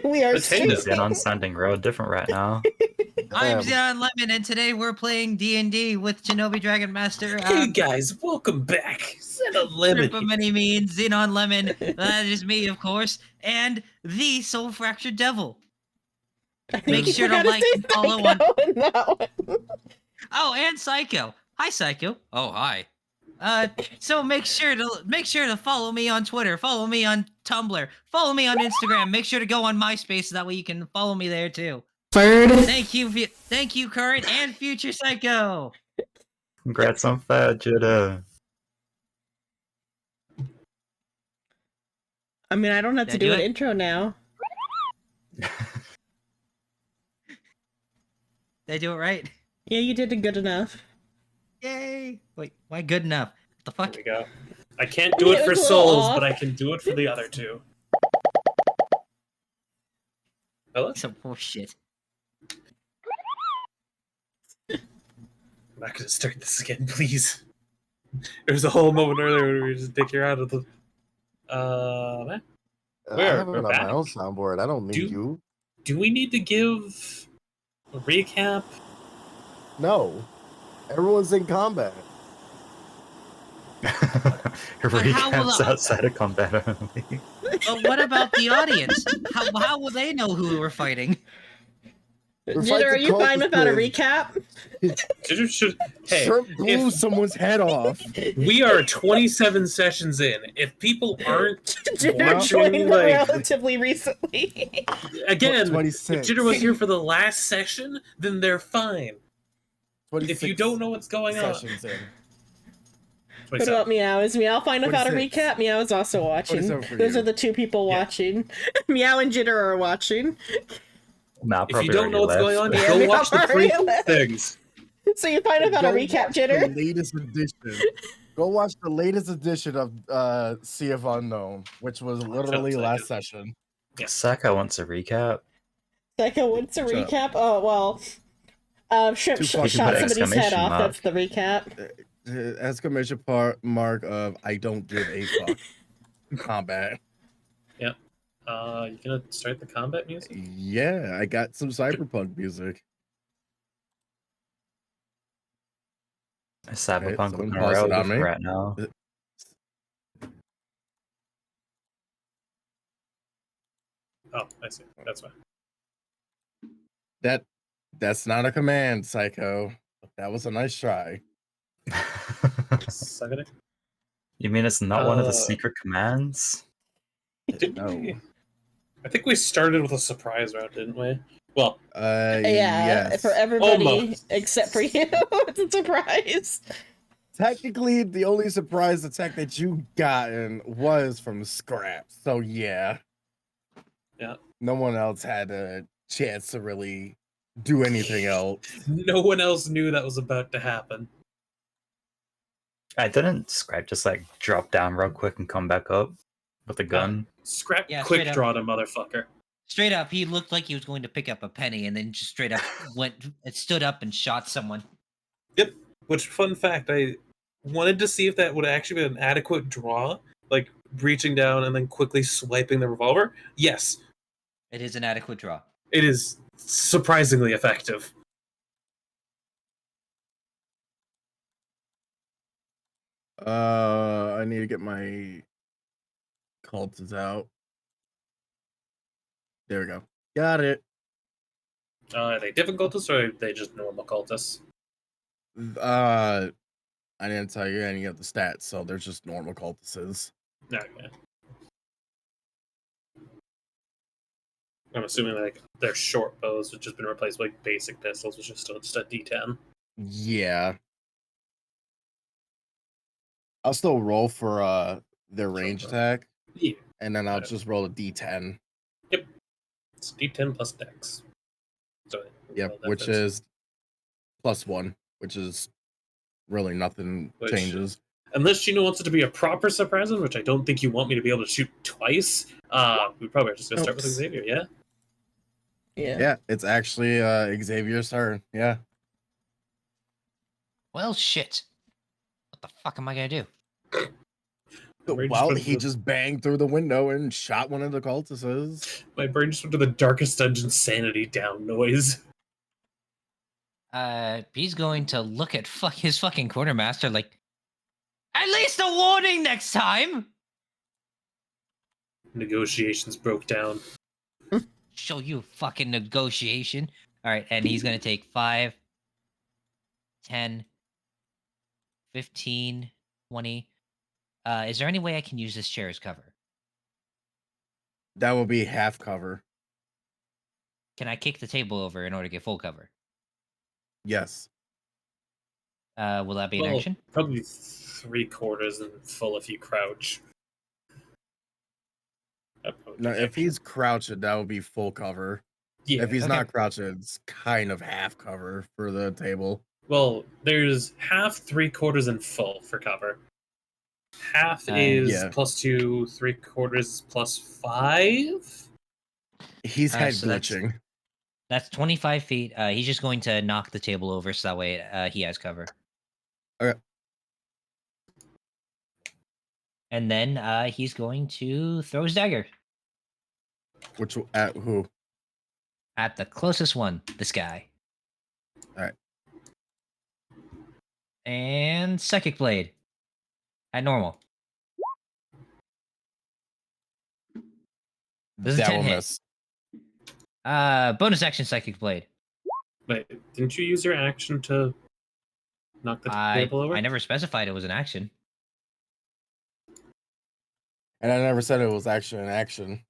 We are Potatoes. Zen on Sanding Road, different right now. I'm Zion Lemon, and today we're playing D&D with Shinobi Dragon Master. Hey guys, welcome back. Xenon Lemon. For many means, Xenon Lemon. That is me, of course, and the Soul Fractured Devil. Make sure to like and follow on. Oh, and Psycho. Hi, Psycho. Oh, hi. So make sure to follow me on Twitter, follow me on Tumblr, follow me on Instagram. Make sure to go on MySpace so that way you can follow me there too. Thank you, current and future Psycho. Congrats on Fajita. I mean, I don't have to do an intro now. Did I do it right? Yeah, you did it good enough. Yay! Wait, why good enough? What the fuck? There we go. I can't do it for souls, but I can do it for the other two. Hello? Some bullshit. I'm not gonna start this again, please. There was a whole moment earlier where we were just dick you out of the. Man. I have it on my own soundboard. I don't need you. Do we need to give a recap? No. Everyone's in combat. Recaps outside of combat only. But what about the audience? How will they know who we're fighting? Jitter, are you fine without a recap? Jitter should. Hey, Shrimp blew someone's head off. We are 27 sessions in. If people aren't Jitter joined relatively recently. Again, if Jitter was here for the last session, then they're fine. If you don't know what's going on. What about Meow? Is Meow fine without a recap? Meow is also watching. Those are the two people watching. Meow and Jitter are watching. If you don't know what's going on, go watch the previous things. So you find without a recap, Jitter? The latest edition. Go watch the latest edition of Sea of Unknown, which was literally last session. Saka wants a recap. Saka wants a recap? Oh, well. Shrimp shot somebody's head off. That's the recap. Exclamation mark of I don't give a fuck. Combat. Yep. You gonna start the combat music? Yeah, I got some Cyberpunk music. Cyberpunk looking around right now. Oh, I see. That's why. That's not a command, Psycho. That was a nice try. You mean it's not one of the secret commands? No. I think we started with a surprise round, didn't we? Well, yes. For everybody except for you. It's a surprise. Technically, the only surprise attack that you gotten was from Scrap. So yeah. Yeah. No one else had a chance to really do anything else. No one else knew that was about to happen. I didn't Scrap just like drop down real quick and come back up with a gun. Scrap quick draw to motherfucker. Straight up, he looked like he was going to pick up a penny and then just straight up stood up and shot someone. Yep. Which, fun fact, I wanted to see if that would actually be an adequate draw, like reaching down and then quickly swiping the revolver. Yes. It is an adequate draw. It is surprisingly effective. I need to get my cultists out. There we go. Got it. Are they difficult cultists or are they just normal cultists? I didn't tell you any of the stats, so they're just normal cultists. Okay. I'm assuming like their short bows have just been replaced with like basic pistols, which is still just a D10. Yeah. I'll still roll for their range attack. Yeah. And then I'll just roll a D10. Yep. It's D10 plus Dex. So yep, which is +1, which is really nothing changes. Unless Gino wants it to be a proper surprise, which I don't think you want me to be able to shoot twice, we probably are just gonna start with Xavier, yeah? Yeah, it's actually Xavier's turn, yeah. Well, shit. What the fuck am I gonna do? Well, he just banged through the window and shot one of the cultists. My brain just went to the darkest dungeon sanity down noise. He's going to look at his fucking quartermaster like, at least a warning next time. Negotiations broke down. Show you fucking negotiation. All right, and he's gonna take 5, 10, 15, 20. Is there any way I can use this chair as cover? That will be half cover. Can I kick the table over in order to get full cover? Yes. Will that be an action? Probably 3/4 and full if you crouch. No, if he's crouched, that would be full cover. Yeah. If he's not crouched, it's kind of half cover for the table. Well, there's half, 3/4, and full for cover. Half is +2, 3/4 +5. He's head glitching. That's 25 feet. He's just going to knock the table over so that way he has cover. Okay. And then he's going to throw his dagger. Which at who? At the closest one, this guy. All right. And psychic blade. At normal. This is a 10 hit. Miss. Bonus action psychic blade. Wait, didn't you use your action to knock the table over? I never specified it was an action. And I never said it was actually an action.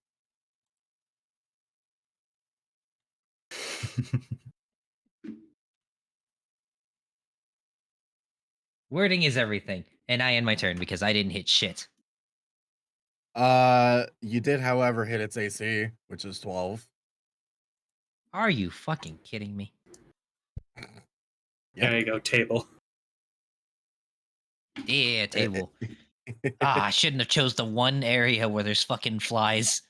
Wording is everything. And I end my turn because I didn't hit shit. You did, however, hit its AC, which is 12. Are you fucking kidding me? Yep. There you go, table. Yeah, table. I shouldn't have chose the one area where there's fucking flies.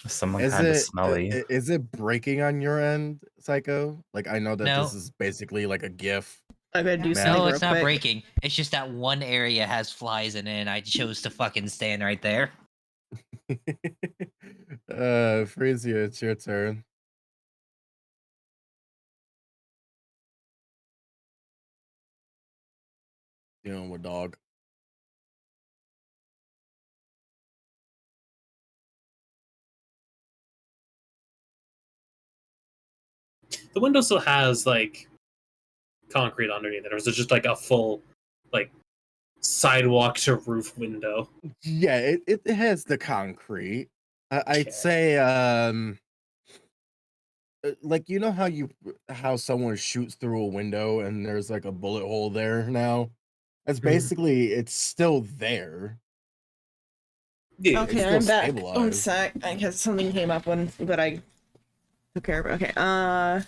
Someone kind of smelly. Is it breaking on your end, Psycho? Like, I know that this is basically like a GIF. I gotta do something. No, it's not breaking. It's just that one area has flies in it, and I chose to fucking stand right there. Frisia, it's your turn. Dealing with dog. The window still has like concrete underneath it, or is it just like a full like sidewalk to roof window? Yeah, it has the concrete. I'd say like, you know how someone shoots through a window and there's like a bullet hole there now? That's basically it's still there. Yeah, okay, I'm back. One sec. I guess something came up but I took care of it. Okay,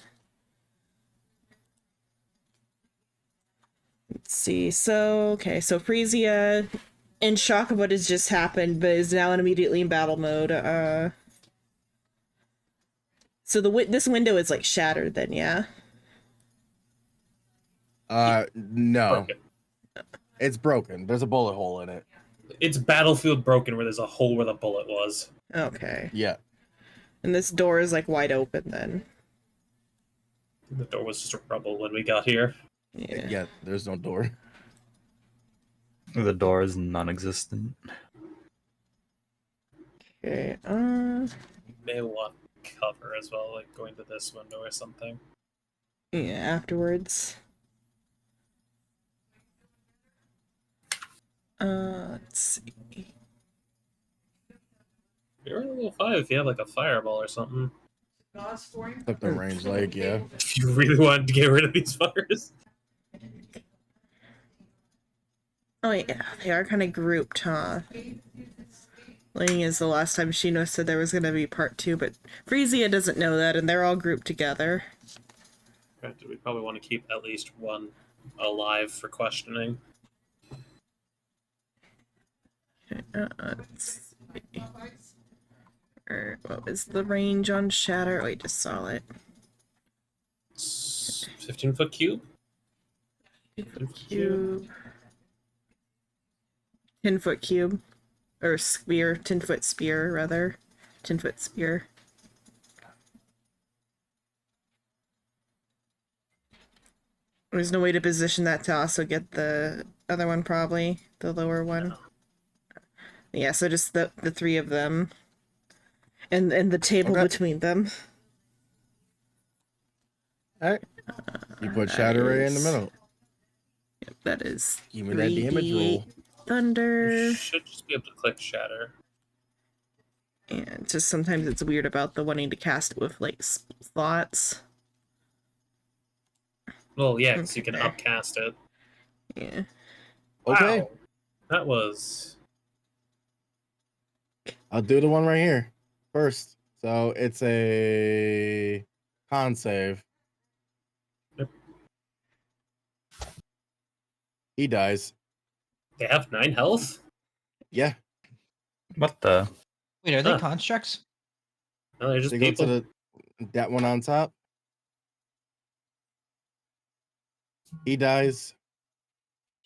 let's see. So Frisia in shock of what has just happened, but is now immediately in battle mode. So this window is like shattered then, yeah? No. Broken. It's broken. There's a bullet hole in it. It's battlefield broken where there's a hole where the bullet was. Okay. Yeah. And this door is like wide open then. The door was just rubble when we got here. Yeah, there's no door. The door is non-existent. Okay, You may want cover as well, like going to this window or something. Yeah, afterwards. Let's see. You're in level 5 if you have like a fireball or something. Up the range, like, yeah. If you really wanted to get rid of these fires. Oh yeah, they are kind of grouped, huh? Ling is the last time she said there was going to be part 2, but Frisia doesn't know that, and they're all grouped together. We probably want to keep at least one alive for questioning. Okay, let's see. What was the range on Shatter? Oh, I just saw it. 15-foot cube? Cube. 10-foot cube. Or spear. 10-foot spear, rather. 10-foot spear. There's no way to position that to also get the other one, probably. The lower one. Yeah, so just the three of them. And the table Okay. between them. Alright. You put That Shadow Ray in the is- middle. Yep, that is Give me that damage 3d8 roll. thunder. You should just be able to click shatter. And just sometimes it's weird about the wanting to cast it with like slots. Well, yeah, because you can Okay. upcast it. Yeah. Okay. Wow. That was. I'll do the one right here first. So it's a con save. Yep. He dies. They have 9 health? Yeah. What the? Wait, are they Huh. constructs? No, they're just They go people. to that one on top. He dies.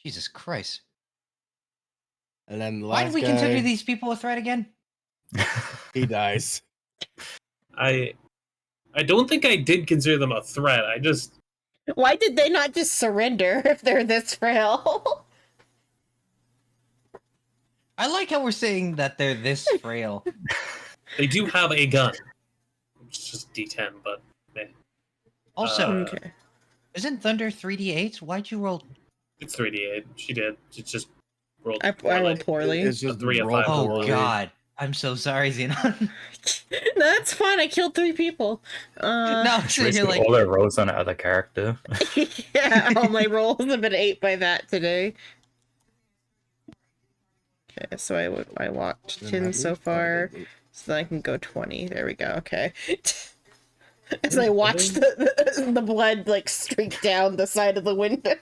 Jesus Christ. And then the Why last did we guy, consider these people a threat again? he dies. I don't think I did consider them a threat. I just Why did they not just surrender if they're this frail? I like how we're saying that they're this frail. they do have a gun. It's just D10, but Also, Okay. isn't Thunder 3d8s? Why'd you roll? it's 3d8. She did. She just rolled I poorly. rolled poorly. It's just A 3 of roll 5. Oh poorly. God, I'm so sorry, Xenon. No, that's fine. I killed 3 people. no, I'm She sitting here wasted like, all their rolls on another character. Yeah, all my rolls have been 8 by that today. Okay, so I watched 10 so far, so then I can go 20. There we go. Okay. As I watched the blood like streak down the side of the window,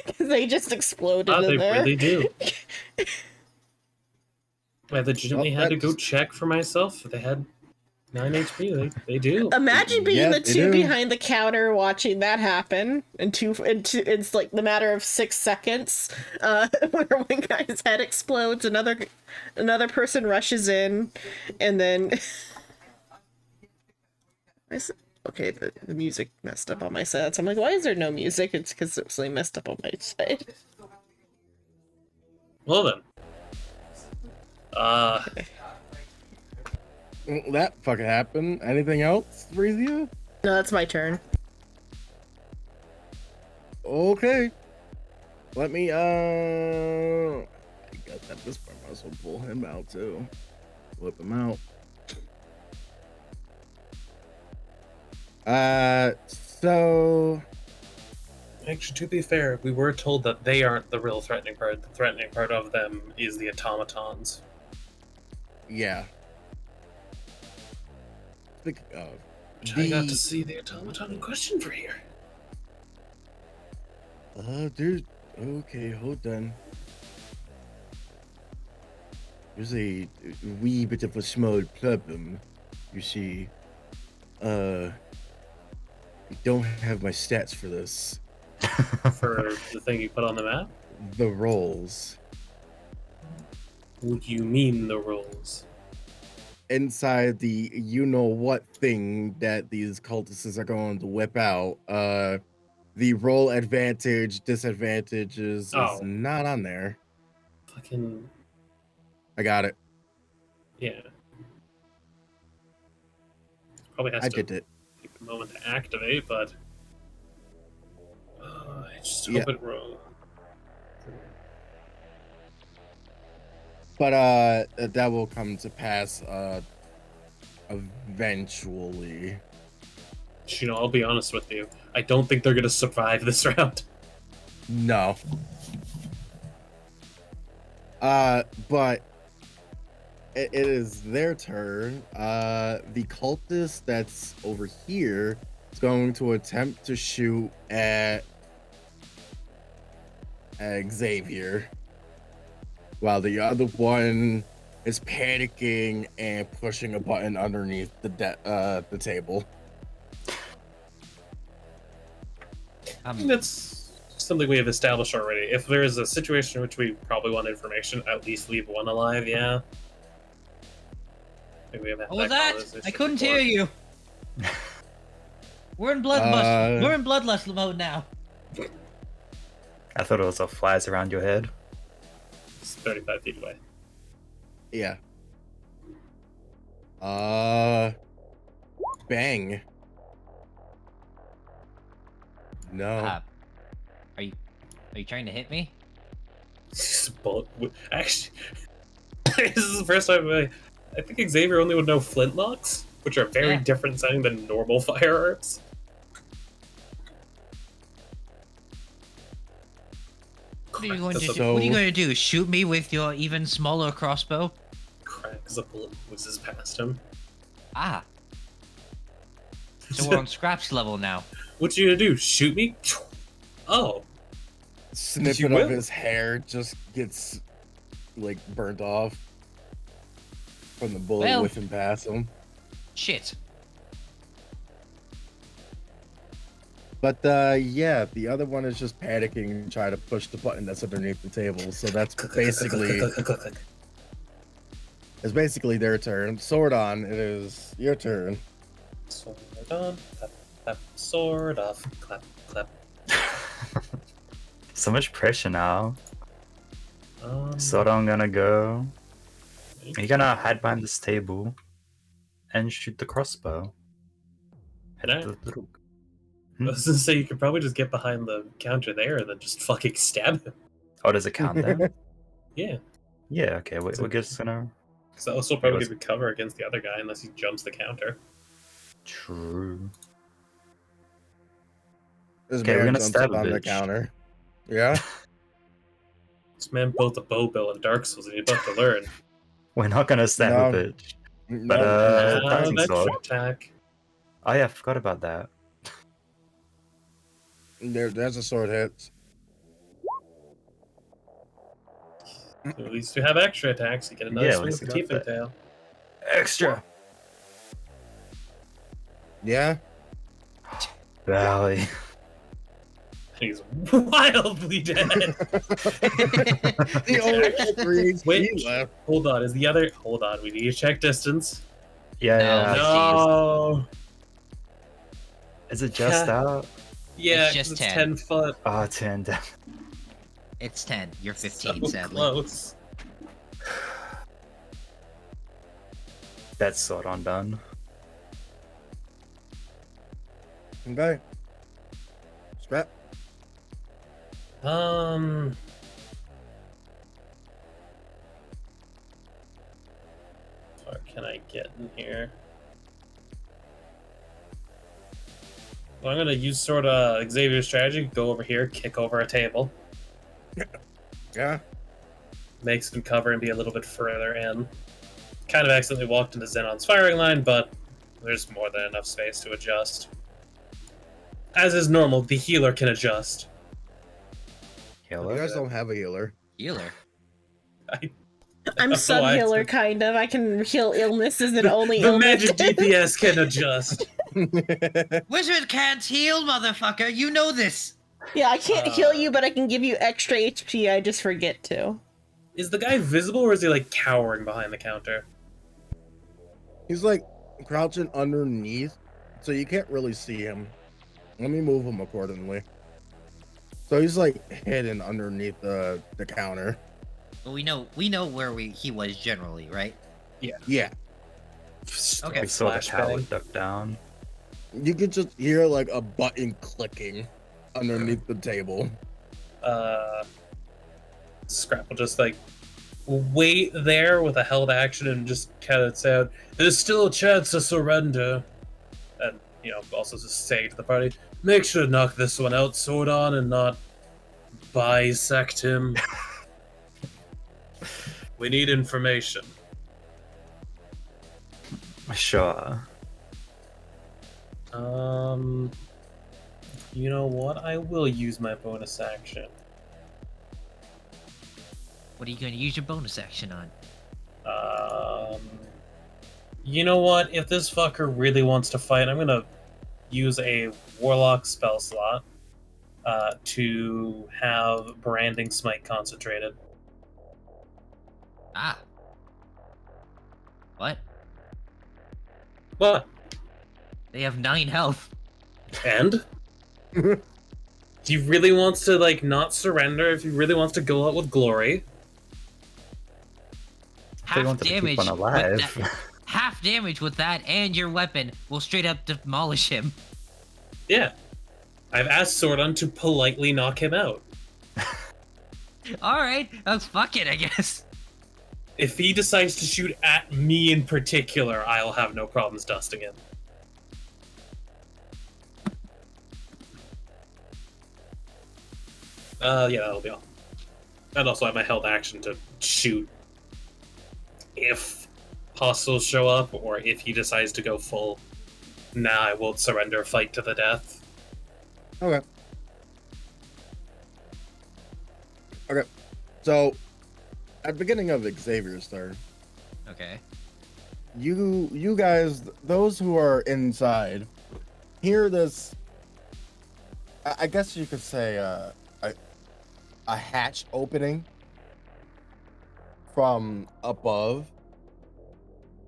because they just exploded in They there. really do. I legitimately Well, had to go that's- check for myself. They had 9 HP. They do. Imagine being Yeah, the they two do. behind the counter watching that happen in it's like the matter of 6 seconds. Where one guy's head explodes, another person rushes in, and then okay, the music messed up on my side. So I'm like, why is there no music? It's because it was really messed up on my side. Well then. That fucking happened. Anything else, Rizia? No, that's my turn. Okay. Let me I got that this part. I will pull him out too. Whip him out. So Actually, to be fair, we were told that they aren't the real threatening part. The threatening part of them is the automatons. yeah. Speaking of, Which I got to see the automaton in question for here. there's okay, hold on. There's a wee bit of a small problem. You see, I don't have my stats for this. For the thing you put on the map? The rolls What do you mean the rolls? inside the you know what thing that these cultists are going to whip out. The roll advantage disadvantages Oh. is not on there. Fucking I got it. yeah. Probably has I to did it. take a moment to activate, but I just Yeah. hope it rolls. But that will come to pass eventually. You know, I'll be honest with you. I don't think they're gonna survive this round. No. But it is their turn. The cultist that's over here is going to attempt to shoot at Xavier, while the other one is panicking and pushing a button underneath the table. I think that's something we have established already. If there is a situation in which we probably want information, at least leave one alive. Yeah. I think we have had What was that? conversation I couldn't before. hear you. We're in bloodlust. We're in bloodlust mode now. I thought it was the flies around your head. It's 35 feet away. Yeah. Bang. No. Are you trying to hit me? Actually, this is the first time I think Xavier only would know flintlocks, which are very Yeah. different sounding than normal firearms. What are you going to Cracks do? a- What are you going to do? Shoot me with your even smaller crossbow? Cracks a bullet whizzes past him. Ah. So we're on Scraps level now. What you gonna do? Shoot me? Oh, Snippet will. of his hair just gets like burnt off from the bullet Well. whiffing past him. Shit. But yeah, the other one is just panicking and trying to push the button that's underneath the table. So that's basically their turn. Sword on, it is your turn. sword on, clap, clap, sword off, clap, clap. So much pressure now. So So I'm gonna go. You're gonna hide behind this table and shoot the crossbow at Can I? the little. I was gonna say you could probably just get behind the counter there and then just fucking stab him. Oh, does it count then? Yeah, Yeah. Okay. We're just gonna. because that'll still probably was- give you cover against the other guy unless he jumps the counter. True. This Okay, we're man gonna jumps stab up a on the bitch. counter. Yeah. This man both a bow bill and Dark Souls, and you're about to learn. We're not gonna stab No. a bitch. No, Dicing Extra sword. attack. Oh yeah, I forgot about that. there's a sword hit. At least we have extra attacks. You get another Yeah, at swing least with the we got tiefling that. tail. Extra. Yeah. Valley. He's wildly dead. The only three Wait. HP left. Hold on, is the other? Hold on, we need to check distance. Yeah, No, yeah. No. Is it just Yeah. out? Yeah, It's just 'cause 10. 10 foot. Oh, 10 down. It's 10. You're 15, So sadly. close. That's sword on done. Okay. Scrap. What can I get in here? Well, I'm gonna use sort of Xavier's strategy. Go over here, kick over a table, Yeah. make some cover, and be a little bit further in. Kind of accidentally walked into Xenon's firing line, but there's more than enough space to adjust. As is normal, the healer can adjust. You Healer. guys don't have a healer. Healer. I'm Oh, sub I healer, see. kind of. I can heal illnesses and only The illness. magic DPS can adjust. Wizard can't heal, motherfucker. You know this. Yeah, I can't heal you, but I can give you extra HP. I just forget to. Is the guy visible, or is he like cowering behind the counter? He's like crouching underneath, so you can't really see him. Let me move him accordingly. So he's like hidden underneath the counter. But we know where he was generally, right? Yeah. Okay. We saw the Flashbang. tower duck down. You could just hear like a button clicking underneath the table. Scrap will just like wait there with a held action and just kind of say, "There's still a chance to surrender," and also just say to the party, "Make sure to knock this one out, sword on, and not bisect him. We need information." Sure. You know what? I will use my bonus action. What are you going to use your bonus action on? You know what? If this fucker really wants to fight, I'm gonna use a warlock spell slot. to have branding smite concentrated. Ah. What? What? They have 9 health. And? If he really wants to like not surrender, if he really wants to go out with glory, They Half wanted to keep damage one with alive. that. Half damage with that and your weapon will straight up demolish him. yeah. I've asked Sordon to politely knock him out. Alright, fuck it, I guess. If he decides to shoot at me in particular, I'll have no problems dusting him. Yeah, that'll be all. And also I have my held action to shoot if hostiles show up, or if he decides to go full. Nah, I won't surrender, fight to the death. Okay. Okay. So, at the beginning of Xavier's turn, Okay. you guys, those who are inside, hear this. I guess you could say a hatch opening from above,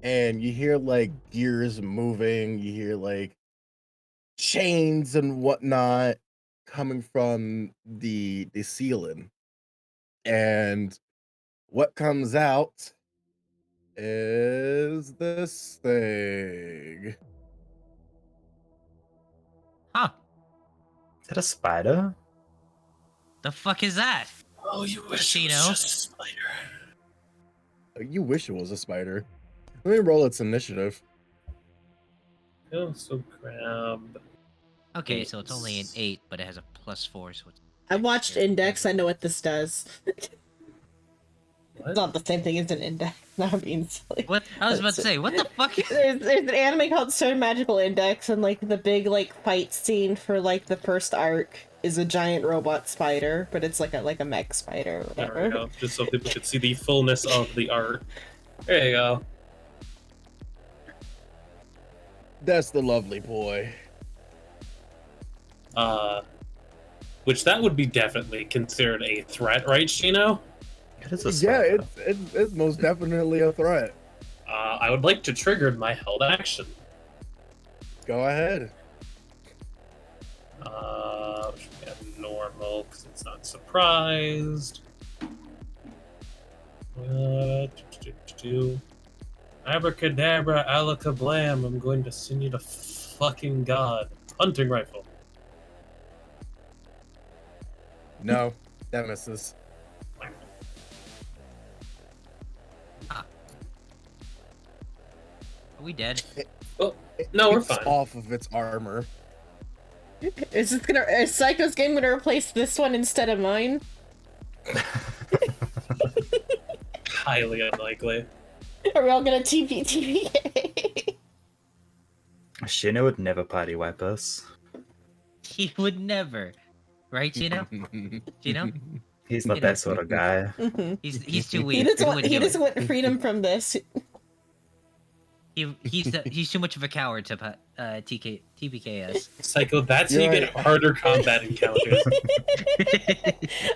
and you hear like gears moving. You hear like chains and whatnot coming from the ceiling, and what comes out is this thing. Huh. Is that a spider? The fuck is that? Oh, you wish it was just a spider. You wish it was a spider. Let me roll its initiative. I also grab. Okay, so it's only an 8, but it has a +4, so it's... I watched Index. I know what this does. What? It's not the same thing as an Index. Not being silly. What? I was about to say, what the fuck? There's an anime called Stone Magical Index, and like the big like fight scene for like the first arc is a giant robot spider, but it's like a mech spider or There we whatever. go. Just so people could see the fullness of the art. There you go. That's the lovely boy. Which that would be definitely considered a threat, right, Shino? It is a Yeah, spider. it's most definitely a threat. I would like to trigger my held action. Go ahead. Which we have normal, because it's not surprised. Abracadabra, alakablam, I'm going to send you to fucking God. Hunting rifle. No, that misses. Are we dead? Oh, no, we're It's fine. off of its armor. Is Psycho's game gonna replace this one instead of mine? Highly unlikely. Are we all gonna TPK? Shino would never party wipe us. He would never. Right, Gino? Gino? He's not that sort of guy. He's too weak. He doesn't want. wouldn't He do it. doesn't want freedom from this. He's too much of a coward to TPK us. Psycho, that's how You're you get right. harder combat encounters.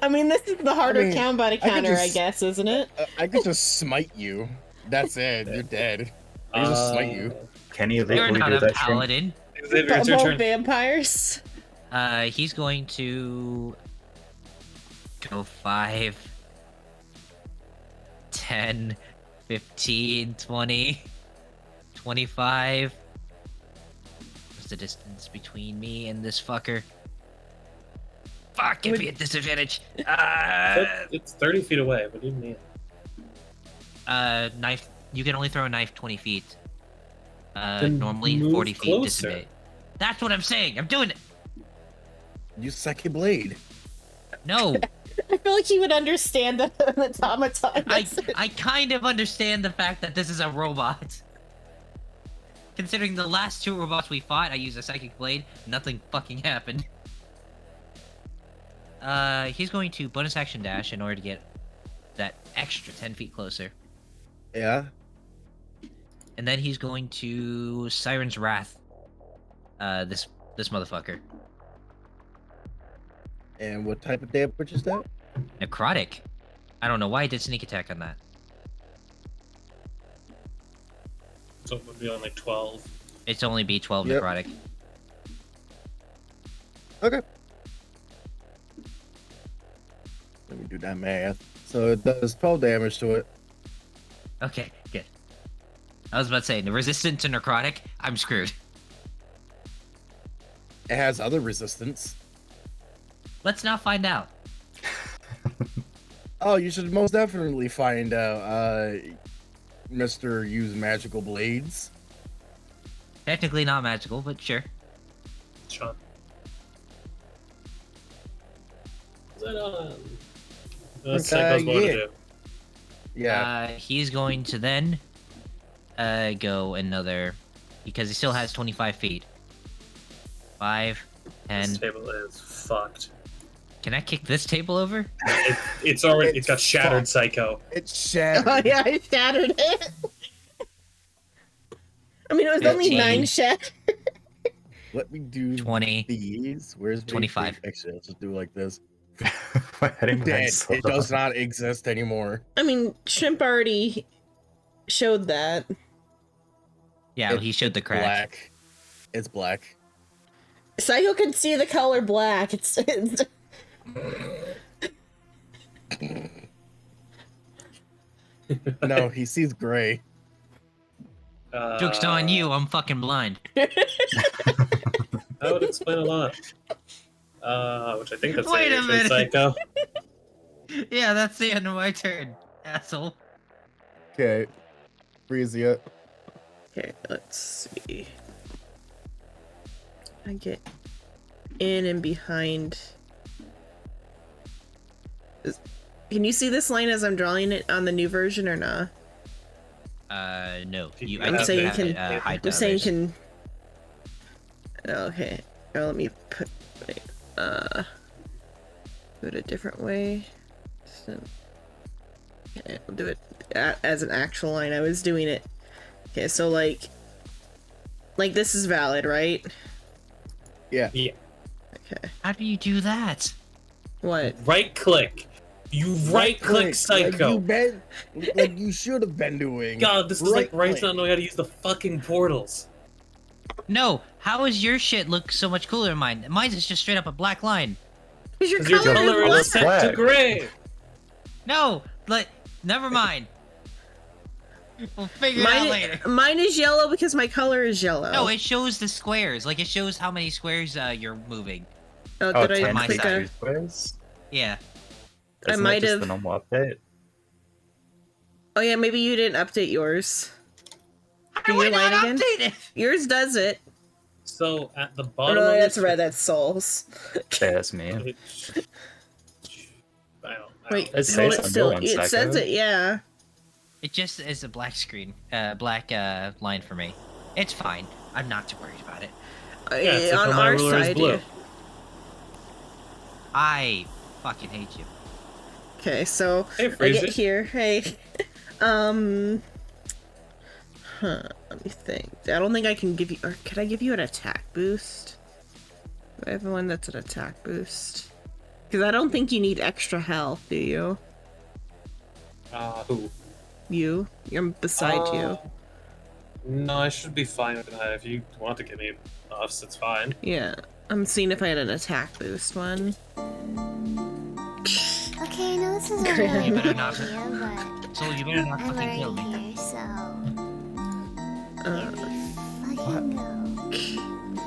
I mean, this is the harder mean, combat I could encounter, I just- guess, isn't it? I could just smite you. That's it. You're dead. I can just smite you. Can you You're legally not do a that, Shrimp? paladin. Xavier, it's your Both turn. vampires. He's going to go 5, 10, 15, 20, 25. What's the distance between me and this fucker? Fuck, get me at disadvantage. It's 30 feet away. What do you mean? Knife. You can only throw a knife 20 feet. Then Normally move 40 feet closer. dissipate. That's what I'm saying. I'm doing it. Use Psyche Blade. No, I feel like he would understand the automaton. I kind of understand the fact that this is a robot. Considering the last 2 robots we fought, I used a psychic blade. Nothing fucking happened. He's going to bonus action dash in order to get that extra 10 feet closer. Yeah. And then he's going to Siren's Wrath. This motherfucker. And what type of damage is that? Necrotic. I don't know why I did sneak attack on that. So it would be on like 12. It's only B12 Yep. necrotic. Okay. Let me do that math. So it does 12 damage to it. Okay, good. I was about to say, resistant to necrotic, I'm screwed. It has other resistance. Let's now find out. Oh, you should most definitely find out, Mr. Use Magical Blades. Technically not magical, but sure. Sean. Is that on? That's Psycho's more yeah. to do. Yeah. He's going to then go another, because he still has 25 feet. 5, 10. This table is fucked. Can I kick this table over? It's already. It's It's got shattered fucked. Psycho. It's shattered. Oh yeah, I shattered it. I mean, it was only 15. 9 shat. Let me do 20. these. Where's 25. Actually, let's just do it like this. My heading Dead. behind so It does long. not exist anymore. I mean, Shrimp already showed that. Yeah, It- he showed the crack. Black. It's black. Psycho can see the color black. It's No, he sees gray. Joke's on you, I'm fucking blind. That would explain a lot. Which I think that's Wait a actually minute. Psycho. Yeah, that's the end of my turn, asshole. Okay. Freezia. okay. Let's see. I get in and behind. Can you see this line as I'm drawing it on the new version or not? No. You, I'm I think saying you you have can- it, hide I'm to saying others. can. Okay. Now let me put. Wait, do it a different way. Okay, I'll do it as an actual line. I was doing it. Okay, so like this is valid, right? Yeah. Yeah. Okay. How do you do that? What? Right click. You right click Psycho. Like you should have been doing. God, this is like Right Ryan's not knowing how to use the fucking portals. No, how does your shit look so much cooler than mine? Mine is just straight up a black line. Because your Because your color, color is is black. set to black. gray. No, like, never mind. We'll figure it out Mine, later. mine is yellow because my color is yellow. No, it shows the squares. Like, it shows how many squares you're moving. Oh, Oh, did I 10 my click side. a... two squares? Yeah. I Isn't might that just have- the normal update? Oh yeah, maybe you didn't update yours. How Do do I your line not again? update it? Yours does it. So at the Oh bottom no, of that's this, red. That's souls. Yeah, that's me. Wait, It hold says it on still. your one, It Psycho. says it, yeah. It just is a black screen. Black line for me. It's fine. I'm not too worried about it. it's like On how my our ruler is side, blue. yeah. I fucking hate you. Okay, so Hey, I Freezy. get here. Hey, let me think. I don't think I can give you. Or could I give you an attack boost? Do I have one that's an attack boost? Because I don't think you need extra health, do you? Who? You? I'm beside you. No, I should be fine with that. If you want to give me buffs, it's fine. Yeah. I'm seeing if I had an attack boost one. Okay, I know this is a Great. really You better bad not- idea, So you better not but I'm fucking kill already me. here, so Uh, here we fucking go.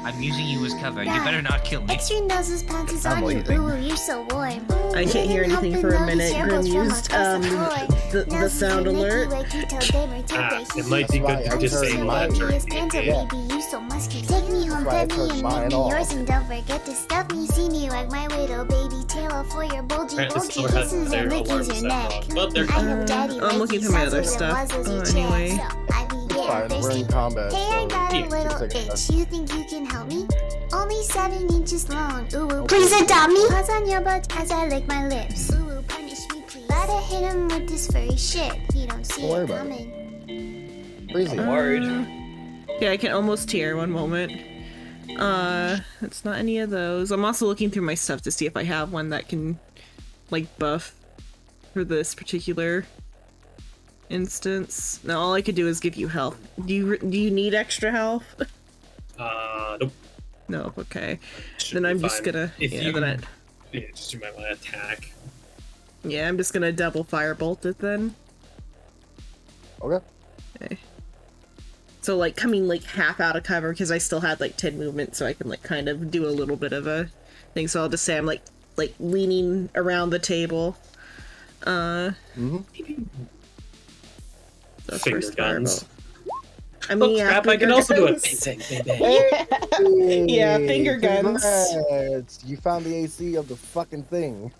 I'm using you as cover. You better not kill me. Extra noses, panties I'm on you. leaving. Ooh, you're so warm. I can't hear anything for a minute. Grim used the sound alert. It might be That's why good to I disable turned that mine. during Yeah. Baby, you so musky. Take me home, That's why I pet me turned and mine make me off. yours, and don't forget to stuff me. See me like my widow, baby Taylor for your bulgy Apparently bulgy Silver has kisses their and alarm lickies your set neck. on, but they're I hope daddy I'm likes looking you through my such other as it stuff. was as you Oh, check. anyway. So, I be Fine, getting we're thirsty. in combat. Hey, I so got a Yeah. little Take a itch. second. You think you can help me? Only 7 inches long. Ooh, please adopt me. Pause on your butt as I lick my lips. Ooh, punish me, please. Gotta hit him with this furry shit. He don't see Don't worry it about it. coming. Freezy. worried. Yeah, I can almost hear. One moment. It's not any of those. I'm also looking through my stuff to see if I have one that can, like, buff for this particular instance. Now all I could do is give you health. Do you need extra health? Nope. No, okay. Should Then be I'm just fine. gonna If yeah, you, then yeah, just you might want to attack. I'm just gonna double firebolt it then. Okay. Okay. So like coming like half out of cover because I still had like 10 movement, so I can like kind of do a little bit of a thing. So I'll just say I'm like leaning around the table. So Finger first guns. firebolt. I mean, Oh crap! I can also do it. guns. Bang, bang, bang, bang. Yeah, finger guns. Congrats. You found the AC of the fucking thing.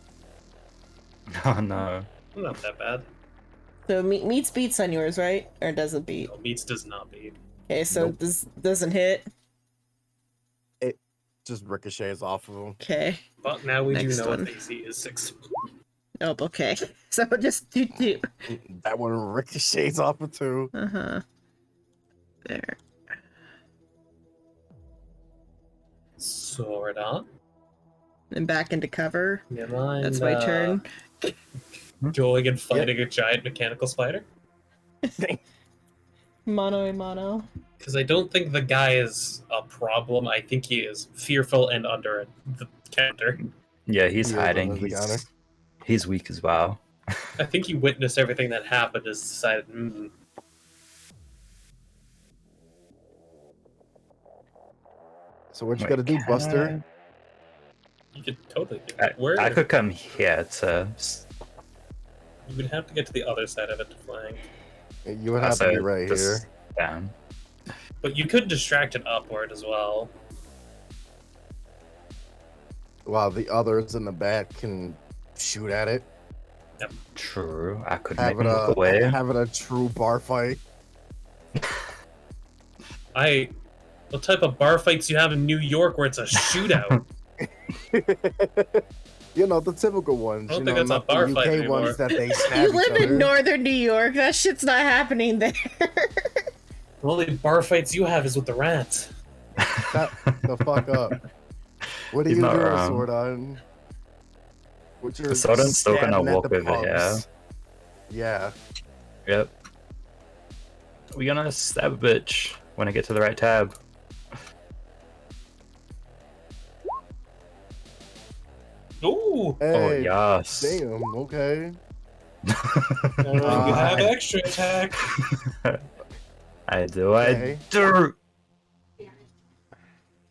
Oh no. Not that bad. So meets beats on yours, right? Or does it beat? No, meats does not beat. Okay, so Nope. this doesn't hit. Just ricochets off of him. Okay. But now we Next do know one. what AC is 6. Oh, okay. So just do two. That one ricochets off of two. Uh-huh. There. Sword on. And back into cover. Yeah, mind, That's my turn. Going and fighting a giant mechanical spider. Mono a mono. Because I don't think the guy is a problem. I think he is fearful and under the counter. Yeah, he's He is hiding. under the counter. He's weak as well. I think he witnessed everything that happened and decided, So what you Wait, gotta do, can Buster? you could totally do that. Where? I could come here to. You would have to get to the other side of it to flank. You would have to be also right this here. Down. But you could distract it upward as well. While the others in the back can shoot at it. True. I could make Have him it look away. having a true bar fight. What type of bar fights you have in New York where it's a shootout? You know, the typical ones. I don't you think know, that's a not the bar UK fight anymore. ones that they stab You each live other. in northern New York. That shit's not happening there. The only bar fights you have is with the rats. Shut the fuck up. What are He's you not doing, wrong. Sordon? With your Sordon's still gonna stabbing at walk the over here. pubs. Yeah. Yep. We're gonna stab a bitch when I get to the right tab. Ooh! Oh Hey, yes. damn, okay. You have extra attack. I do. Okay. I do.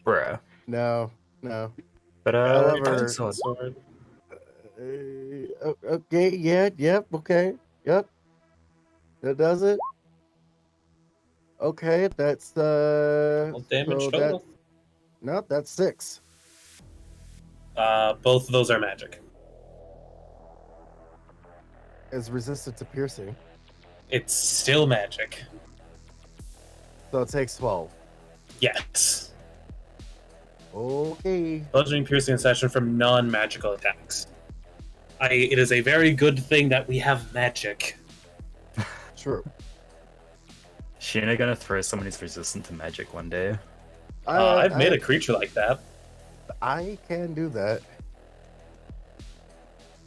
Bruh. No. But However- so- Sword. Okay, yep, okay. Yep. That does it. Okay, that's Well, damage so total. no, that's 6. Both of those are magic. Is resistant to piercing. It's still magic. So it takes 12. Yes. Okay. Bludgeoning, piercing, and slashing from non-magical attacks. It is a very good thing that we have magic. True. Sheena gonna throw someone who's resistant to magic one day. I've made a creature like that. I can do that.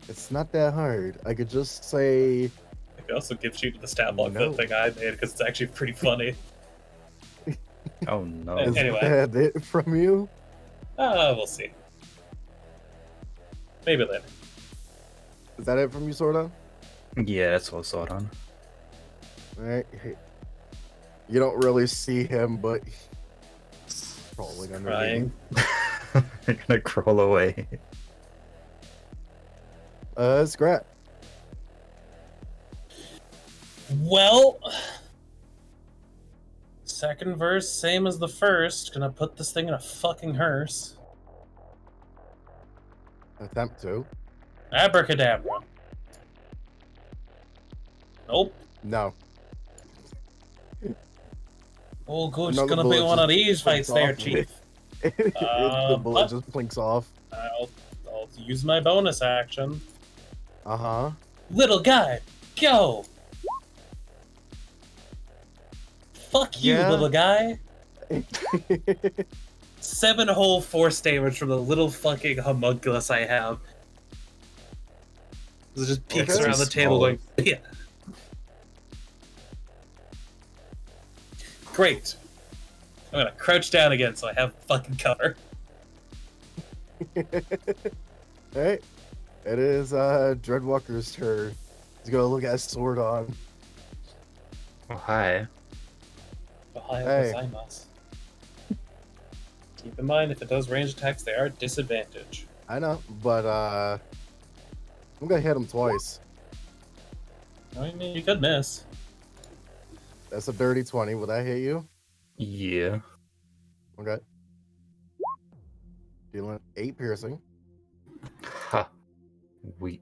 It's not that hard. I could just say It also gives you the stat block No. the thing I made because it's actually pretty funny. Oh no. is Anyway. that it from you? We'll see. Maybe later. Is that it from you, Sorda? Yeah, that's all sort on. Alright. You don't really see him, but he's crawling under Crying. I'm gonna crawl away. Scrap. Well, second verse, same as the first. Gonna put this thing in a fucking hearse. Attempt to. Abracadabra. Nope. No. Oh, good. It's Another gonna be bullet one of just these fights plinks there, off. Chief. The bullet what? just plinks off. I'll use my bonus action. Uh-huh. Little guy, go! Fuck you, Yeah. little guy. 7 whole force damage from the little fucking homunculus I have. It just peeks Okay. around the table Small. going, yeah. Great. I'm gonna crouch down again so I have fucking cover. Alright. It is Dreadwalker's turn. He's gonna look at sword on. Oh, hi. Ohio Hey. gozaimasu. Keep in mind, if it does range attacks, they are at disadvantage. I know, but I'm gonna hit him twice. I mean, you could miss. That's a dirty 20. Will that hit you? Yeah. Okay. Dealing 8 piercing. Ha. Weak.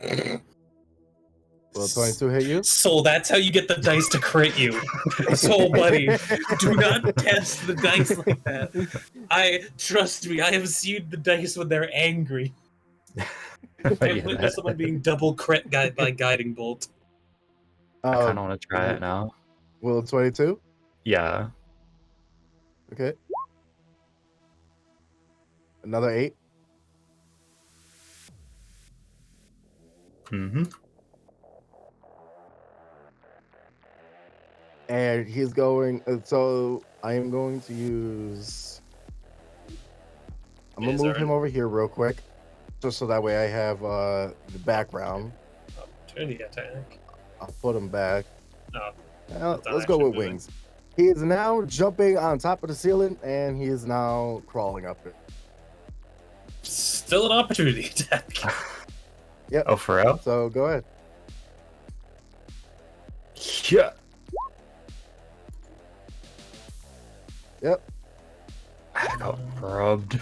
Will 22 hit you? So that's how you get the dice to crit you. So, buddy, do not test the dice like that. Trust me, I have seen the dice when they're angry. I've Yeah, witnessed someone being double crit by guiding bolt. I kind of want to try it now. Will 22? Yeah. Okay. Another 8. Mm-hmm. And he's going. So I am going to use. I'm gonna Is move there him an over here real quick, just so that way I have the background. opportunity attack? I'll put him back. Oh, Let's not go actually with moving. wings. He is now jumping on top of the ceiling, and he is now crawling up it. still an opportunity attack. Yep. Oh, for real? So go ahead. Yeah. Yep. I got robbed.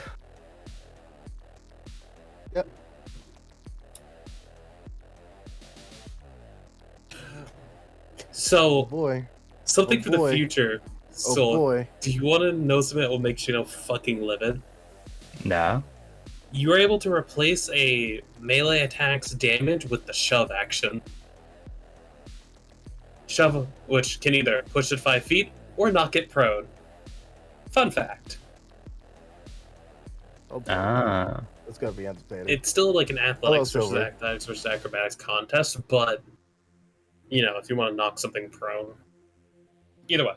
Yep. So, Boy. something Oh, for the boy. future. Oh So, boy. do you want to know something that will make you fucking livid? No. You are able to replace a melee attack's damage with the shove action. Shove, which can either push it 5 feet or knock it prone. Fun fact. Oh boy. Ah. It's gonna be entertaining. It's still like an athletics Hello, versus Silver. acrobatics contest, but, if you want to knock something prone. Either way.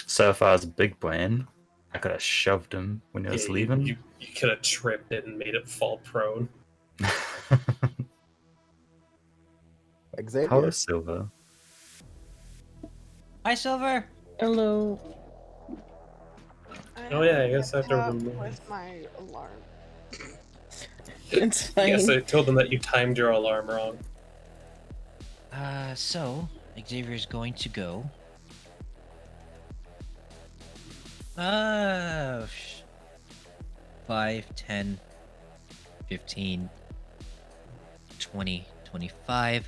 So if I was a big brain, I could have shoved him when he was Yeah, leaving. You could have tripped it and made it fall prone. Xavier. Hello, Silver. Hi, Silver. Hello. Oh, yeah, I guess I have to remove with my alarm. It's fine. Yes, I told them that you timed your alarm wrong. So Xavier's going to go. 5, 10, 15, 20, 25.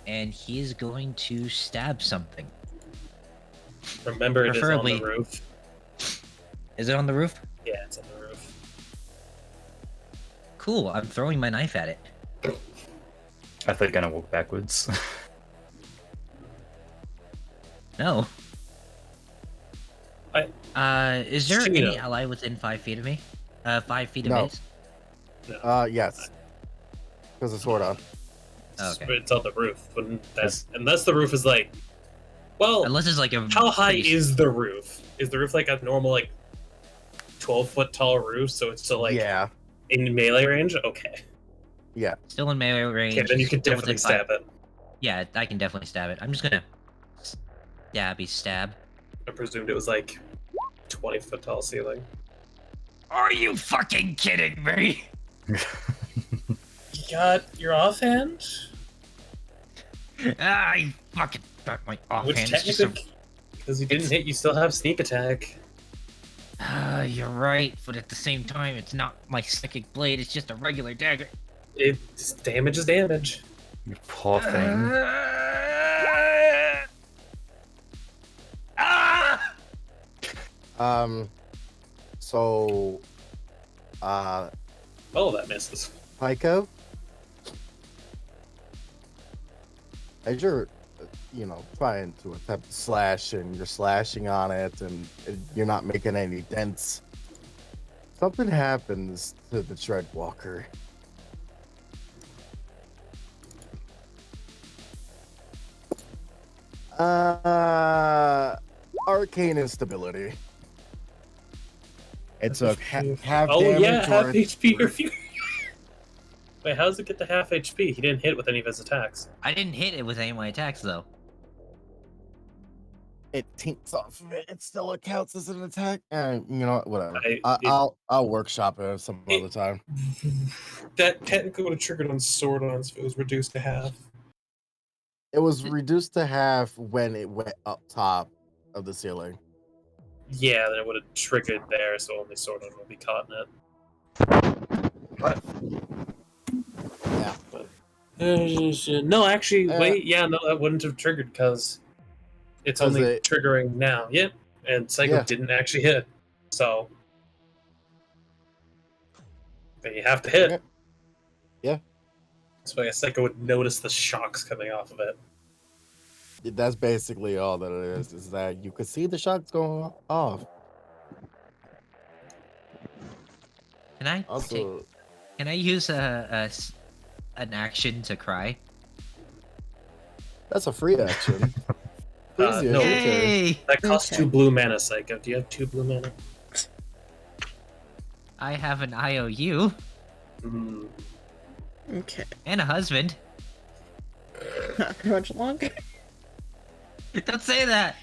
And he is going to stab something. Remember, it is on Preferably- the roof. Is it on the roof? Yeah, it's on the roof. Cool, I'm throwing my knife at it. I thought you were gonna walk backwards. No. Is there Shino. any ally within 5 feet of me? 5 feet of No. his? Yes. Because the sword on. Oh, okay. But it's on the roof. Unless the roof is like... Well, Unless it's like a. how high pretty- is the roof? Is the roof like a normal, 12-foot tall roof, so it's still, Yeah. in melee range? Okay. Yeah. Still in melee range? Okay, then you can still definitely within 5 stab it. Yeah, I can definitely stab it. I'm just gonna stabby stab. I presumed it was, 20-foot tall ceiling. Are you fucking kidding me? You got your offhand? I fucking got my Which offhand. It's just a... technically, because you didn't hit, you still have sneak attack. You're right, but at the same time, it's not my psychic blade. It's just a regular dagger. Damage is damage. You poor thing. So Oh, that misses. Pyko, as you're you know, trying to attempt to slash, and you're slashing on it, and you're not making any dents. Something happens to the Treadwalker. Arcane instability. It took half Oh damage. yeah, half or HP or fewer. Wait, how does it get to half HP? He didn't hit with any of his attacks. I didn't hit it with any of my attacks though. it tinks off of it. It still counts as an attack. And you know what? Whatever. I- I'll workshop it some other time. That technically would have triggered on Swordons if it was reduced to half. It was reduced to half when it went up top of the ceiling. Yeah, then it would have triggered there, so only Swordon would be caught in it. Yeah. No, actually, Uh, wait. Yeah, no, that wouldn't have triggered because it's 'Cause only it- triggering now. Yeah, and Psycho Yeah. didn't actually hit, so then you have to hit. Okay. Yeah. So I guess Psycho would notice the shocks coming off of it. That's basically all that it is that you could see the shots going off. Can I Also, can I use an action to cry? that's a free action. Please, No. Yay! That costs Okay. 2 blue mana, Psycho. Do you have 2 blue mana? I have an IOU Hmm. Okay. and a husband. Not for much longer. Don't say that.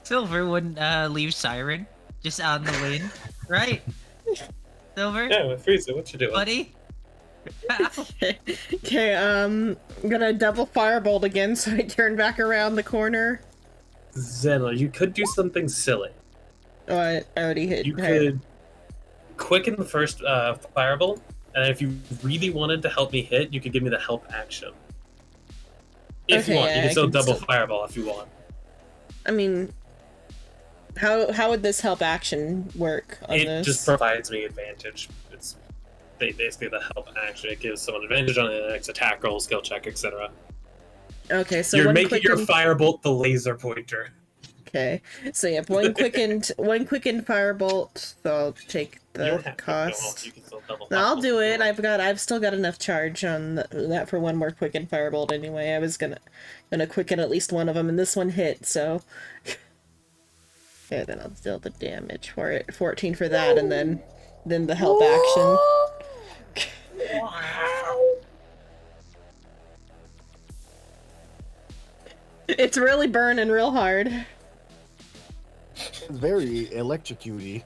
Silver wouldn't leave Siren just out in the wind, right? Silver, Yeah, with Frieza, what you doing? buddy. Okay, I'm gonna double firebolt again so I turn back around the corner. Zenla, you could do something silly. Oh, I already hit. You her. could quicken the first firebolt, and if you really wanted to help me hit, you could give me the help action. If you Okay, want, you yeah, can I still can double still- fireball if you want. I mean, how would this help action work on It this? just provides me advantage. It's basically the help action. It gives someone advantage on the next attack roll, skill check, etc. Okay, so You're one making your quickened. firebolt the laser pointer. Okay, so yeah, one quickened firebolt. So I'll take You don't the have to go off, cost. you can still double No, I'll firebolt do if you it. want. I've still got enough charge on that for one more quicken firebolt anyway. I was gonna quicken at least one of them, and this one hit. So okay, then I'll deal the damage for it. 14 for that, and then the help action. It's really burning real hard. it's very electrocutey.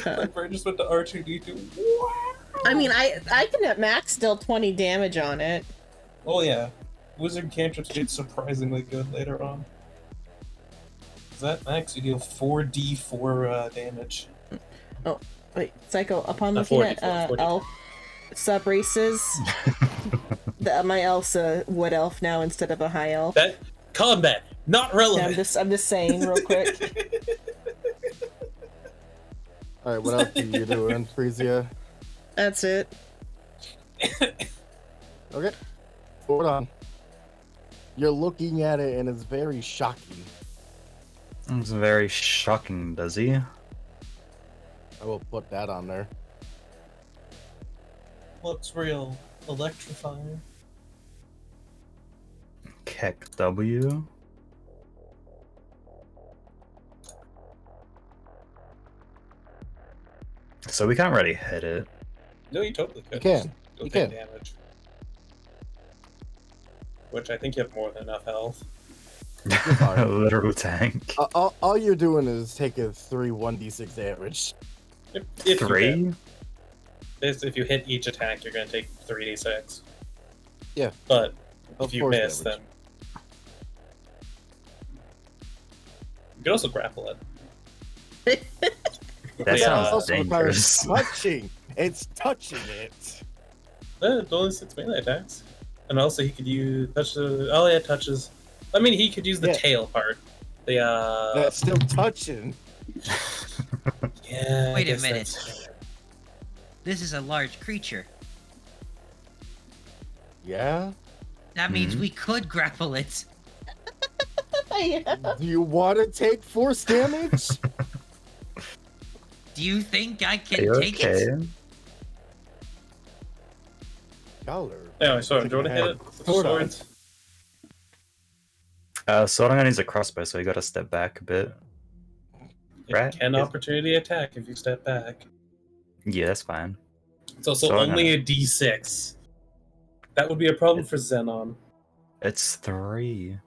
My brain just went to R2D2. I mean, I can at max still 20 damage on it. Oh yeah, Wizard cantrips get surprisingly good later on. Is that max? You deal 4d4 damage. Wait, Psycho, upon Not looking 44, at 44. elf sub races, my elf's a wood elf now instead of a high elf. That combat not Yeah, relevant. I'm just saying real quick. All right, what else are you doing, Frisia? That's it. Okay, hold on. You're looking at it, and it's very shocking. It's very shocking, does he? I will put that on there. Looks real electrifying. Keck W. So we can't really hit it. No, you totally could. You can. Just You'll You take can. damage. Which I think you have more than enough health. fine. A literal tank. All you're doing is taking 3 1d6 damage. If you hit. 3? If you hit each attack, you're going to take 3d6. Yeah. But Of if you course miss, damage. then you can also grapple it. That Yeah, sounds also requires dangerous. touching. It's touching it. It's only 6 melee attacks. And also he could use touches. I mean, he could use the Yeah. tail part. The That's still touching. yeah. I Wait a guess minute. that's- This is a large creature. Yeah. That means Mhm. we could grapple it. Yeah. Do you want to take force damage? Do you think I Are can you take okay? it? Y'all are Anyway, sorry, do you want to hit it? with the swords? Sword needs a crossbow, so you gotta step back a bit. It Right? can opportunity attack if you step back. Yeah, that's fine. It's also So I'm only gonna- a D6. That would be a problem for Xenon. It's 3.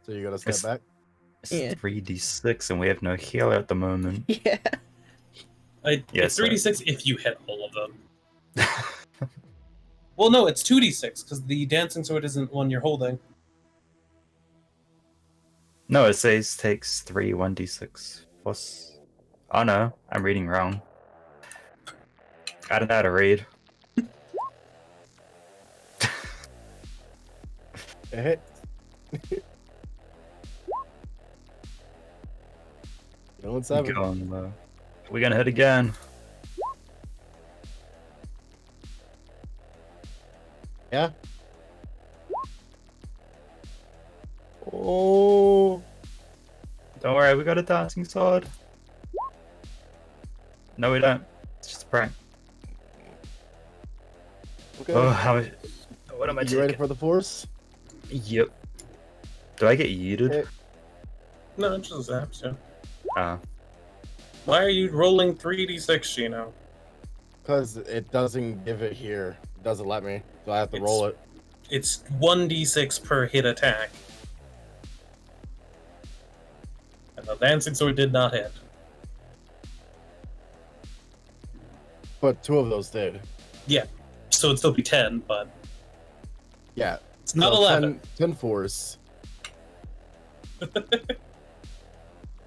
So you gotta step It's- back. It's Yeah. 3d6, and we have no healer at the moment. Yeah. It's so- 3d6 if you hit all of them. Well, no, it's 2d6 because the dancing sword isn't one you're holding. No, it says takes 3 1d6 plus. Oh no, I'm reading wrong. I don't know how to read. It hit. Going 7. Going low. We're gonna hit again. Yeah. Oh. Don't worry, we got a dancing sword. No, we don't. It's just a prank. Okay. Oh, what am I you taking? ready for the force? Yep. Do I get yeeted? Okay. No, it just zaps you. Ah. Why are you rolling 3d6, Shino? Because it doesn't give it here. It doesn't let me. So I have to roll it. It's 1d6 per hit attack. And the dancing sword did not hit. But 2 of those did. Yeah, so it'd still be 10, but Yeah. it's not So 11. 10 force.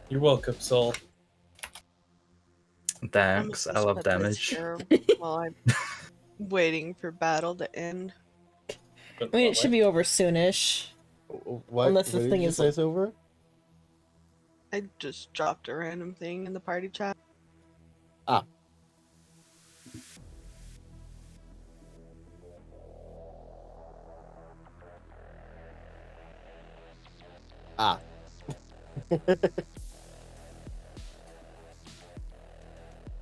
You're welcome, Soul. Thanks, I love Let this damage. here while I'm waiting for battle to end. I mean, it should be over soonish. What? Unless this what thing did you is say, like- Silver? I just dropped a random thing in the party chat. Ah.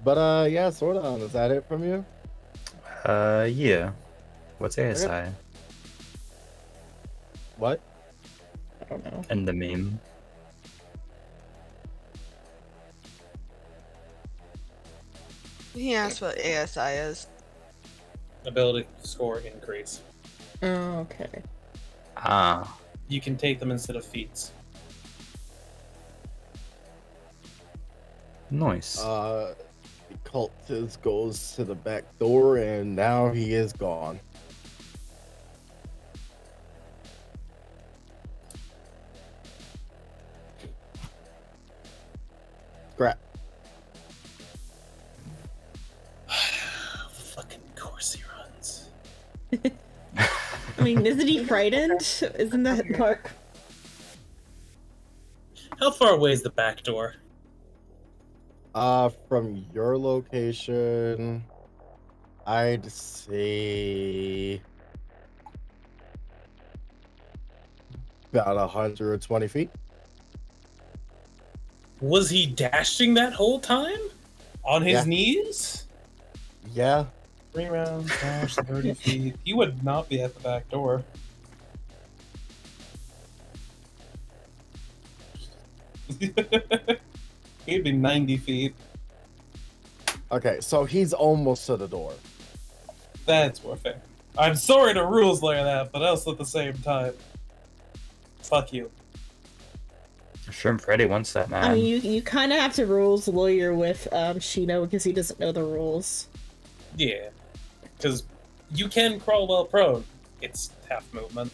But yeah, sort of. Is that it from you? Yeah. What's ASI? What? I don't know. And the meme. He asked what ASI is. Ability score increase. Oh, okay. Ah. You can take them instead of feats. Nice. The cultist goes to the back door, and now he is gone. Crap. Fucking course he runs. I mean, isn't he frightened? Isn't that Mark? How far away is the back door? From your location, I'd say about 120 feet. Was he dashing that whole time? On his Yeah. knees? Yeah. 3 rounds, dash, 30 feet. He would not be at the back door. He'd be 90 feet. Okay, so he's almost to the door. That's more fair. I'm sorry to rules like that, but also at the same time. Fuck you. Shrimp Freddy wants that, man. I mean, you kind of have to rules lawyer with Shino because he doesn't know the rules. Yeah. Because you can crawl while prone. It's half movement.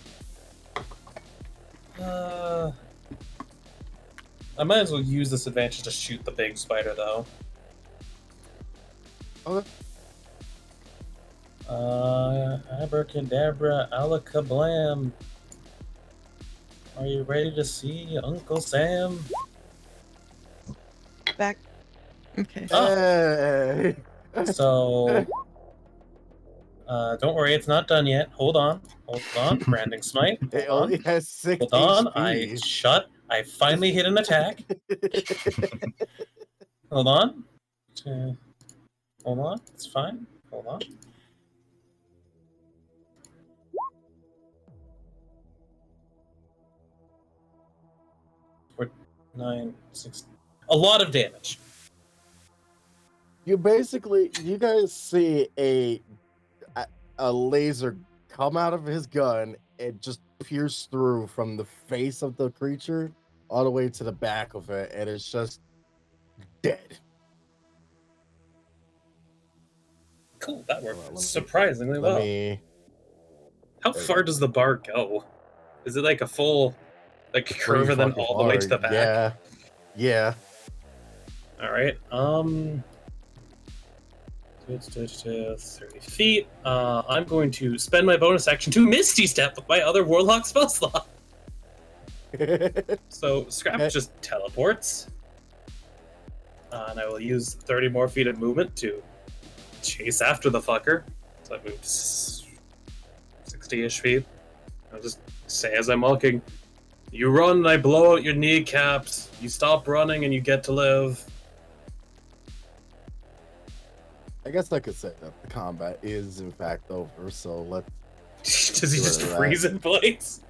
I might as well use this advantage to shoot the big spider, though. Okay. Abracadabra, alakablam. Are you ready to see Uncle Sam? Back. Okay. Oh. Hey. So, Don't worry, it's not done yet. Hold on. Branding smite. It Hold only on. has 6 Hold on. HP. I finally hit an attack. Hold on. Hold on. It's fine. Hold on. We're 9, 6. A lot of damage. You guys see a laser come out of his gun and just pierce through from the face of the creature all the way to the back of it, and it's just dead. Cool. That Hold on, worked let me- surprisingly Let well. me. How there you far go. does the bar go? Is it like a full Pretty curve and then fucking all the way to far. the back? Yeah. All right. 30 feet. I'm going to spend my bonus action to Misty Step with my other Warlock spell slot. So Scrap just teleports. And I will use 30 more feet of movement to chase after the fucker. So I moved 60-ish feet. I'll just say as I'm walking, you run and I blow out your kneecaps. You stop running and you get to live. I guess I could say that the combat is in fact over, so let's. Does he just freeze in place?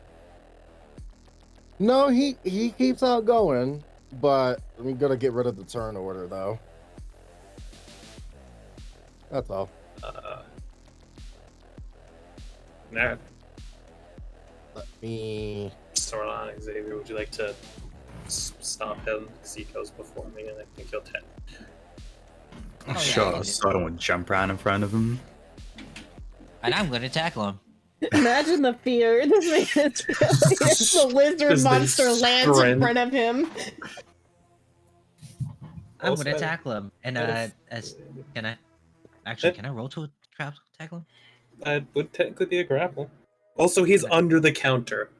No, he keeps on going, but I'm gonna get rid of the turn order though. That's all. Nah. Let me. Sort on, Xavier, would you like to stop him? Because he goes before me and I think he'll take. yeah, Sure, yeah. so I don't want to jump around in front of him. And I'm gonna tackle him. Imagine the fear. This man is the lizard Just monster then lands in sprint. front of him. I'm Also, gonna tackle him. And can I roll to tackle him? That would technically be a grapple. Also, he's under the counter.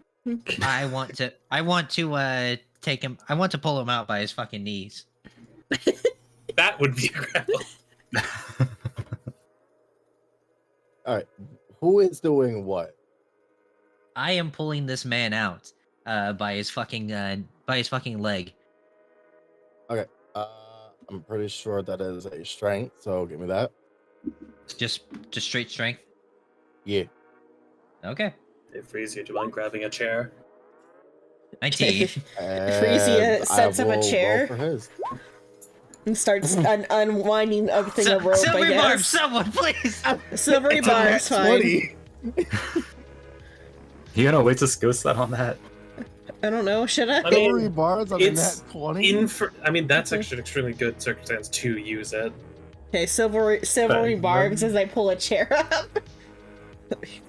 I want to take him. I want to pull him out by his fucking knees. That would be a grapple. All right, who is doing what? I am pulling this man out by his fucking leg. I'm pretty sure that is a strength, so give me that. Just straight strength. Yeah. Okay. Hey, Freeze, do you mind grabbing a chair? 19. Frisia And sets I up a will chair. roll for his. And starts unwinding a thing of rope, I Silvery Barb, guess. someone, please! Silvery barb's fine. 20. You gonna wait to skill set on that? I don't know, should I? I mean, Silvery bars on it's that 20. I mean, that's actually an extremely good circumstance to use it. Okay, silvery Fine. barbs as I pull a chair up.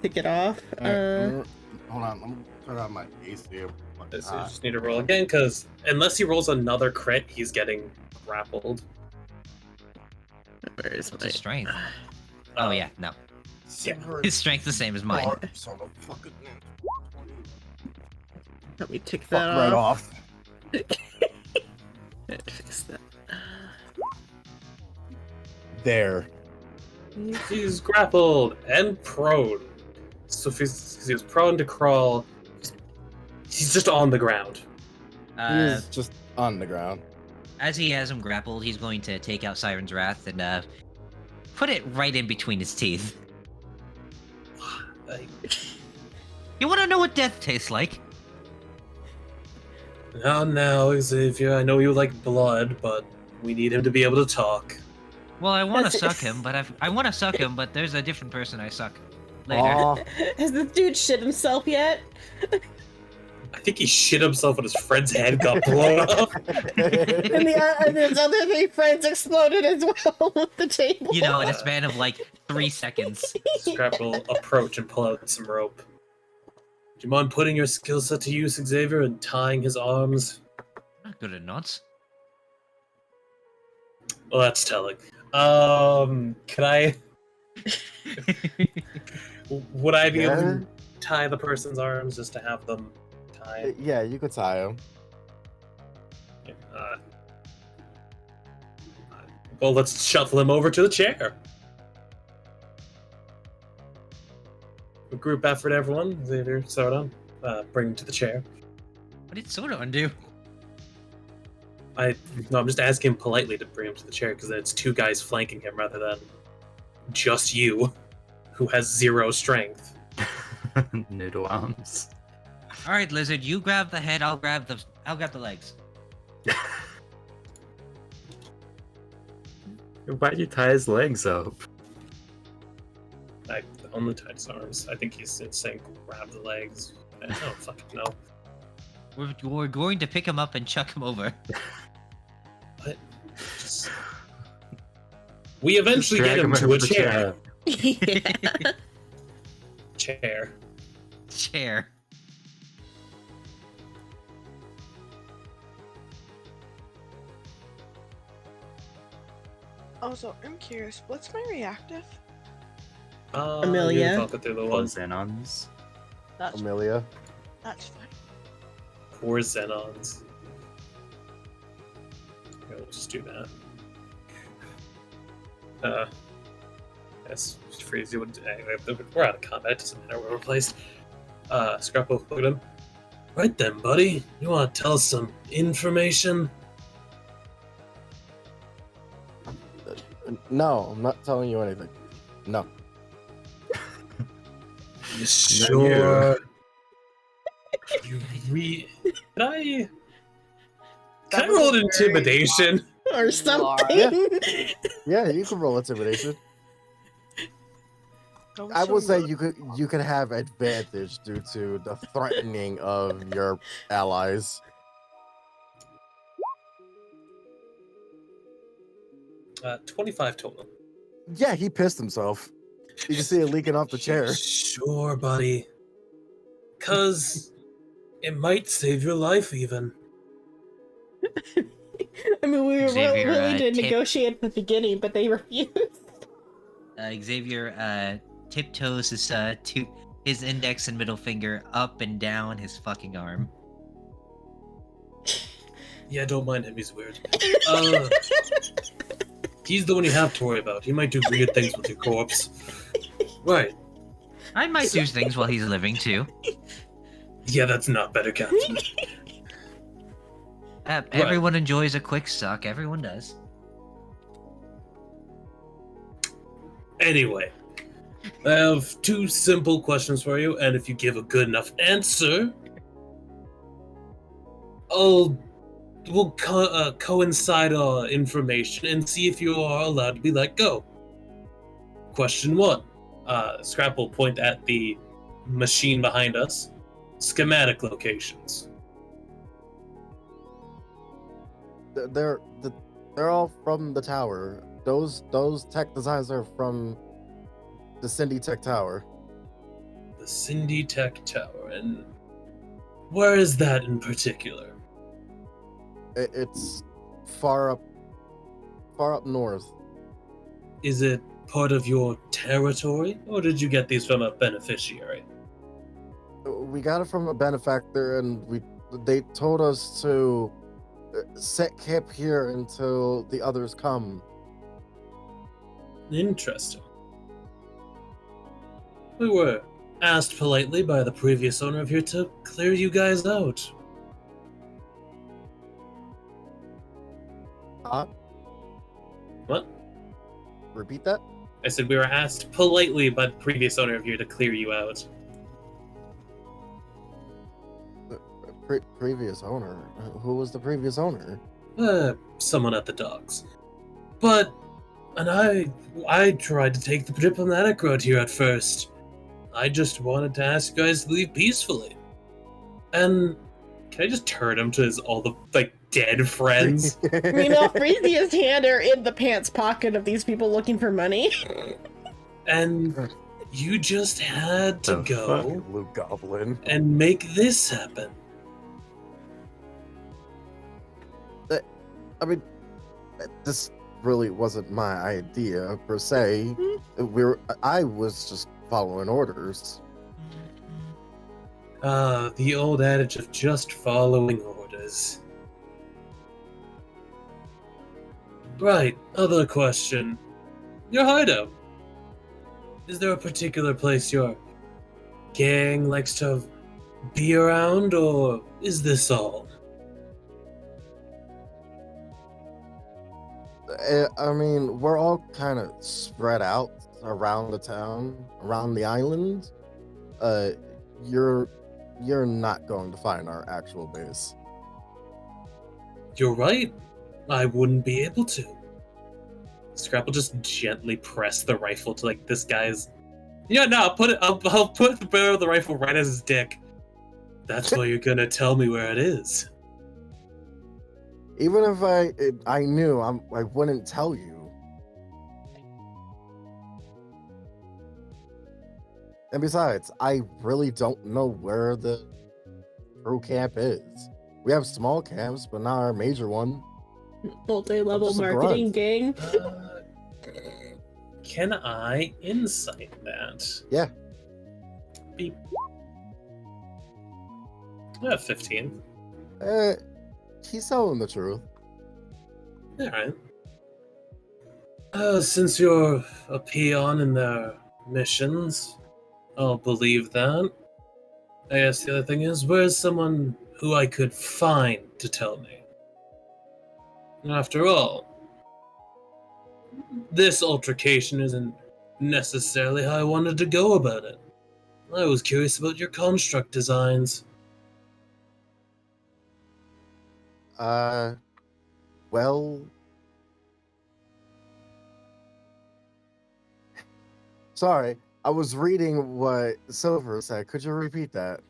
Pick it off. All right, hold on, I'm gonna turn on my AC. So you just need to roll again, because unless he rolls another crit, he's getting grappled. Where is What's his strength? Oh yeah, no. Silvery His strength's the same as mine. barbs on the fucking 20. Let me tick Fuck that right off. off. Fix that. There. He's grappled and prone. So if he was prone to crawl, he's just on the ground. He Uh, is just on the ground. as he has him grappled, he's going to take out Siren's Wrath and put it right in between his teeth. You want to know what death tastes like? Now, Xavier, I know you like blood, but we need him to be able to talk. Well, I want to That's- suck him, but I want to suck him, but there's a different person I suck later. Aw. Has this dude shit himself yet? I think he shit himself when his friend's head got blown up. And his other 3 friends exploded as well with the table. You know, in a span of like 3 seconds. Scrap will approach and pull out some rope. Do you mind putting your skill set to use, Xavier, and tying his arms? Not good at knots. Well, that's telling. Can I... Would I be able to tie the person's arms just to have them tied? Yeah, you could tie him. Well, let's shuffle him over to the chair. A group effort, everyone. Xavier, Sodon, bring him to the chair. What did Sodon do? No, I'm just asking him politely to bring him to the chair because then it's two guys flanking him rather than just you, who has 0 strength. Noodle arms. All right, Lizard, you grab the head. I'll grab the legs. Why'd you tie his legs up? I only tied his arms. I think he's saying grab the legs. I don't fucking know. We're going to pick him up and chuck him over. But we eventually get him to a chair. Yeah. Chair. Chair. Also, I'm curious, what's my reactive? Amelia. You're talking through the Or ones. Xenons. That's Amelia. that's fine. Poor Xenons. Okay, we'll just do that. Yes, freeze you would. We're out of combat. It doesn't matter where we're placed. Scrapple, look at him. Right then, buddy. You want to tell us some information? No, I'm not telling you anything. No. You sure? Can I roll an intimidation? Or something. Yeah, you can roll intimidation. I will say you could have advantage due to the threatening of your allies. Uh, 25 total. Yeah, he pissed himself. You can see it leaking off the chair. Sure, buddy. 'Cause it might save your life, even. I mean, we were Xavier, willing to tip- negotiate at the beginning, but they refused. Xavier tiptoes his index and middle finger up and down his fucking arm. Yeah, don't mind him, he's weird. He's the one you have to worry about. He might do weird things with your corpse. Right. I might do things while he's living too. Yeah, that's not better, Captain. Everyone enjoys a quick suck. Everyone does. Anyway, I have 2 simple questions for you, and if you give a good enough answer, we'll coincide our information and see if you are allowed to be let go. Question 1. Scrap will point at the machine behind us. Schematic locations. They're all from the tower. Those tech designs are from the Cindy Tech Tower. The Cindy Tech Tower, and where is that in particular? It's far up north. Is it part of your territory, or did you get these from a beneficiary? We got it from a benefactor, and they told us to set camp here until the others come. Interesting. We were asked politely by the previous owner of here to clear you guys out. What? Repeat that? I said we were asked politely by the previous owner of here to clear you out. Previous owner? Who was the previous owner? Someone at the docks. And I tried to take the diplomatic route here at first. I just wanted to ask you guys to leave peacefully. And can I just turn him to all the, dead friends? Meanwhile, Freezia's hand are in the pants pocket of these people looking for money. And you just had to go Blue Goblin. and make this happen. I mean, this really wasn't my idea per se. I was just following orders. The old adage of just following orders. Right, other question. Your hideout. Is there a particular place you're gang likes to be around, or is this all? I mean, we're all kind of spread out around the town, around the island. Uh, you're not going to find our actual base. You're right. I wouldn't be able to. Scrap will just gently press the rifle to like this guy's. Yeah, no, I'll put the barrel of the rifle right at his dick. That's why you're gonna tell me where it is. Even if I knew, I wouldn't tell you. And besides, I really don't know where the true camp is. We have small camps, but not our major one. Multi-level Just a marketing grunt. gang. Can I insight that? Yeah. Beep. 15. He's telling the truth. Alright. Since you're a peon in their missions, I'll believe that. I guess the other thing is, where's someone who I could find to tell me? After all, this altercation isn't necessarily how I wanted to go about it. I was curious about your construct designs. Well, sorry, I was reading what Silver said. Could you repeat that?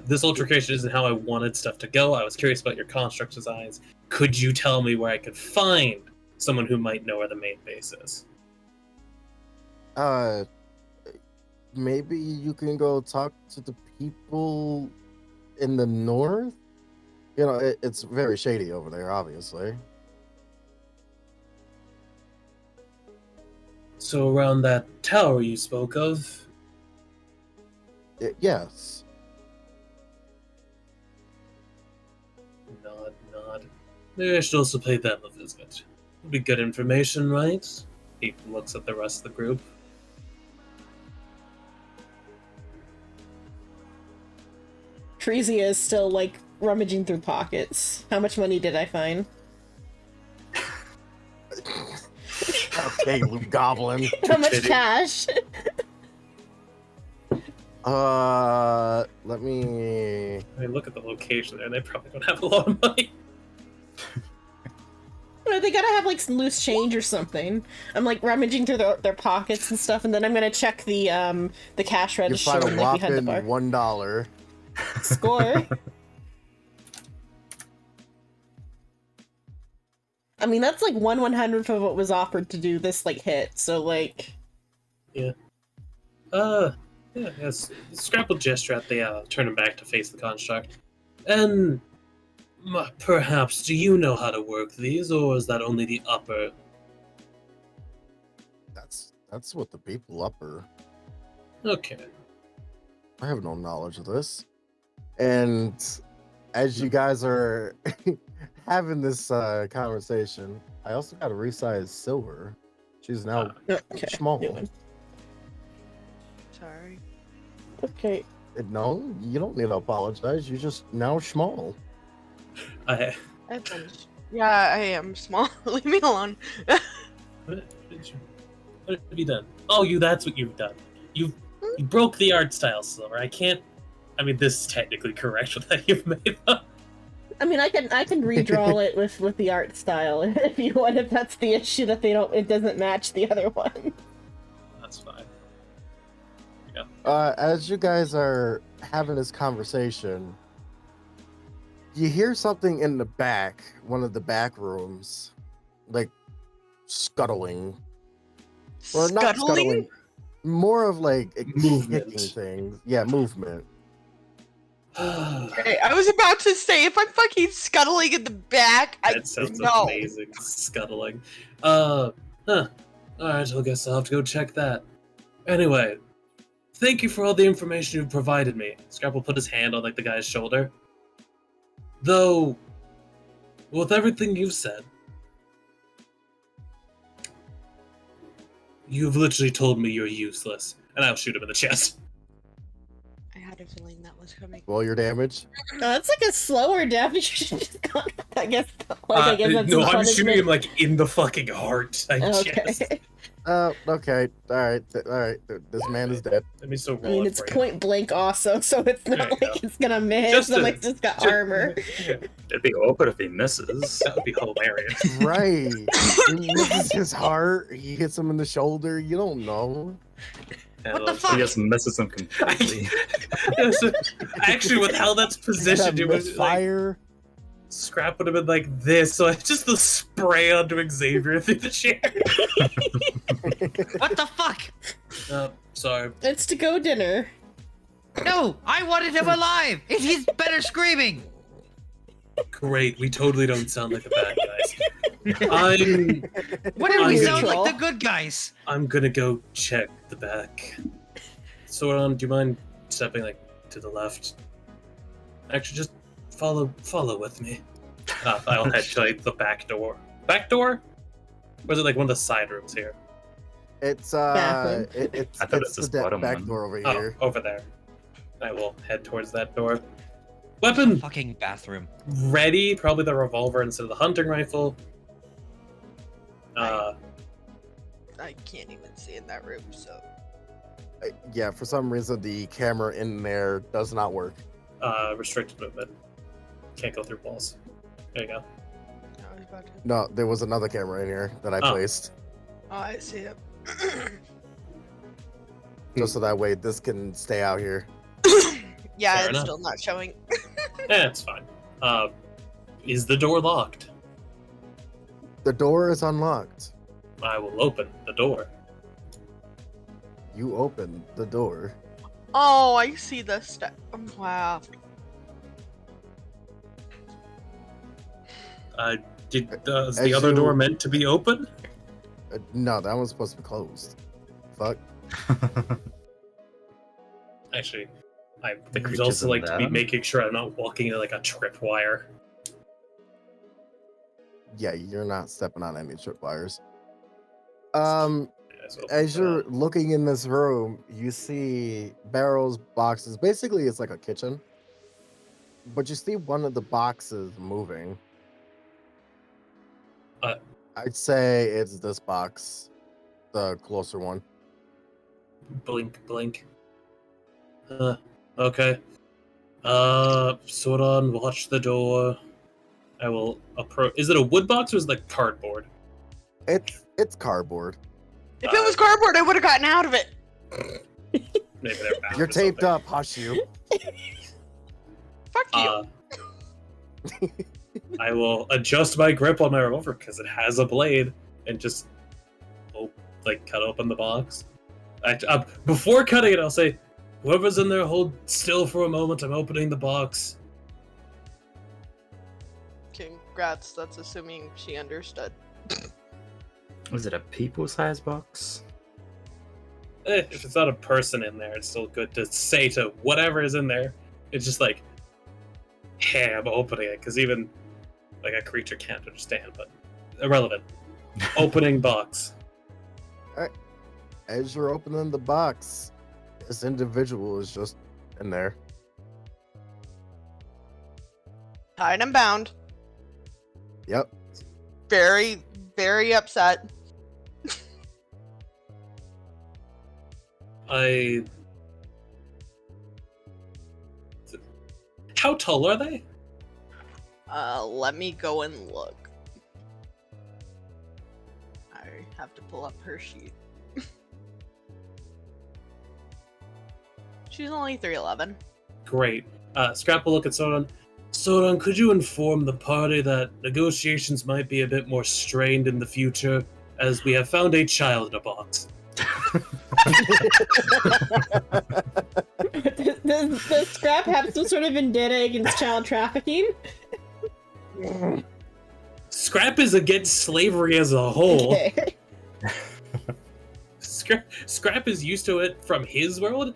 This altercation isn't how I wanted stuff to go. I was curious about your construct designs. Could you tell me where I could find someone who might know where the main base is? Maybe you can go talk to the people in the north. You know, it's very shady over there, obviously. So around that tower you spoke of? Yes. Nod. Maybe I should also pay them a visit. Would be good information, right? He looks at the rest of the group. Trezia is still like rummaging through pockets. How much money did I find? Okay, Luke Goblin. How much cash? Let me. I mean, look at the location there. They probably don't have a lot of money. Well, they gotta have like some loose change or something. I'm like rummaging through their pockets and stuff, and then I'm gonna check the cash You register find a like behind the whopping bar. $1. Score. I mean, that's like 1/100th of what was offered to do this like hit. So like. Yeah. Yes. Scrap will gesture at the turn him back to face the construct. And perhaps, do you know how to work these, or is that only the upper? That's what the people upper. Okay. I have no knowledge of this. And as you guys are having this conversation, I also got to resize Silver. She's now Okay. small. Sorry. Okay. No, you don't need to apologize. You're just now small. I've been... Yeah, I am small. Leave me alone. What have you done? Oh, that's what you've done. You broke the art style, Silver. I mean, this is technically correct with that you've made up. I mean, I can redraw it with the art style if you want. If that's the issue that it doesn't match the other one. That's fine. Yeah. As you guys are having this conversation, you hear something in the back, one of the back rooms, like scuttling. Or not scuttling, more of like Movement. kicking things. Yeah, movement. Okay, I was about to say, if I'm fucking scuttling in the back, That sounds no. amazing. Scuttling. Alright, I guess I'll have to go check that. Anyway, thank you for all the information you've provided me. Scrap will put his hand on like the guy's shoulder. Though, with everything you've said, You've literally told me you're useless, and I'll shoot him in the chest. I had a feeling that was coming. Roll your damage. That's like a slower death. You should just gone. I guess. I guess that's no, some I'm shooting him punishment. like in the fucking heart. I just. Okay. Okay. All right. This man is dead. Let me still I roll mean, it it's for you. point blank also, so it's There not you like go. it's gonna miss. Just Somebody's a- just got just- armor. Yeah, It'd be awkward if he misses. that would be hilarious. Right. He misses his heart. He hits him in the shoulder. You don't know. What the He fuck? just misses him completely. Actually, with how that's positioned, it was like, fire. Scrap would have been like this, so I just the spray onto Xavier through the chair. What the fuck? Sorry. It's to go dinner. No, I wanted him alive. He's better screaming. Great, we totally don't sound like the bad guys. I'm What did we I'm sound neutral. like the good guys? I'm gonna go check the back. Soran, do you mind stepping like to the left? Actually, just follow with me. I'll head to like the back door. Back door? Or is it like one of the side rooms here? It's Bathroom. it's I thought it's it's this the bottom back one. door over Oh, here. over there. I will head towards that door. Weapon Fucking bathroom. ready. Probably the revolver instead of the hunting rifle. I can't even see in that room, so. Yeah, for some reason the camera in there does not work. Restricted movement. Can't go through walls. There you go. I was about to. No, there was another camera in here that I Oh. placed, Oh, I see it. just so that way this can stay out here. Yeah, Fair it's enough. still not showing. It's fine. Is the door locked? The door is unlocked. I will open the door. You open the door. Oh, I see the step. Wow. Does As the other you- door meant to be open? No, that one's supposed to be closed. Fuck. Actually, I The would creatures also in like to be there? making sure I'm not walking into like a tripwire. Yeah, you're not stepping on any tripwires. Yeah, so As you're looking in this room, you see barrels, boxes. Basically, it's like a kitchen. But you see one of the boxes moving. I'd say it's this box, the closer one. blink, blink. Okay. Soran, watch the door. I will approach. Is it a wood box or is it like cardboard? It's cardboard. If it was cardboard, I would have gotten out of it. Maybe they're bound You're or taped something. up. Hush you. Fuck you. I will adjust my grip on my revolver because it has a blade and just cut open the box. Before cutting it, I'll say, "Whoever's in there, hold still for a moment. I'm opening the box." Congrats, that's assuming she understood. Was it a people-sized box? If it's not a person in there, it's still good to say to whatever is in there. It's just like, "Hey, I'm opening it," because even like a creature can't understand. But irrelevant. Opening box. As you're opening the box, this individual is just in there. Tied and bound. Yep. Very, very upset. How tall are they? Let me go and look. I have to pull up her sheet. She's only 3'11". Great. Scrap will look at Sodan. Sodan, could you inform the party that negotiations might be a bit more strained in the future, as we have found a child in a box? Does Scrap have some sort of vendetta against child trafficking? Scrap is against slavery as a whole. Okay. Scrap is used to it from his world.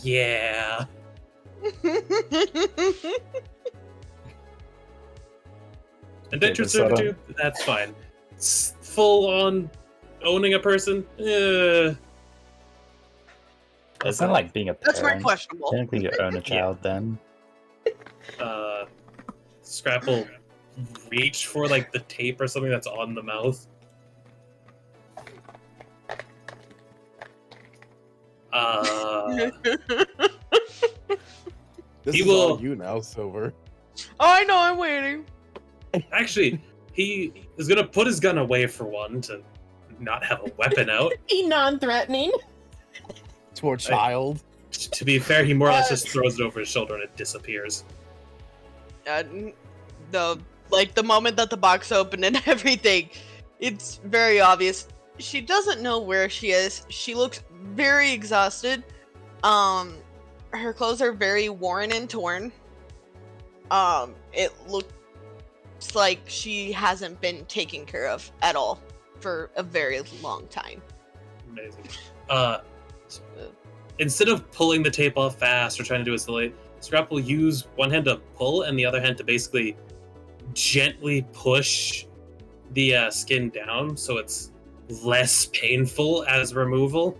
Yeah. Indentured Sodan. servitude, that's fine. full on owning a person. It's not like being a parent. That's very questionable. Technically, you own a child then. Scrap will reach for like the tape or something that's on the mouth. This He is all will- you now, Silver. Oh, I know. I'm waiting. Actually, he is gonna put his gun away for one to not have a weapon out. Be non-threatening. To a child. To be fair, he more or less just throws it over his shoulder and it disappears. The moment that the box opened and everything, it's very obvious. She doesn't know where she is. She looks very exhausted. Her clothes are very worn and torn. It looks like she hasn't been taken care of at all for a very long time. Amazing. Instead of pulling the tape off fast or trying to do it slowly, Scrap will use one hand to pull and the other hand to basically gently push the skin down so it's less painful as removal.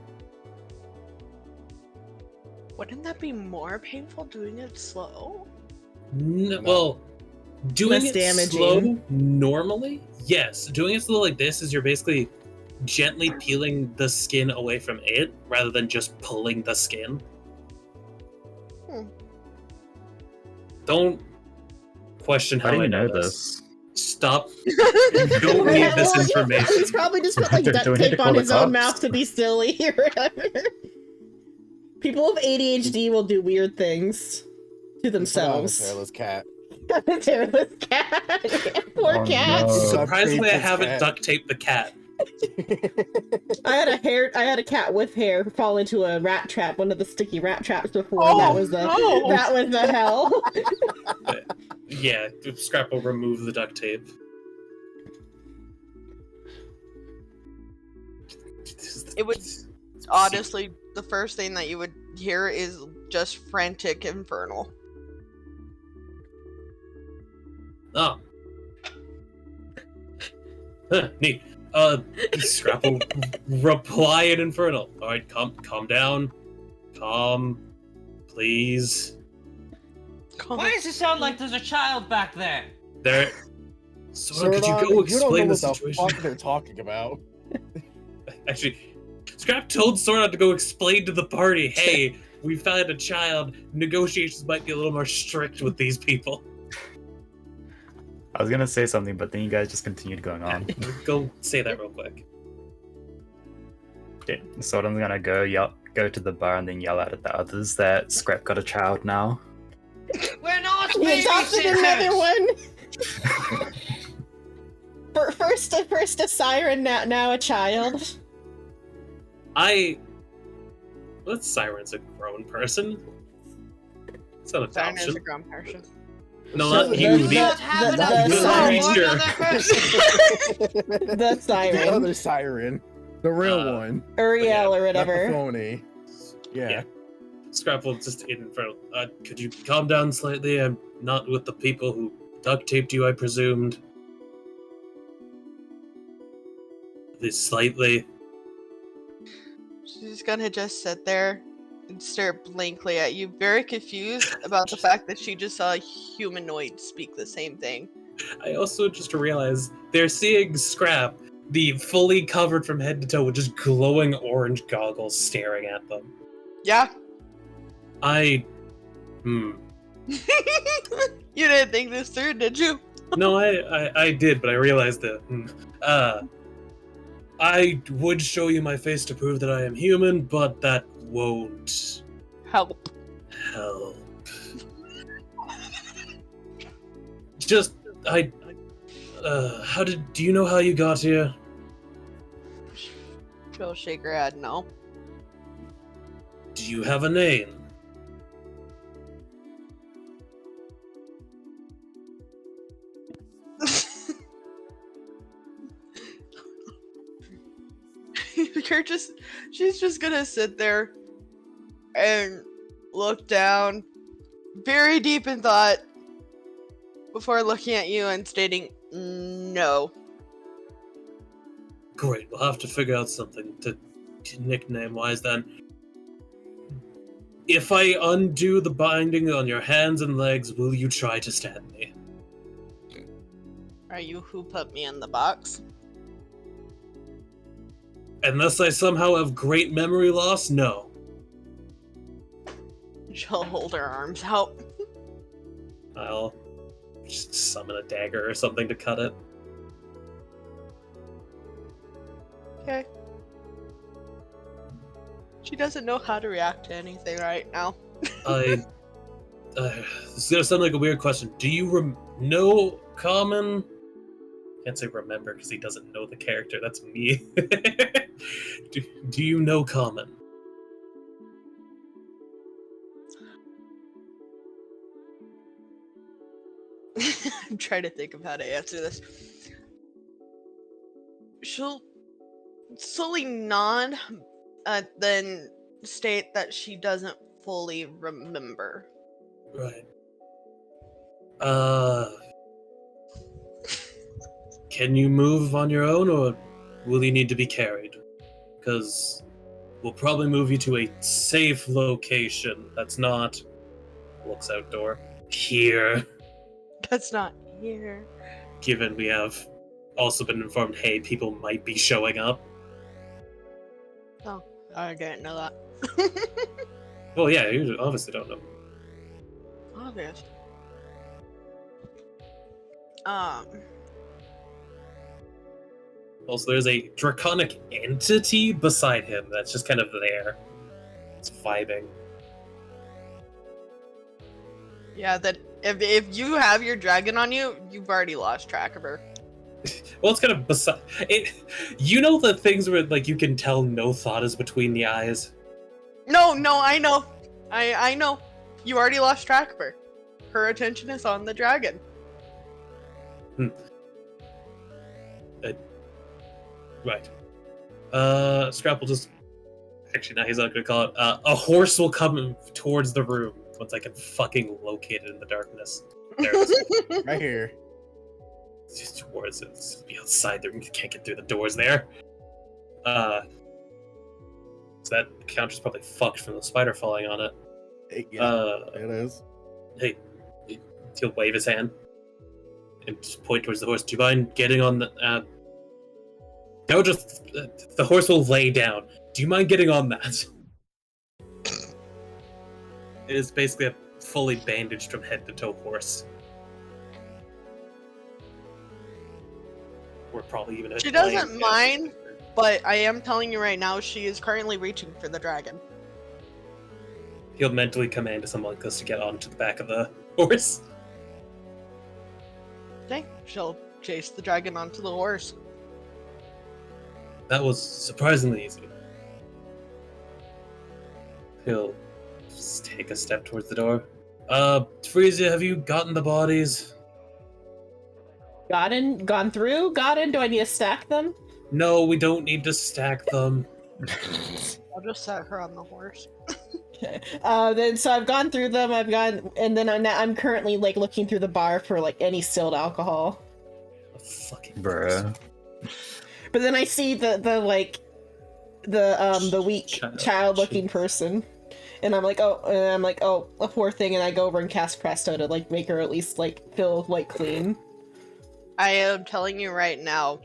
Wouldn't that be more painful doing it slow? Well, doing Less it damaging. slow normally, yes. Doing it slow like this is you're basically gently peeling the skin away from it rather than just pulling the skin. Don't question How how do I you know this. this? Stop. You don't need this Well, information. He's probably just put like Do duct we need to tape call on the his own cops? mouth to be silly or whatever. People with ADHD will do weird things to Put on a themselves. hairless cat. The hairless cat. Poor Oh, cat. no. Surprisingly, I Duct tape haven't cat. duct taped the cat. I had a cat with hair fall into a rat trap, one of the sticky rat traps before. Oh, that was the hell. Yeah, Scrap will remove the duct tape. It would honestly, the first thing that you would hear is just frantic infernal. Oh. Huh, neat. Scrap will reply in Infernal. Alright, calm down. Calm. Please. Why does it sound like there's a child back there? There. Sora, could you Zordon, go you explain the don't know what situation? the fuck they're talking about. Actually, Scrap told Sora to go explain to the party, hey, we found a child. Negotiations might be a little more strict with these people. I was gonna say something, but then you guys just continued going on. Go say that real quick. Okay, so I'm gonna go to the bar and then yell out at the others that Scrap got a child now. We're not He adopted another babysitters! one. First a siren, now a child. What Siren's a grown person? It's not Siren is adoption. a grown person. No, So not you. the- The, Not have the- enough the for siren- one other person. The The siren. other siren. The real one. Uriel or Not the whatever. phony. Yeah. Scrap will just in front. Could you calm down slightly? I'm not with the people who duct taped you. I presumed. This slightly. She's gonna just sit there and stare blankly at you, very confused about the fact that she just saw a humanoid speak the same thing. I also just realized they're seeing Scrap, the fully covered from head to toe with just glowing orange goggles staring at them. Yeah. Hmm. You didn't think this through, did you? No, I did, but I realized that. I would show you my face to prove that I am human, but that won't Help. help. Just, do you know how you got here? She'll shake her head, no. Do you have a name? She's just gonna sit there and look down very deep in thought before looking at you and stating no. Great, we'll have to figure out something to nickname-wise then. If I undo the binding on your hands and legs, will you try to stand me? Are you who put me in the box? Unless I somehow have great memory loss, no. She'll hold her arms out. I'll just summon a dagger or something to cut it. Okay. She doesn't know how to react to anything right now. This is gonna sound like a weird question. Do you know Common? Can't say remember because he doesn't know the character. That's me. do you know Common? I'm trying to think of how to answer this. She'll slowly nod, then state that she doesn't fully remember. Right. Can you move on your own, or will you need to be carried? Because we'll probably move you to a safe location that's not... looks outdoor. Here. That's not here. Given we have also been informed, hey, people might be showing up. Oh, I didn't know that. Well, yeah, you obviously don't know. Obvious. Also, there's a draconic entity beside him that's just kind of there. It's vibing. Yeah, that if you have your dragon on you, you've already lost track of her. Well, it's kind of beside it. You know the things where like you can tell no thought is between the eyes. No, I know. I know. You already lost track of her. Her attention is on the dragon. Right. Scrap will just... Actually, no, he's not gonna call it. A horse will come towards the room once I can fucking locate it in the darkness. There it is. Right here. It's just towards it. It's be outside there. You can't get through the doors there. So that counter's probably fucked from the spider falling on it. Yeah, it is. Hey, he'll wave his hand and just point towards the horse. Do you mind getting on the... No, just... the horse will lay down. Do you mind getting on that? It is basically a fully bandaged from head to toe horse. Or probably even... She doesn't mind, but I am telling you right now, she is currently reaching for the dragon. He'll mentally command someone like this to get onto the back of the horse. Okay, she'll chase the dragon onto the horse. That was surprisingly easy. He'll just take a step towards the door. Frisia, have you gotten the bodies? Gone through? Got in? Do I need to stack them? No, we don't need to stack them. I'll just set her on the horse. Okay. Then so I've gone through them. And then I'm currently like looking through the bar for like any stilled alcohol. A fucking Bruh. But then I see the weak child looking person, and I'm like, oh, a poor thing, and I go over and cast Presto to like make her at least like feel like clean. I am telling you right now,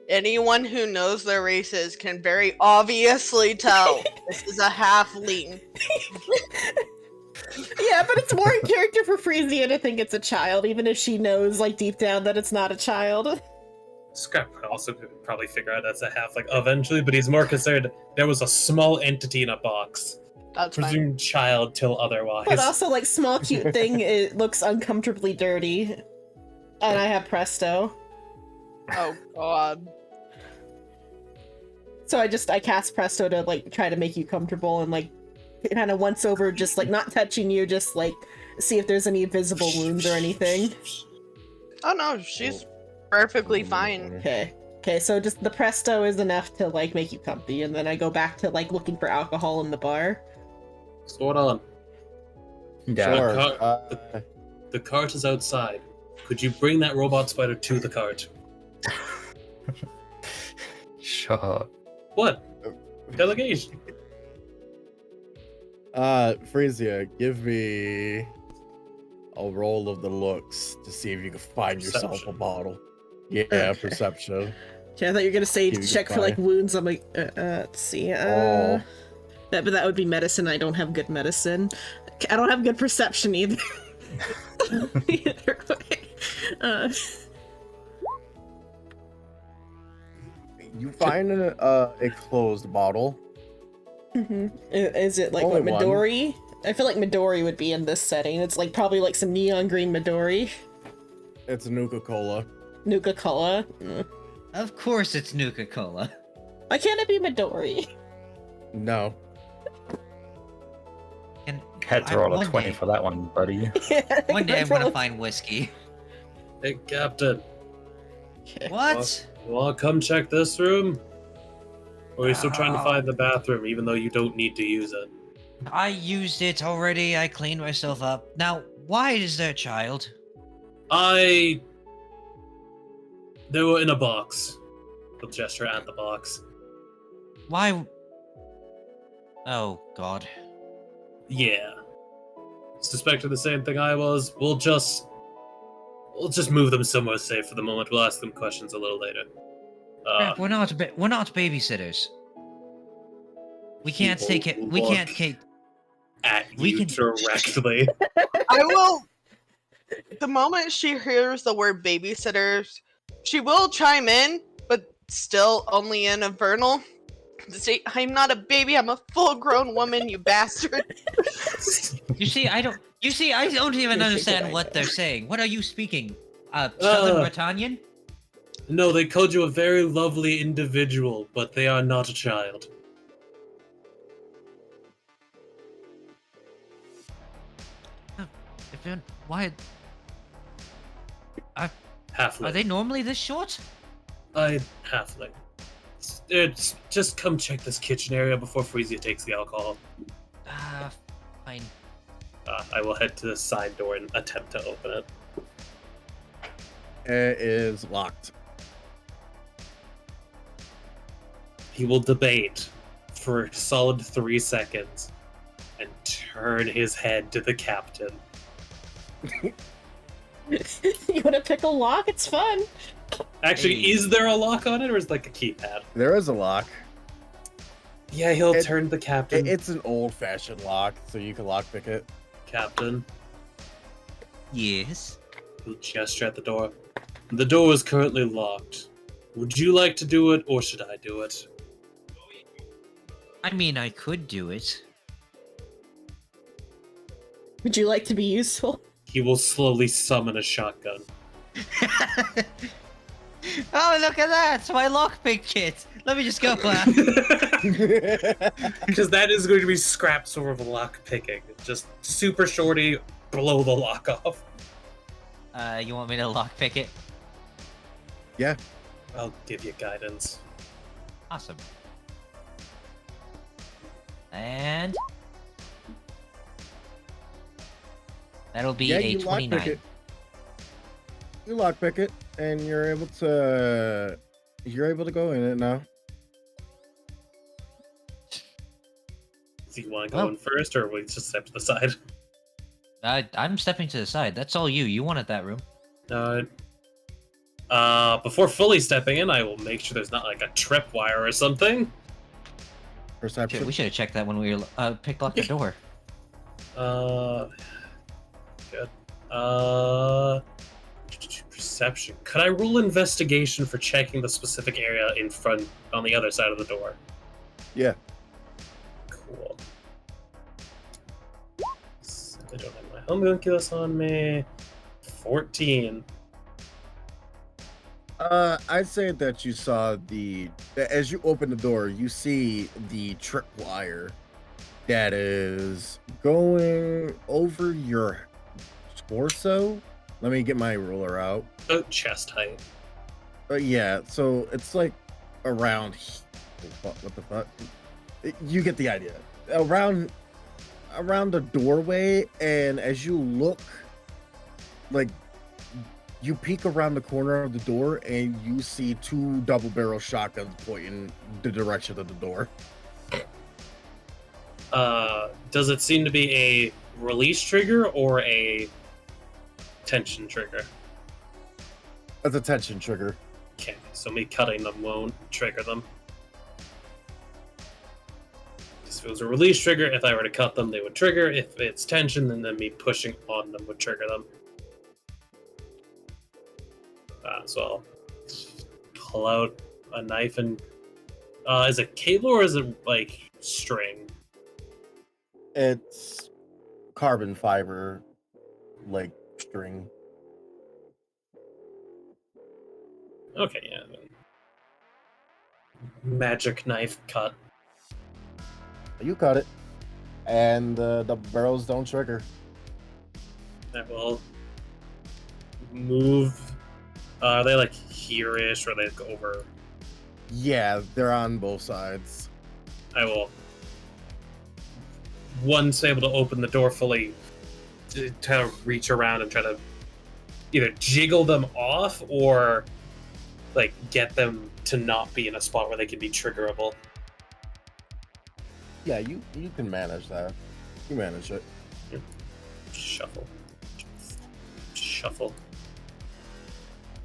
anyone who knows their races can very obviously tell this is a halfling. Yeah, but it's more in character for Frisia to think it's a child, even if she knows like deep down that it's not a child. Scrap also could probably figure out that's a half-like eventually, but he's more concerned there was a small entity in a box. That's fine. Presumed child till otherwise. But also, like, small cute thing, it looks uncomfortably dirty. And I have Presto. Oh god. So I cast Presto to, like, try to make you comfortable and, like, kind of once over, just, like, not touching you, just, like, see if there's any visible wounds or anything. Oh no, she's perfectly fine. Okay, so just the Presto is enough to, like, make you comfy, and then I go back to, like, looking for alcohol in the bar. What's going on? Yeah. Sure. The cart is outside. Could you bring that robot spider to the cart? Sure. What? Delegation. Frisia, give me a roll of the looks to see if you can find yourself a Perception. bottle. Yeah, Okay. perception. Okay, I thought you were gonna say Give you check for like fire. wounds. I'm like, let's see. Oh. But that would be medicine. I don't have good medicine. I don't have good perception either. Either way. You find a closed bottle. Is it like Only what one. Midori? I feel like Midori would be in this setting. It's like probably like some neon green Midori, It's Nuka-Cola. Nuka-Cola. Of course it's Nuka-Cola. Why can't it be Midori? No. And Had to roll a one 20 day- for that one, buddy. One day I'm gonna find whiskey. Hey, Captain. What? You want to come check this room? Or are you still trying to find the bathroom, even though you don't need to use it? I used it already. I cleaned myself up. Now, why is there a child? They were in a box. He'll gesture at the box. Why? Oh, God. Yeah. Suspected the same thing I was. We'll just move them somewhere safe for the moment. We'll ask them questions a little later. Crap, we're not babysitters. We can't People take it. We look can't take. at We you can- directly. I will. The moment she hears the word babysitters, she will chime in, but still only in a vernal. Say, I'm not a baby. I'm a full-grown woman. You bastard. You see, I don't. You see, I don't even Take it understand back. what they're saying. What are you speaking? Southern Uh. Bretonnian? No, they called you a very lovely individual, but they are not a child. Why? Halfling. Are they normally this short? Halfling. It's just come check this kitchen area before Frisia takes the alcohol. Fine. I will head to the side door and attempt to open it. It is locked. He will debate for a solid 3 seconds and turn his head to the captain. You wanna pick a lock? It's fun. Actually, Hey. is there a lock on it, or is it like a keypad? There is a lock. Yeah, he'll It- turn the captain. It's an old-fashioned lock, so you can lockpick it. Captain. Yes. He'll gesture at the door. The door is currently locked. Would you like to do it, or should I do it? I mean, I could do it. Would you like to be useful? He will slowly summon a shotgun. Oh, look at that! It's my lockpick kit. Let me just go for that. Because that is going to be scrap sort of lock picking. Just super shorty, blow the lock off. You want me to lockpick it? Yeah. I'll give you guidance. Awesome. And that'll be Yeah, a you lockpick 29. it. You lockpick it, and you're able to go in it now. Do you want to go Well- in first, or will you just step to the side? I'm stepping to the side. That's all you. You wanted that room. Before fully stepping in, I will make sure there's not like a tripwire or something. Perception. We should have checked that when we were picked lock the door. Good. Perception. Could I roll investigation for checking the specific area in front on the other side of the door? Yeah. Cool. So I don't have my homunculus on me. 14. I'd say that you saw as you open the door, you see the tripwire that is going over your torso. Let me get my ruler out. Oh, chest height. Yeah, so it's like around. What the fuck? You get the idea. Around the doorway, and as you look, like You peek around the corner of the door and you see 2 double-barrel shotguns pointing the direction of the door. Does it seem to be a release trigger or a tension trigger? That's a tension trigger. Okay, so me cutting them won't trigger them. If it was a release trigger, if I were to cut them, they would trigger. If it's tension, then me pushing on them would trigger them. So I'll pull out a knife and... is it cable or is it, like, string? It's carbon fiber, like, string. Okay, yeah. Magic knife cut. You cut it. And the barrels don't trigger. I will move. Are they like here-ish or are they like over? Yeah, they're on both sides. I will. Once able to open the door fully, to reach around and try to either jiggle them off or like get them to not be in a spot where they can be triggerable. Yeah, you can manage that. You manage it. Shuffle. Shuffle.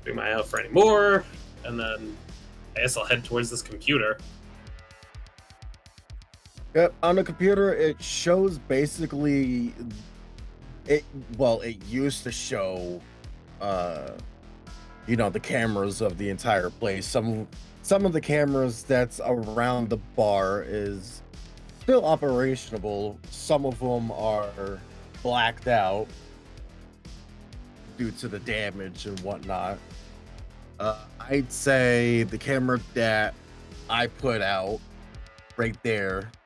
Bring my eye out for any more, and then I guess I'll head towards this computer. Yep, on the computer it shows basically it used to show the cameras of the entire place. Some of the cameras that's around the bar is still operational. Some of them are blacked out due to the damage and whatnot. I'd say the camera that I put out right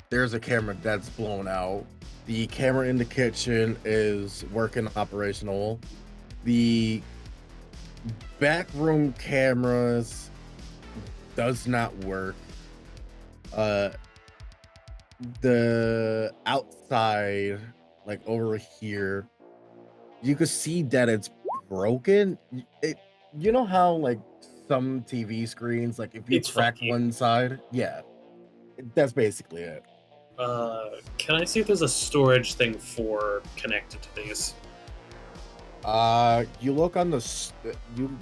there's a camera that's blown out. The camera in the kitchen is working operational. The back room cameras does not work. The outside, like over here, you could see that it's broken. You know how like some TV screens, like if you It's crack funky. one side, yeah, that's basically it. Can I see if there's a storage thing for connected to these? You look on you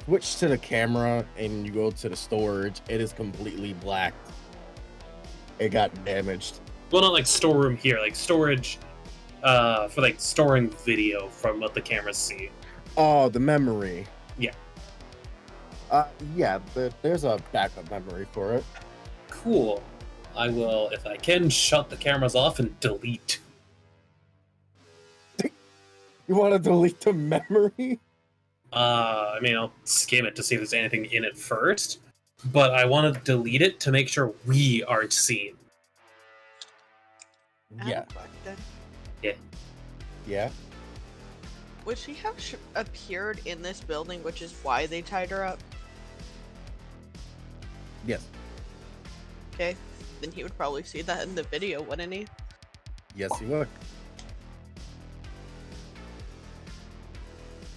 switch to the camera and you go to the storage. It is completely black. It got damaged. Well, not like storeroom here, like storage for like storing video from what the cameras see. Oh, the memory. Yeah. Yeah, there's a backup memory for it. Cool. I will, if I can, shut the cameras off and delete. You want to delete the memory? I mean, I'll skim it to see if there's anything in it first, but I want to delete it to make sure we aren't seen. Yeah. Yeah. Would she have appeared in this building, which is why they tied her up? Yes. Okay, then he would probably see that in the video, wouldn't he? Yes, you would.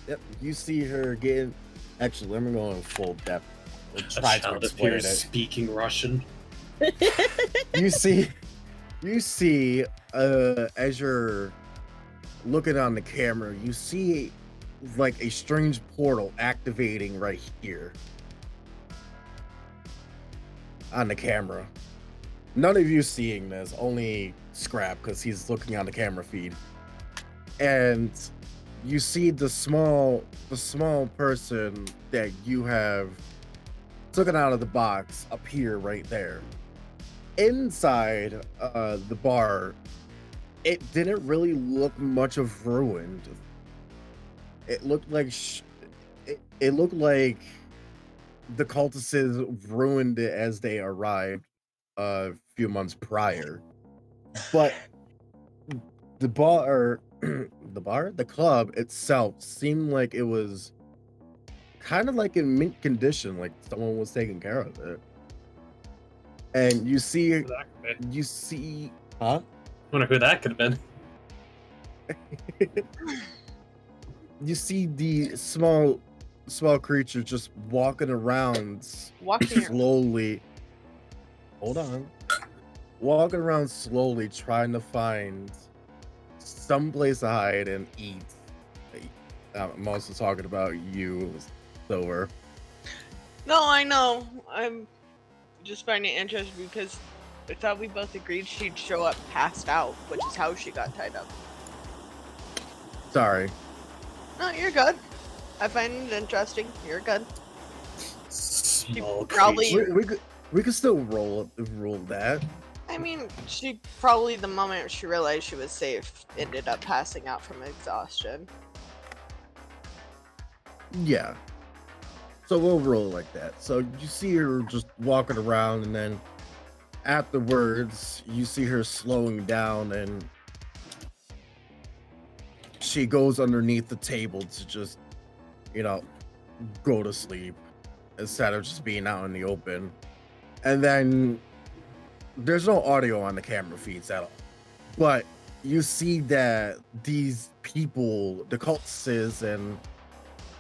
Yep. You see her getting. Actually, let me go in full depth. We'll try to Child explain appears it. speaking Russian. You see, as you're looking on the camera, you see like a strange portal activating right here on the camera. None of you seeing this, only Scrap, because he's looking on the camera feed. And you see the small person that you have taken out of the box appear right there. Inside the bar, it didn't really look much of ruined. It looked like it looked like the cultists ruined it as they arrived a few months prior. But the club itself seemed like it was kind of like in mint condition, like someone was taking care of it. And you see, huh? Wonder who that could have been. You see the small small creature just walking around Walking. slowly. Hold on. Walking around slowly, trying to find someplace to hide and eat. I'm also talking about you, Thor. No, I know. I'm just finding it interesting because I thought we both agreed she'd show up passed out, which is how she got tied up. Sorry. No, you're good. I find it interesting. You're good. Small probably- creature. We could still roll that. I mean, she probably, the moment she realized she was safe, ended up passing out from exhaustion. Yeah. So we'll roll like that. So you see her just walking around, and then afterwards, you see her slowing down, and she goes underneath the table to just, go to sleep instead of just being out in the open. And then there's no audio on the camera feeds at all. But you see that these people, the cultists and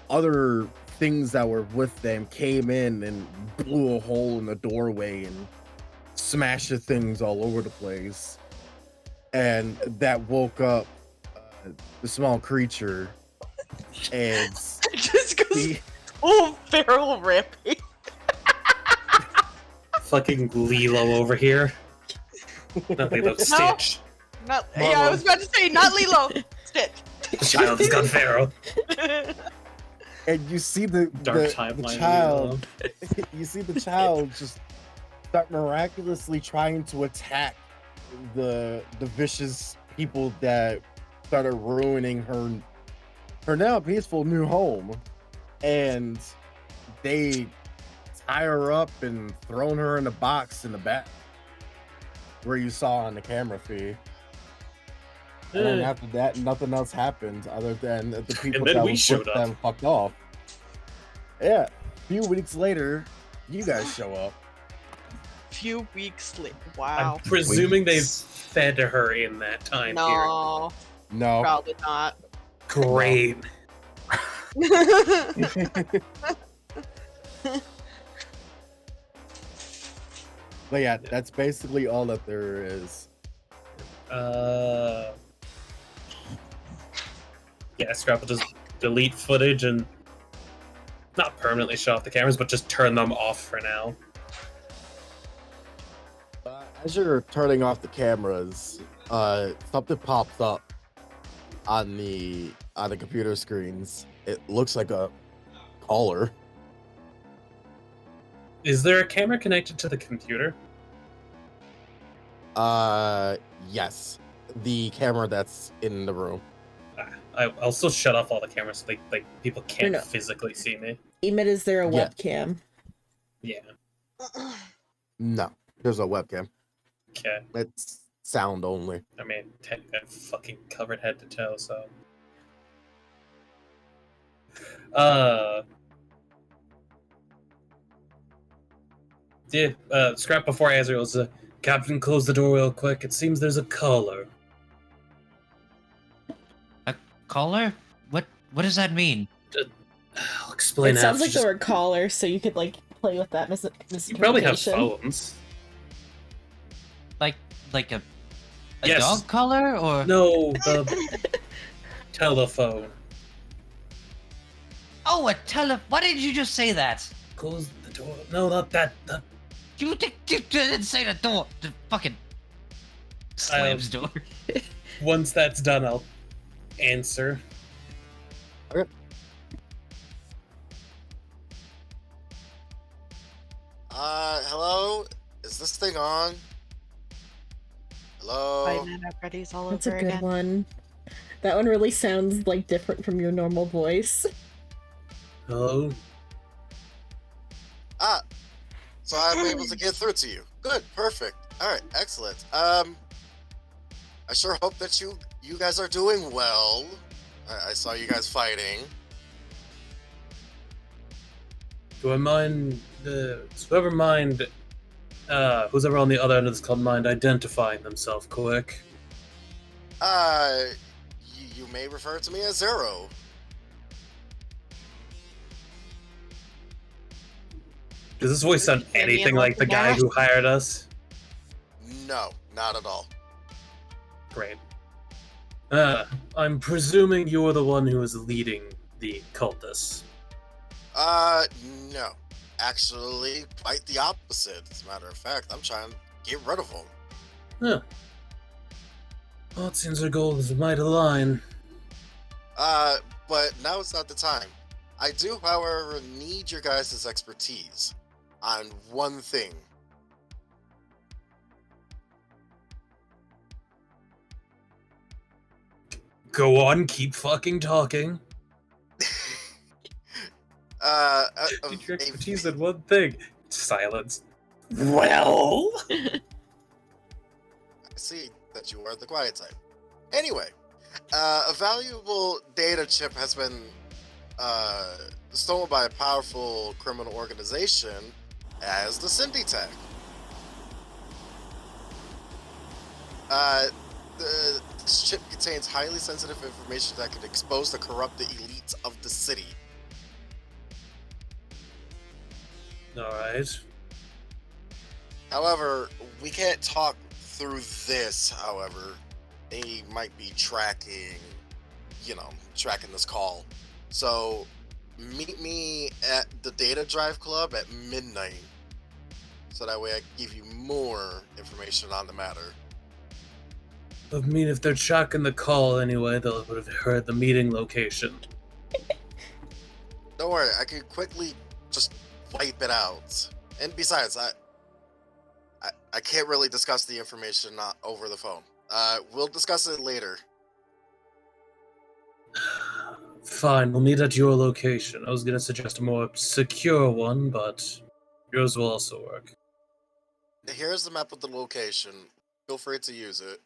other things that were with them, came in and blew a hole in the doorway and smashed the things all over the place. And that woke up the small creature. And It just goes the, full feral rampage. Fucking Lilo over here. Not Lilo, Stitch. Not, yeah, I was about to say, not Lilo. Stitch. The child has gone feral. and you see the Timeline child. You see the child just start miraculously trying to attack the vicious people that started ruining her now peaceful new home, and they tie her up and thrown her in a box in the back where you saw on the camera feed. And then after that, nothing else happened other than the people then that we was showed with them fucked off. Yeah, a few weeks later, you guys show up. Few weeks later. Wow. I'm presuming they've fed her in that time period. No, No. probably not. Great. But yeah, that's basically all that there is. Yeah, Scrap will just delete footage and not permanently shut off the cameras, but just turn them off for now. As you're turning off the cameras, something pops up on the computer screens. It looks like a caller. Is there a camera connected to the computer? Yes, the camera that's in the room. I'll still shut off all the cameras so people can't No. physically see me. Emit, is there a Yeah. webcam? Yeah. No, there's no webcam. Okay. It's sound only. I mean, I'm fucking covered head to toe, so. Yeah, Scrap before Azrael's, Captain, close the door real quick. It seems there's a caller. A caller? What does that mean? I'll explain It sounds after. like there were callers, so you could play with that You probably have misinterpretation. phones. Like a Yes. dog collar or No, the telephone. oh a why did you just say that? Close the door. No, not that. You didn't say the door. The fucking slams door. Once that's done, I'll answer. Hello? Is this thing on? Hello? Five Nights at Freddy's all That's a over good again. one. That one really sounds different from your normal voice. Hello? Ah, so I'm able to get through to you. Good, perfect. Alright, excellent. I sure hope that you guys are doing well. I saw you guys fighting. Do I mind who's ever on the other end of this call mind identifying themselves quick? You may refer to me as Zero. Does this voice sound anything like the guy who hired us? No, not at all. Great. I'm presuming you're the one who is leading the cultists. No. Actually, quite the opposite. As a matter of fact, I'm trying to get rid of them. Huh. Well, it seems our goals might align. But now it's not the time. I do, however, need your guys' expertise on one thing. Go on, keep fucking talking. Need your expertise in one thing. Silence. Well. I see that you are the quiet type. Anyway, a valuable data chip has been stolen by a powerful criminal organization as the Synditech. This chip contains highly sensitive information that could expose the corrupted elites of the city. Alright. However, we can't talk through this, however. They might be tracking this call. So, meet me at the Data Drive Club at midnight. So that way I can give you more information on the matter. I mean, if they're tracking the call anyway, they would have heard the meeting location. Don't worry, I can quickly just wipe it out. And besides, I can't really discuss the information over the phone. We'll discuss it later. Fine, we'll meet at your location. I was gonna suggest a more secure one, but yours will also work. Here's the map of the location. Feel free to use it.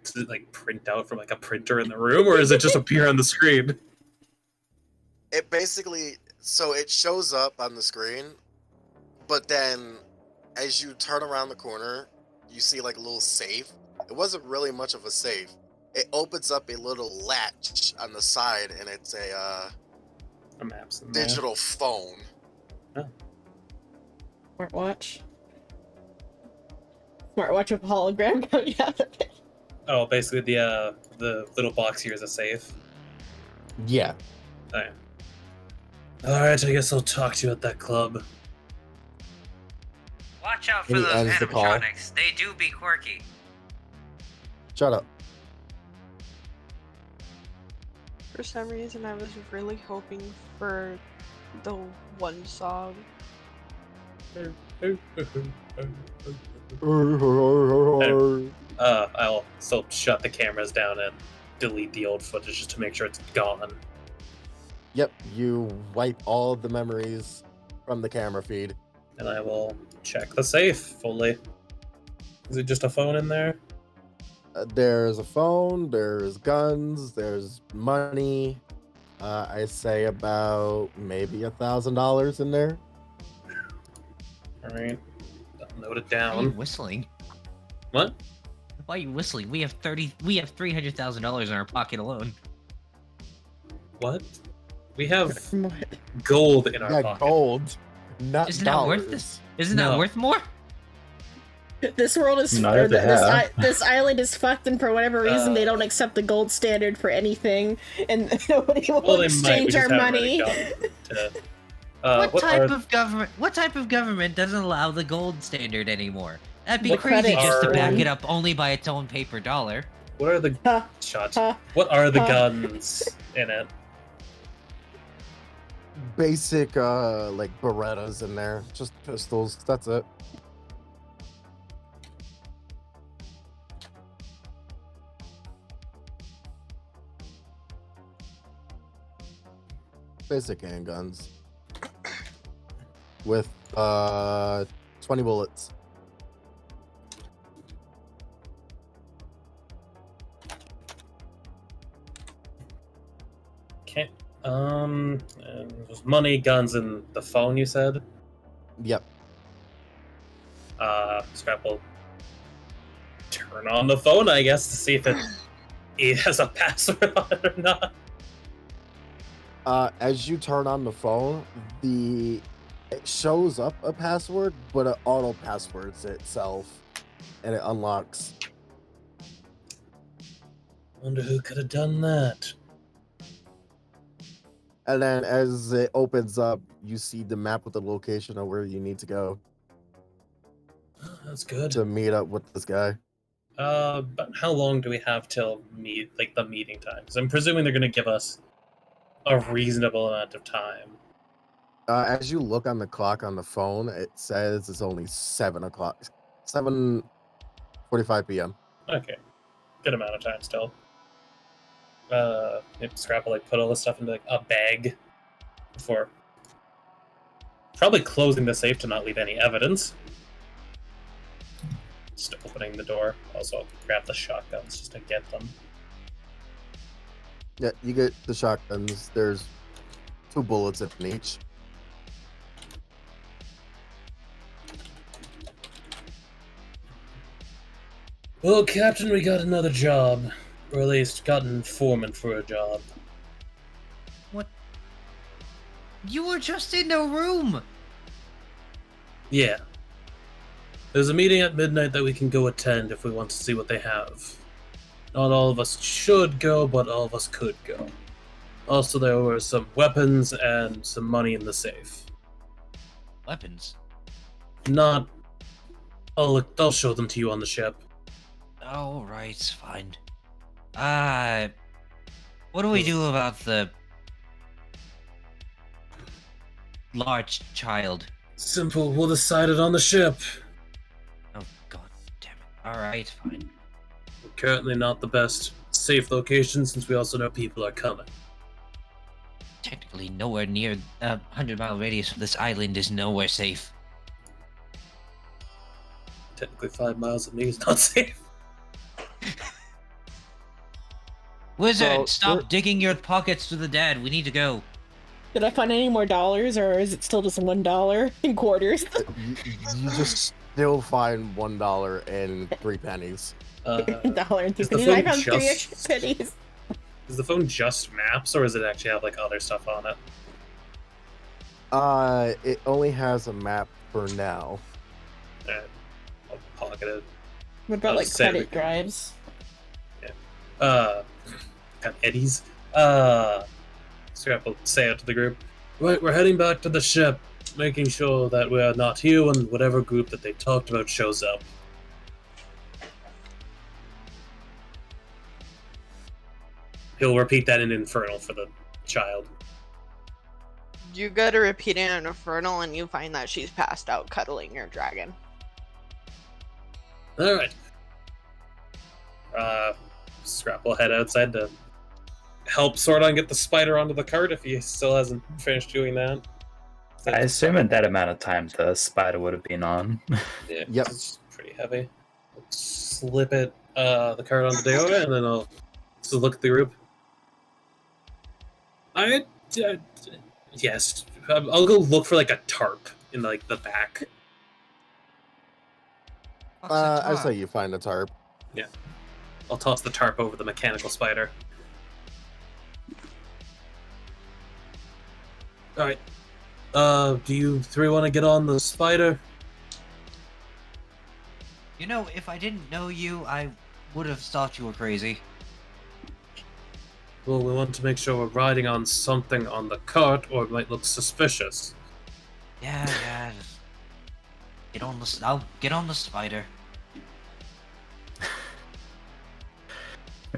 Does it like print out from like a printer in the room, or does it just appear on the screen? It basically, so it shows up on the screen, but then as you turn around the corner, you see like a little safe. It wasn't really much of a safe. It opens up a little latch on the side, and it's a map's in there. digital phone. Oh. Smartwatch. Smartwatch with hologram coming out of it. Oh, basically the little box here is a safe. Yeah. Alright. Alright, I guess I'll talk to you at that club. Watch out for And he those ends the call. animatronics. They do be quirky. Shut up. For some reason, I was really hoping for the one song. I'll still shut the cameras down and delete the old footage just to make sure it's gone. Yep, you wipe all of the memories from the camera feed. And I will check the safe fully. Is it just a phone in there? There's a phone, there's guns, there's money. I say about maybe $1,000 in there. Alright. I'll note it Why are you down. whistling? What? Why are you whistling? We have $300,000 in our pocket alone. What? We have What? gold in our Yeah, pocket. gold, not Isn't that dollars. worth this? Isn't No. that worth more? This world is Neither or this, have. this island is fucked, and for whatever reason, they don't accept the gold standard for anything, and nobody will Well, they might. We exchange just our haven't really money. gotten to, What type are- of government? What type of government doesn't allow the gold standard anymore? That'd be What crazy credit just to are- back it up only by its own paper dollar. What are the Huh, shots? huh. What are the Huh. guns in it? Basic like Berettas in there, just pistols. That's it. Basic handguns with 20 bullets. Can't. There's money, guns, and the phone. You said. Yep. Scrap will turn on the phone, I guess, to see if it has a password on it or not. As you turn on the phone, the It shows up a password, but it auto passwords itself, and it unlocks. Wonder who could have done that. And then as it opens up, you see the map with the location of where you need to go That's good. to meet up with this guy. But how long do we have till the meeting time? Because I'm presuming they're going to give us a reasonable amount of time. As you look on the clock on the phone, it says it's only 7 o'clock, 7:45 p.m. Okay, good amount of time still. Scrap will put all this stuff into a bag before probably closing the safe to not leave any evidence. Just opening the door. Also, grab the shotguns just to get them. Yeah, you get the shotguns. There's 2 bullets in each. Well, Captain, we got another job. Or at least got an informant for a job. What? You were just in the room. Yeah. There's a meeting at midnight that we can go attend if we want to see what they have. Not all of us should go, but all of us could go. Also, there were some weapons and some money in the safe. Weapons? Not... I'll show them to you on the ship. Oh, right, fine. What do we do about the large child? Simple, we'll decide it on the ship. Oh, god damn it. Alright, fine. Currently not the best safe location since we also know people are coming. Technically, nowhere near a 100-mile radius of this island is nowhere safe. Technically 5 miles of me is not safe. Wizard, So, stop digging your pockets to the dead. We need to go. Did I find any more dollars, or is it still just $1 in quarters? You just still find $1 and 3 pennies. $1 and 3 is the pennies. I phone found 3 just- extra pennies. Is the phone just maps, or does it actually have other stuff on it? It only has a map for now. Alright, I'll pocket it. What about Save credit it. drives? Got Eddie's. Scrap will say out to the group. Right, we're heading back to the ship, making sure that we are not here when whatever group that they talked about shows up. He'll repeat that in Infernal for the child. You gotta repeat it in Infernal and you find that she's passed out cuddling your dragon. Alright. Scrap will head outside to help Sordon get the spider onto the cart if he still hasn't finished doing that. I assume in that amount of time the spider would have been on. Yeah, Yep. it's pretty heavy. Slip it, the cart onto Deora, and then I'll just look at the group. Yes, I'll go look for a tarp in the back. What's the I talk? say you find a tarp. I'll toss the tarp over the mechanical spider. Alright. Do you 3 want to get on the spider? You know, if I didn't know you, I would have thought you were crazy. Well, we want to make sure we're riding on something on the cart, or it might look suspicious. Yeah. Just get on the. I'll get on the spider.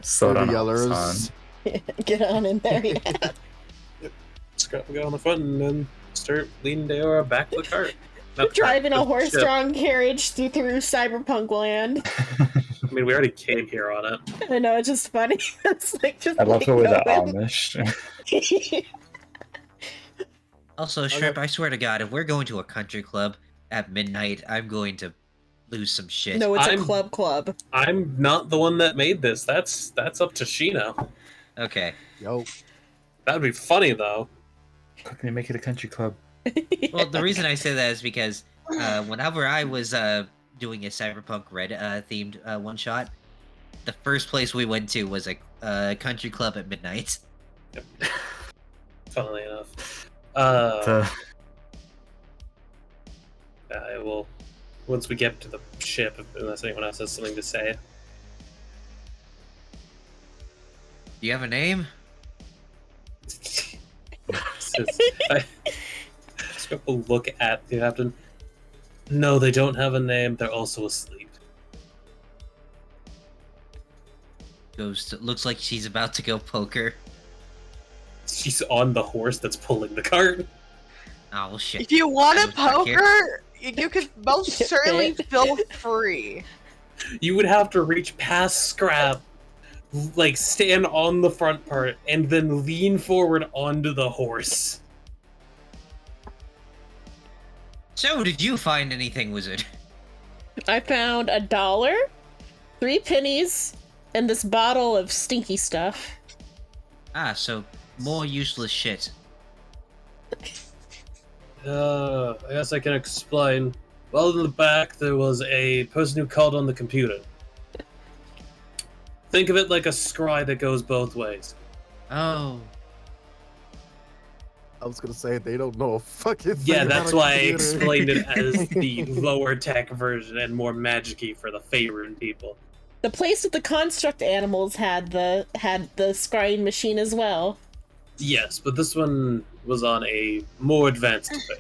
So the yellers. Get on in there, yeah. Scrap will go on the front and then start leading Deora back to the cart. Not the Driving a cart, the ship. horse-drawn carriage through Cyberpunk land. I mean, we already came here on it. I know, it's just funny. It's just I love the way the going. Amish. Also, Shrimp, I swear to God, if we're going to a country club at midnight, I'm going to lose some shit. No, it's I'm- a club. I'm not the one that made this. That's up to Sheena. Okay. Yo. That'd be funny though. How can you make it a country club? Well, the reason I say that is because whenever I was doing a Cyberpunk Red themed one shot, the first place we went to was a country club at midnight. Funnily enough. I will, once we get to the ship, unless anyone else has something to say. Do you have a name? I just go look at the captain. No, they don't have a name. They're also asleep. Looks like she's about to go poker. She's on the horse that's pulling the cart. Oh shit. If you want I a was back here. poker, you could most certainly feel free. You would have to reach past Scrap, like stand on the front part, and then lean forward onto the horse. So, did you find anything, wizard? I found $1, 3 pennies, and this bottle of stinky stuff. Ah, so more useless shit. I guess I can explain. Well, in the back, there was a person who called on the computer. Think of it like a scry that goes both ways. Oh. I was gonna say they don't know a fucking thing. Yeah, about that's a why I computer. explained it as the lower tech version and more magic-y for the Faerun people. The place with the construct animals had the scrying machine as well. Yes, but this one was on a more advanced thing.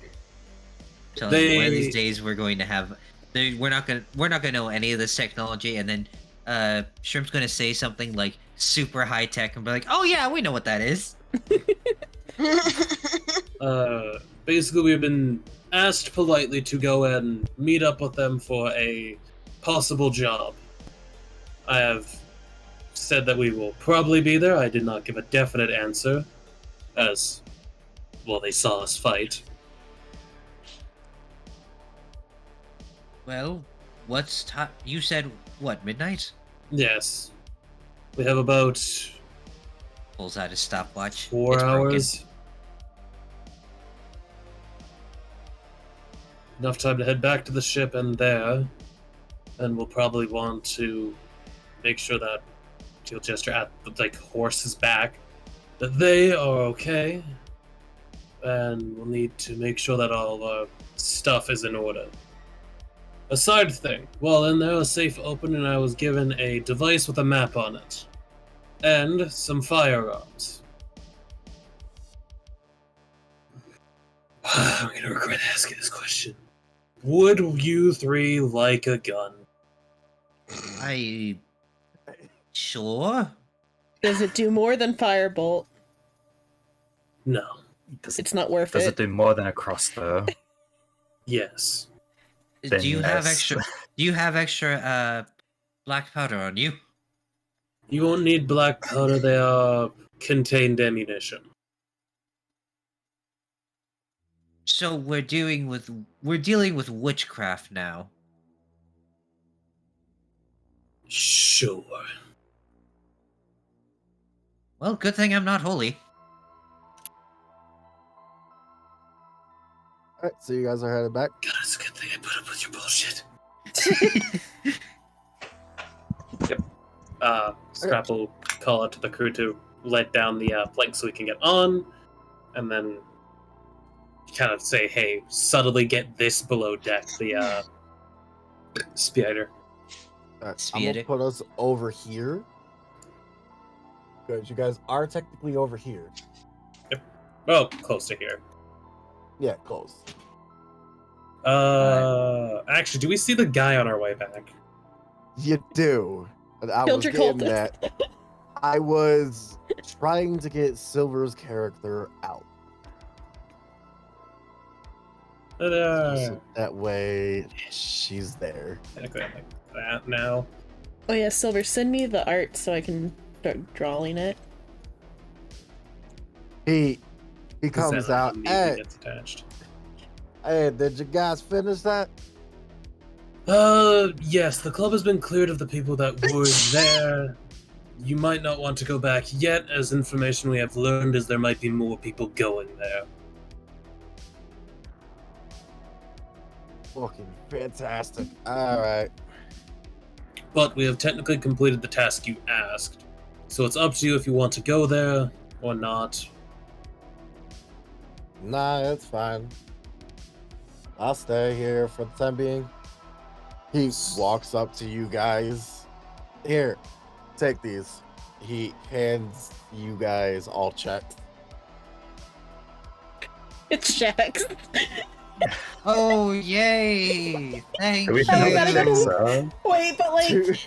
Telling you, one of these days we're going to have. We're not gonna know any of this technology, and then Shrimp's gonna say something like super high tech, and be like, "Oh yeah, we know what that is." Basically, we've been asked politely to go and meet up with them for a possible job. I have said that we will probably be there. I did not give a definite answer, as, well, they saw us fight. Well, what's time? You said what? Midnight? Yes. We have about Pulls out his stopwatch. 4 It's broken. hours. Enough time to head back to the ship and there. And we'll probably want to make sure that he'll gesture at the horse's back that they are okay. And we'll need to make sure that all our stuff is in order. A side thing, while in there, a safe opened and I was given a device with a map on it. And some firearms. I'm gonna regret asking this question. Would you three like a gun? Sure. Does it do more than Firebolt? No. It's not worth Does it. it do more than a crossbow? Yes. Then Do you have yes. extra? Do you have extra black powder on you? You won't need black powder, they are contained ammunition. So we're dealing with witchcraft now. Sure. Well, good thing I'm not holy. Alright, so you guys are headed back. God, it's a good thing I put up with your bullshit. Yep. Scrap will call out to the crew to let down the plank so we can get on, and then kind of say, hey, subtly get this below deck, the spider. Alright, I'm gonna put us over here. Good, you guys are technically over here. Well, close to here. Yeah, close. Actually, do we see the guy on our way back? You do. And I Killed was your getting cultist. that. I was trying to get Silver's character out. So that way, she's there. Technically, I'm like that now. Oh yeah, Silver, send me the art so I can start drawing it. He comes That out. immediately Hey, gets attached. hey, did you guys finish that? Yes, the club has been cleared of the people that were there. You might not want to go back yet, as information we have learned is there might be more people going there. Fucking fantastic. Alright. But we have technically completed the task you asked, so it's up to you if you want to go there or not. Nah, that's fine. I'll stay here for the time being. He walks up to you guys. Here, take these. He hands you guys all checks. It's checks. Oh, yay! Thank Do we you. Oh, know we gotta what go to- checks are? Wait, but like,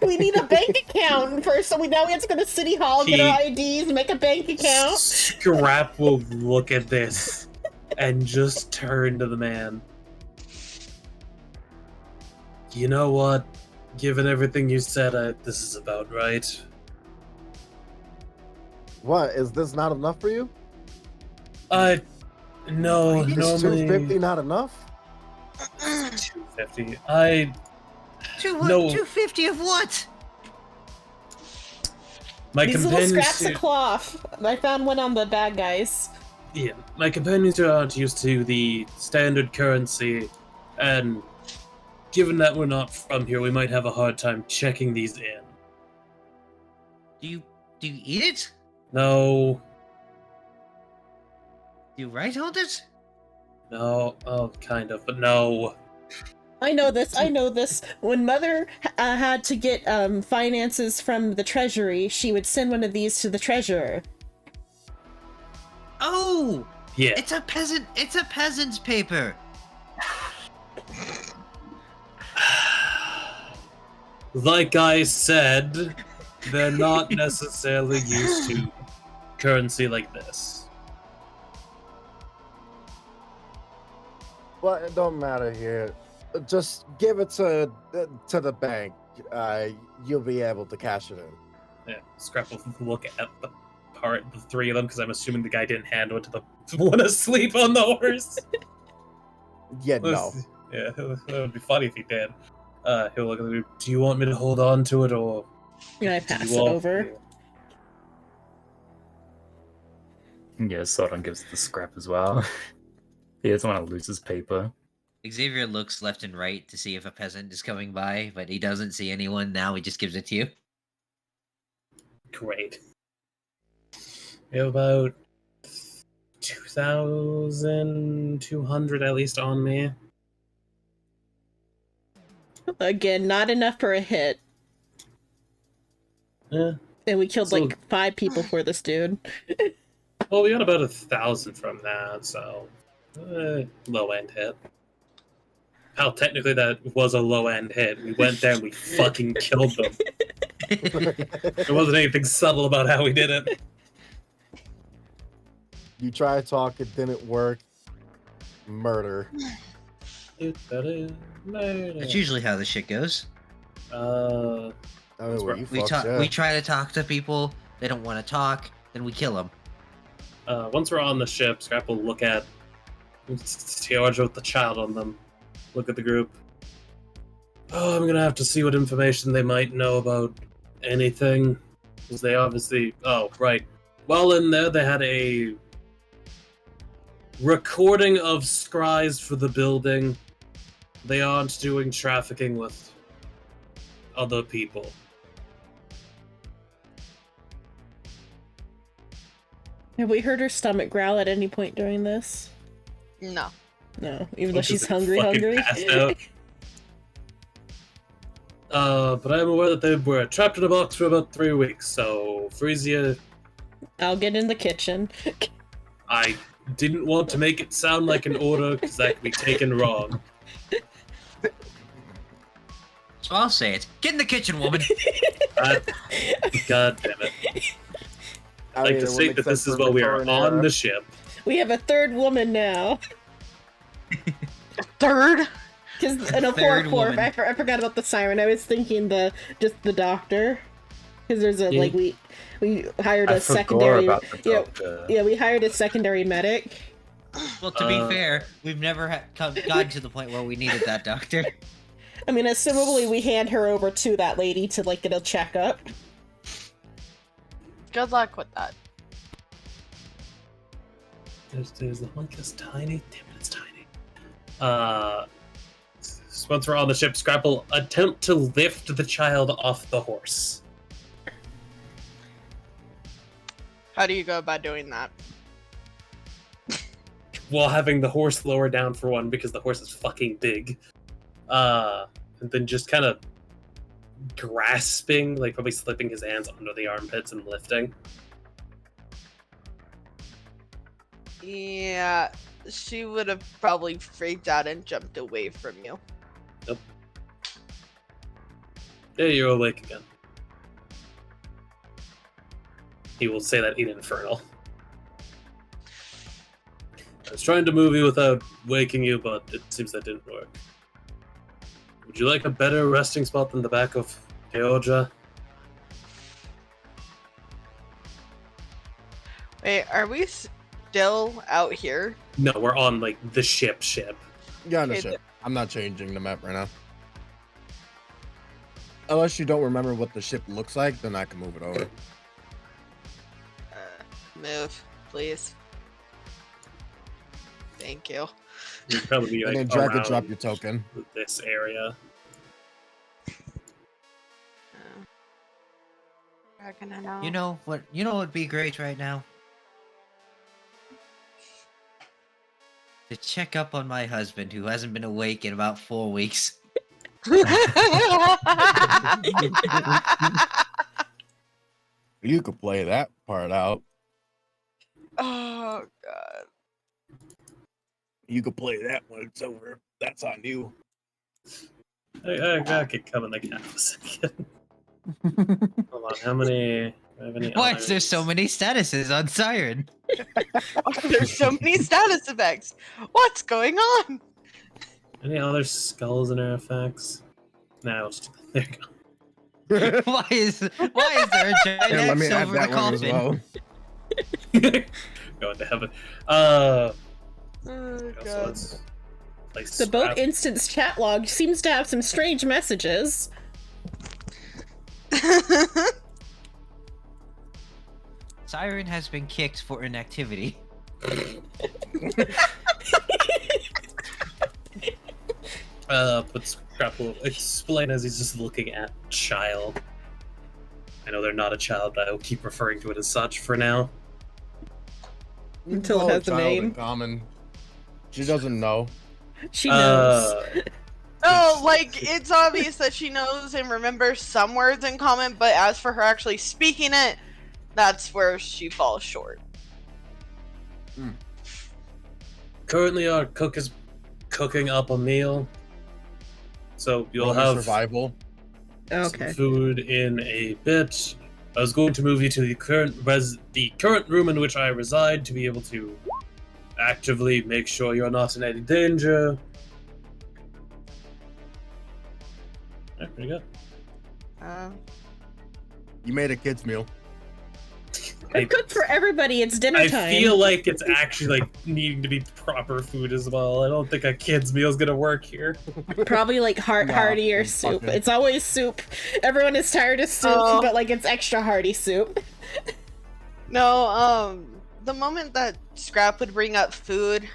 we need a bank account first, so now we have to go to City Hall, get our IDs, make a bank account. Scrap will look at this and just turn to the man. You know what? Given everything you said, this is about right. What, is this not enough for you? No, Is normally 250 not enough? 250. No. 250 of what? My These little companions scraps of cloth. I found one on the bad guys. Yeah, my companions here aren't used to the standard currency, and given that we're not from here, we might have a hard time checking these in. Do you eat it? No, Do you right hold it? no, oh, kind of, but no. I know this. When Mother had to get finances from the treasury, she would send one of these to the treasurer. Oh, Yeah, it's a peasant's paper. like I said, they're not necessarily used to currency like this. Well, it don't matter here. Just give it to the bank. You'll be able to cash it in. Yeah, Scrap will look at the three of them, because I'm assuming the guy didn't hand it to the one asleep on the horse. Yeah, no. Yeah, it would be funny if he did. He'll look at me. Do you want me to hold on to it, or And I do pass you it want- over. Yeah, Sodom gives the scrap as well. He doesn't want to lose his paper. Xavier looks left and right to see if a peasant is coming by, but he doesn't see anyone. Now he just gives it to you. Great. We have about 2,200 at least on me. Again, not enough for a hit. Yeah. And we killed So- like 5 people for this dude. Well, we got about 1,000 from that, so low end hit. Hell, technically that was a low end hit. We went there and we fucking killed them. There wasn't anything subtle about how we did it. You try to talk, it didn't work. Murder. That's usually how this shit goes. Oh, well, you We fucked we try to talk to people. They don't want to talk. Then we kill them. Once we're on the ship, Scrap will look at George with the child on them. Look at the group. Oh, I'm gonna have to see what information they might know about anything. Because they obviously... Oh, right. Well, in there, they had a recording of scries for the building. They aren't doing trafficking with other people. Have we heard her stomach growl at any point during this? No. No, even though Which she's is hungry. fucking passed out. But I'm aware that they were trapped in a box for about 3 weeks, so Frisia, I'll get in the kitchen. I didn't want to make it sound like an order because that could be taken wrong. So I'll say it. Get in the kitchen, woman. God damn it. I'd like to state that this is while we are on the ship. We have a third woman now. Third? Because in a Third fourth, woman. I forgot about the siren. I was thinking just the doctor. Because there's a Yeah. like we hired I a forgot secondary. about the doctor. Yeah, we hired a secondary medic. Well, to be fair, we've never gotten to the point where we needed that doctor. I mean, assumably we hand her over to that lady to like get a checkup. Good luck with that. There's the link is tiny. Damn it, it's tiny. Once we're on the ship, Scrap will attempt to lift the child off the horse. How do you go about doing that? while having the horse lower down for one because the horse is fucking big. And then just kind of grasping, like probably slipping his hands under the armpits and lifting. Yeah, she would have probably freaked out and jumped away from you. Yep. Yeah, you're awake again. He will say that in Infernal. I was trying to move you without waking you, but it seems that didn't work. Would you like a better resting spot than the back of Georgia? Wait, are we still out here? No, we're on, like, the ship. Yeah, no Okay, shit. I'm not changing the map right now. Unless you don't remember what the ship looks like, then I can move it over. Move, please. Thank you. You'd probably be, like, And then drag and drop around your token. this area. Dragging it out. You know what? You know what would be great right now? To check up on my husband, who hasn't been awake in about 4 weeks. You could play that part out. Oh god. You could play that when it's over. That's on you. I could come in the cap a second. Hold on, how many... do I have any Why is there others? so many statuses on Siren? There's so many status effects. What's going on? Any other skulls and artifacts? No, there you go. Why is there a giant Here, let me X add over the that one as coffin? well. Going to heaven. Oh Also, god. let's place The boat scrap- instance chat log seems to have some strange messages. Siren has been kicked for inactivity. But Scrap will explain as he's just looking at child. I know they're not a child, but I will keep referring to it as such for now. Until it Call has a child in name. common. She doesn't know. She knows. Oh, like it's obvious that she knows and remembers some words in common, but as for her actually speaking it, that's where she falls short. Currently, our cook is cooking up a meal, so you'll Only have survival. Okay. some food in a bit. I was going to move you to the current room in which I reside to be able to actively make sure you're not in any danger. Yeah, pretty good. You made a kid's meal. I cooked for everybody. It's dinner I time. feel like it's actually like needing to be proper food as well. I don't think a kid's meal is gonna work here. Probably like Nah, heartier I'm soup. fucking- It's always soup. Everyone is tired of soup, Oh. but like it's extra hearty soup. No, the moment that Scrap would bring up food,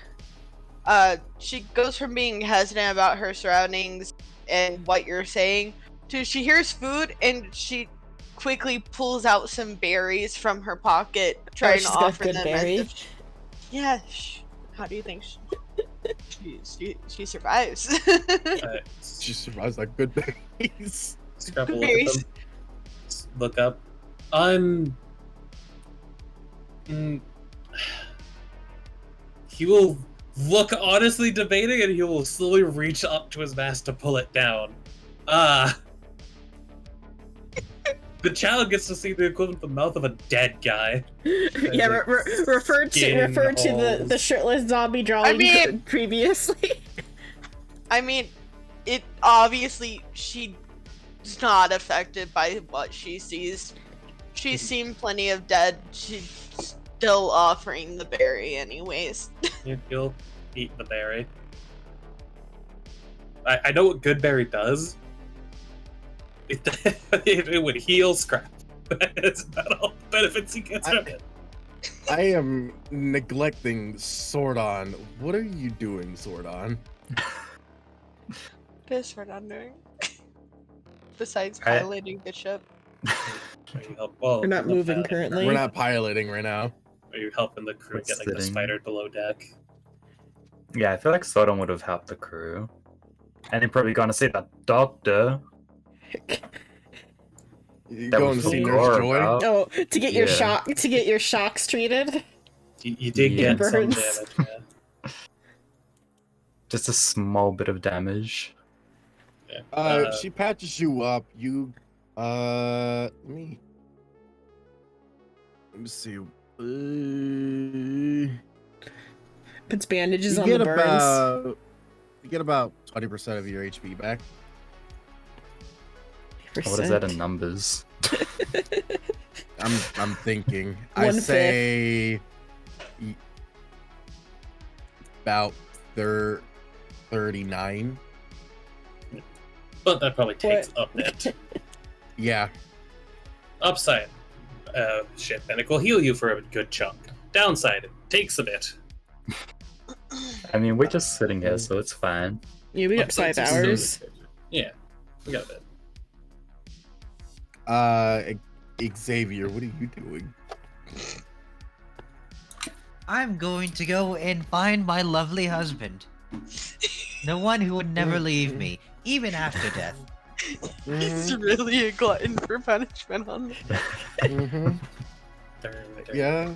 she goes from being hesitant about her surroundings and what you're saying to she hears food and she quickly pulls out some berries from her pocket, trying she's to got offer good them berries. as if, yeah, how do you think she survives? She survives like good babies. Scrap will look at them. Look up. I'm. He will look honestly debating, and he will slowly reach up to his mask to pull it down. The child gets to see the equivalent of the mouth of a dead guy. Yeah, Like, referred to skin the holes. shirtless zombie drawing mean- previously. I mean, it obviously she's not affected by what she sees. She's seen plenty of dead. She's still offering the berry, anyways. You'll eat the berry. I know what good berry does. It would heal Scrap. That's about all the benefits he gets from it. I am neglecting Sordon. What are you doing, Sordon? What is Ferdinand doing? Besides I- piloting the ship. Are you well, We're not the moving pilot- currently. We're not piloting right now. Are you helping the crew What's get like the sitting? spider below deck? Yeah, I feel like Sodom would have helped the crew. And they're probably gonna see that doctor. You That going we to see forgot Nurse Joy? about. Oh, to get your Yeah. shocks treated. You did Yeah. get some Burns. damage. Yeah. Just a small bit of damage. Yeah. She patches you up. You, let me see. Puts bandages You on the get burns. you get about 20% of your HP back. What is that in numbers? I'm thinking. I 1/5. say about 39. But that probably takes a bit. Yeah. Upside, shit, Panic will heal you for a good chunk. Downside, it takes a bit. I mean, we're just sitting here, so it's fine. Yeah, we got Upside's 5 still hours. good. Yeah, we got a bit. Xavier, what are you doing? I'm going to go and find my lovely husband. The one who would never leave me, even after death. He's really a glutton for punishment on this. Yeah.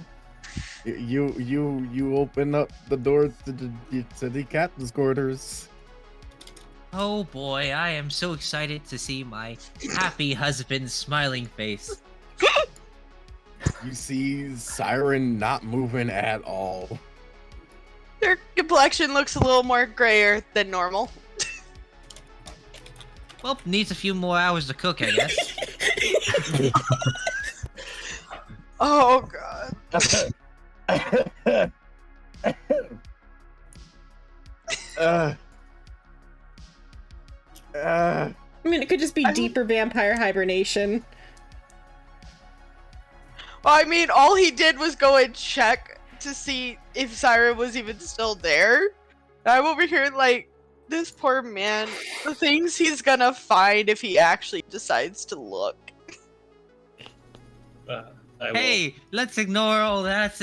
You open up the door to the captain's quarters. Oh boy, I am so excited to see my happy husband's smiling face. You see Siren not moving at all. Their complexion looks a little more grayer than normal. Well, needs a few more hours to cook, I guess. Oh god. I mean, it could just be deeper vampire hibernation. Well, I mean, all he did was go and check to see if Siren was even still there. I'm over here like, this poor man, the things he's gonna find if he actually decides to look. Hey, let's ignore all that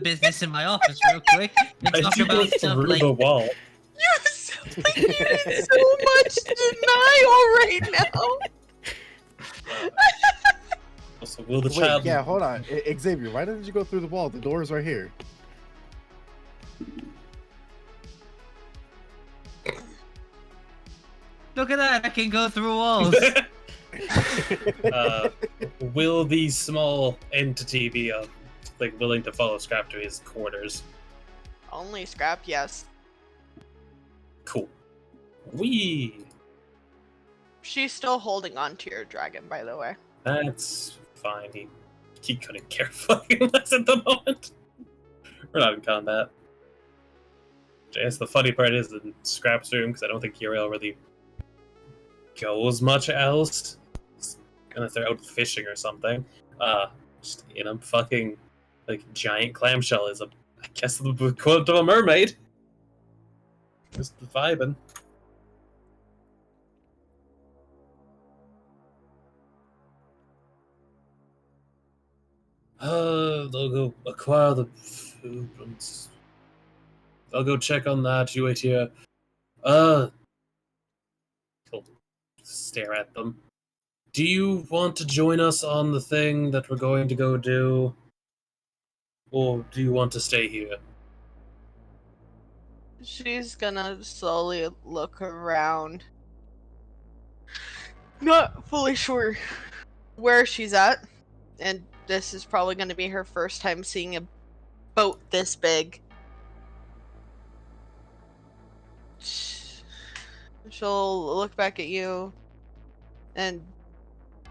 business in my office real quick and I talk do go about stuff through like... the wall. You're in so much denial right now. Also, will the Wait, child? yeah, hold on. Xavier, why didn't you go through the wall? The door is right here. Look at that, I can go through walls. Will the small entity be like willing to follow Scrap to his quarters? Only Scrap, yes. Cool. Wee. She's still holding on to your dragon, by the way. That's fine. He couldn't care fucking less at the moment. We're not in combat. I guess the funny part is in Scrap's room, because I don't think Uriel really goes much else. Unless they're out fishing or something. Just in a fucking like giant clamshell is I guess the equivalent of a mermaid. Just vibing. They'll go acquire the food. I'll go check on that. You wait here. He'll stare at them. Do you want to join us on the thing that we're going to go do? Or do you want to stay here? She's gonna slowly look around. Not fully sure where she's at. And this is probably gonna be her first time seeing a boat this big. She'll look back at you and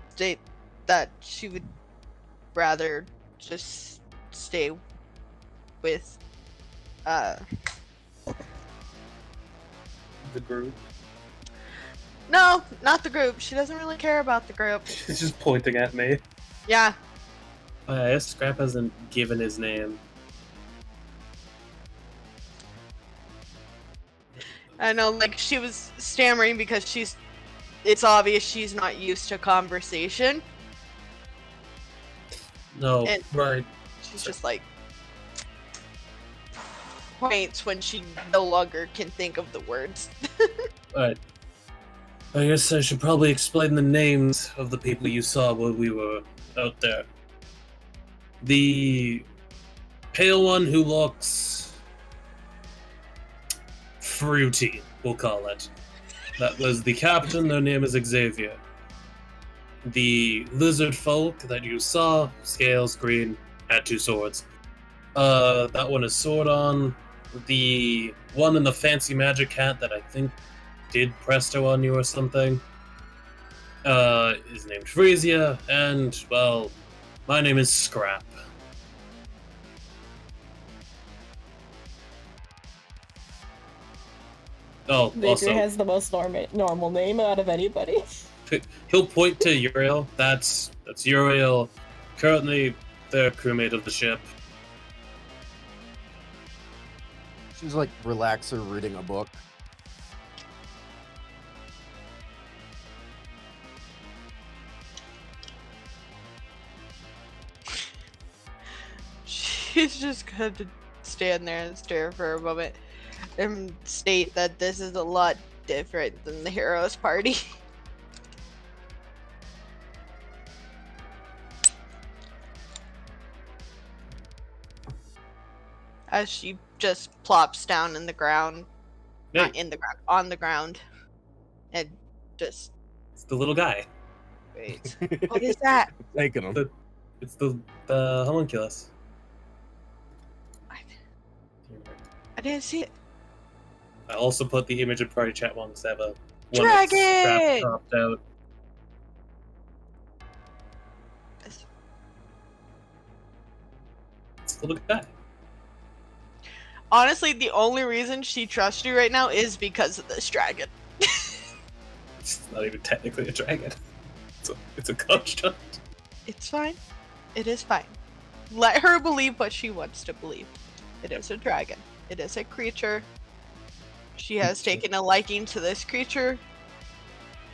state that she would rather just stay with The group. no, not the group. She doesn't really care about the group. She's just pointing at me. Yeah. I guess Scrap hasn't given his name. I know, like, she was stammering because it's obvious she's not used to conversation. No, And- right. She's just like, points when she no longer can think of the words. Alright. I guess I should probably explain the names of the people you saw while we were out there. The pale one who looks fruity, we'll call it. That was the captain, their name is Xavier. The lizard folk that you saw, scales, green, had 2 swords. That one is Swordon. The one in the fancy magic hat that I think did Presto on you or something, is named Frisia, and, well, my name is Scrap. Oh, Victor also, has the most normal name out of anybody. he'll point to Uriel. That's Uriel, currently the crewmate of the ship. She's like relaxer reading a book. She's just going to stand there and stare for a moment and state that this is a lot different than the heroes party. As she just plops down in the ground, not in the ground, on the ground, and just It's the little guy. wait. What is that? Taking them. It's the homunculus. I didn't see it. I also put the image in party chat once. I have a one Dragon! that's cropped out. It's the little guy. Honestly, the only reason she trusts you right now is because of this dragon. It's not even technically a dragon. It's a construct. It's fine. It is fine. Let her believe what she wants to believe. It is a dragon. It is a creature. She has taken a liking to this creature,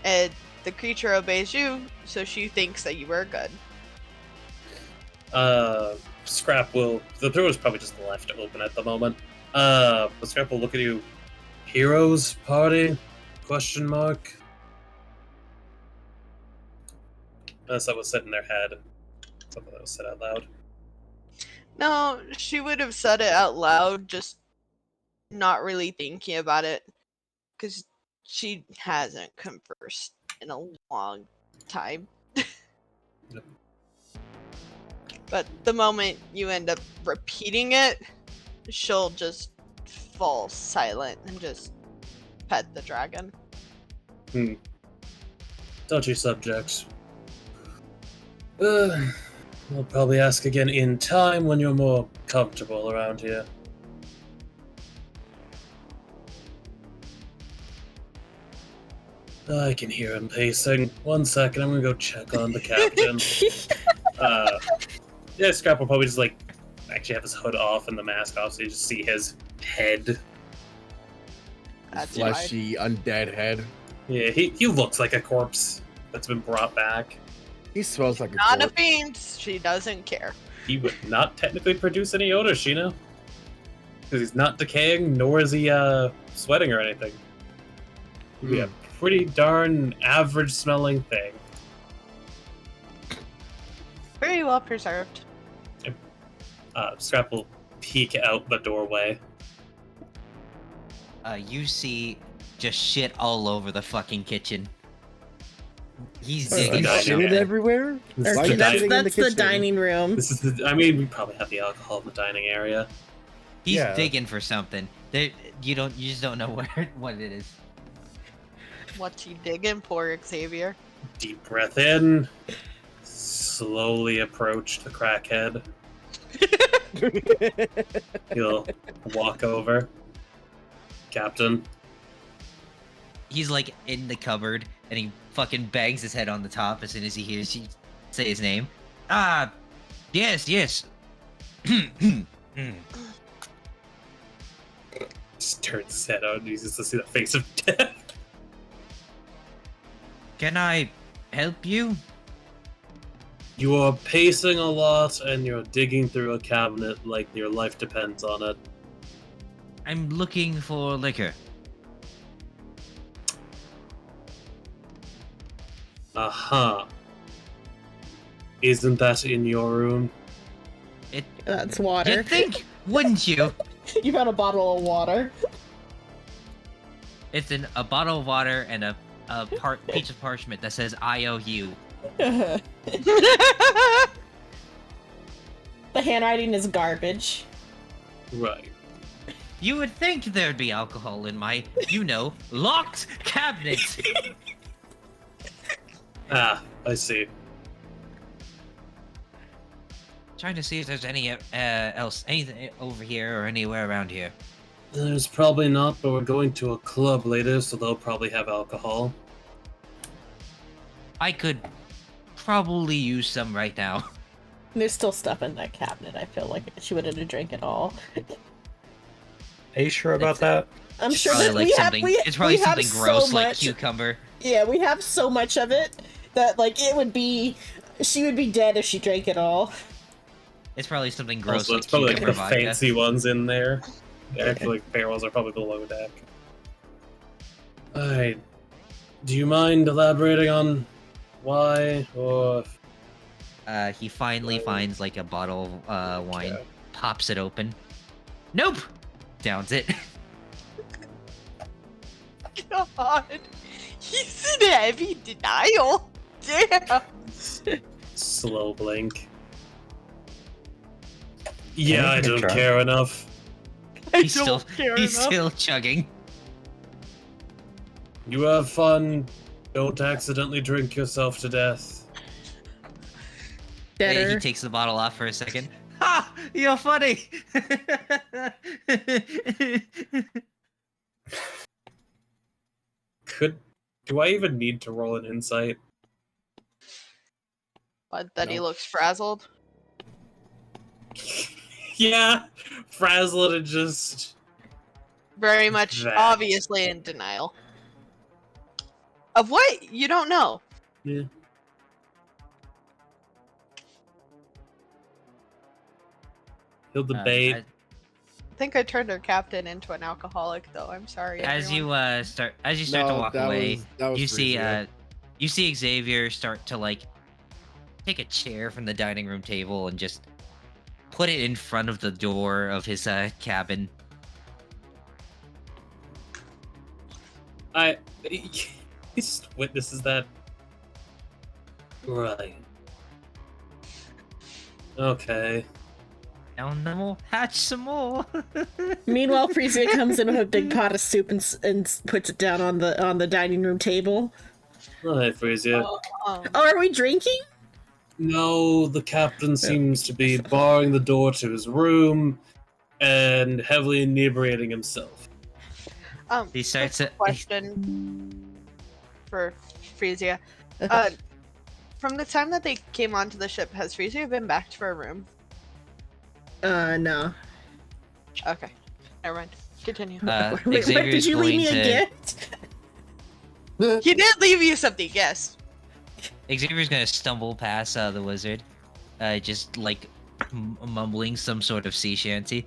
and the creature obeys you, so she thinks that you are good. Scrap will. The door is probably just left open at the moment. But Scrap will look at you. Heroes party? Question mark. Unless that was said in their head. Something that was said out loud. No, she would have said it out loud, just not really thinking about it, because she hasn't conversed in a long time. Yep. But the moment you end up repeating it, she'll just fall silent and just pet the dragon. Touchy subjects. I'll probably ask again in time when you're more comfortable around here. I can hear him pacing. 1 second, I'm gonna go check on the captain. Yeah, Scrap will probably just like actually have his hood off and the mask off, so you just see his head. That's Fleshy, undead head. Yeah, he looks like a corpse that's been brought back. He smells like a not a corpse. fiend. She doesn't care. He would not technically produce any odor, Sheena. Because he's not decaying, nor is he sweating or anything. He'd be a pretty darn average smelling thing. Very well preserved. Scrap will peek out the doorway. You see just shit all over the fucking kitchen. He's That's digging the Shit dining shit. room. everywhere? This Why is are you the sitting in That's the the kitchen? dining room. This is the. I mean, we probably have the alcohol in the dining area. He's Yeah. digging for something. There, you just don't know what it is. What's he digging, poor Xavier? Deep breath in. Slowly approach the crackhead. He'll walk over. Captain. He's like in the cupboard and he fucking bangs his head on the top as soon as he hears you say his name. Ah, yes. Just turns his head out and uses to see the face of death. Can I help you? You are pacing a lot and you're digging through a cabinet like your life depends on it. I'm looking for liquor. Uh-huh. Isn't that in your room? That's water. You'd think, wouldn't you? You found a bottle of water. It's a bottle of water and a piece of parchment that says IOU. The handwriting is garbage. Right. You would think there'd be alcohol in my, locked cabinet. Ah, I see. Trying to see if there's anything over here or anywhere around here. There's probably not, but we're going to a club later, so they'll probably have alcohol. I could probably use some right now. There's still stuff in that cabinet. I feel like she wouldn't drink it all. Are you sure about that? I'm sure Probably that like we something. have. It's probably we have something gross so like much, cucumber. Yeah, we have so much of it that like it would be. She would be dead if she drank it all. It's probably something gross Also, like it's probably like cucumber the vodka. fancy ones in there. Yeah, I feel like barrels are probably below deck. Alright. Do you mind elaborating on why, or... He finally finds like a bottle of wine, Okay. pops it open. Nope! Downs it. God. He's in heavy denial. Damn. Slow blink. Yeah, I Anything to don't try. care enough. He's enough. still chugging. You have fun. Don't accidentally drink yourself to death. Hey, Deader. he takes the bottle off for a second. Ha! You're funny! Do I even need to roll an insight? But then he No. looks frazzled. Yeah, frazzled and just... Very much That. obviously in denial. Of what? You don't know. Yeah. He'll debate. I think I turned our captain into an alcoholic, though. I'm sorry. As everyone. you start to walk that away, that was you see Frisia. you see Xavier start to like take a chair from the dining room table and just put it in front of the door of his cabin. He just witnesses that. Right. Okay. And then we'll hatch some more. Meanwhile, Frisia comes in with a big pot of soup and puts it down on the dining room table. Alright, Frisia. Oh, are we drinking? No, the captain seems to be barring the door to his room and heavily inebriating himself. He starts quick to- question for Frisia. From the time that they came onto the ship, has Frisia been back to her room? No. Okay, never mind. Continue. Wait, Xavier's did you leave me going a to- gift? He did leave you something, yes. Xavier's gonna stumble past the wizard, just like mumbling some sort of sea shanty.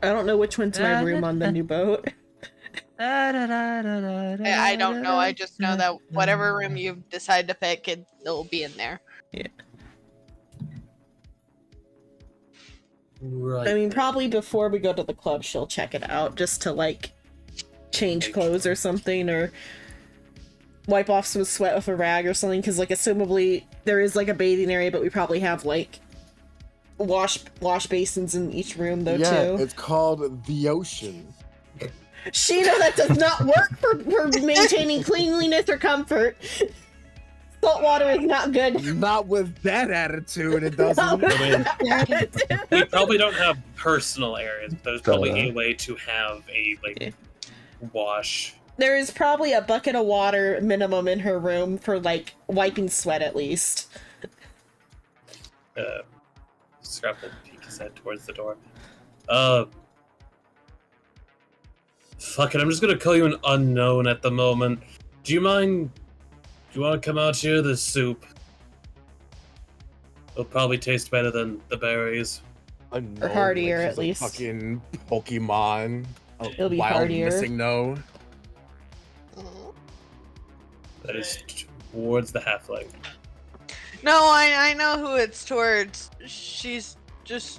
I don't know which one's my room on the new boat. I don't know. I just know that whatever room you decide to pick, it'll be in there. Yeah. Right. I mean, probably before we go to the club, she'll check it out just to like change clothes or something, or wipe off some sweat with a rag or something. Because like, assumably there is like a bathing area, but we probably have like wash basins in each room though Yeah, too. it's called the ocean. Sheena, that does not work for maintaining cleanliness or comfort. Salt water is not good. Not with that attitude, it doesn't. We probably don't have personal areas, but there's probably a way to have a wash. There is probably a bucket of water minimum in her room for like wiping sweat at least. Scrap will peek his head towards the door. Fuck it, I'm just gonna call you an unknown at the moment. Do you mind? Do you want to come out here? There's soup. It'll probably taste better than the berries. Unknown, hardier, like at she's a least. fucking Pokemon. A It'll be wild hardier. missing no. Mhm. That is towards the halfling. No, I know who it's towards. She's just,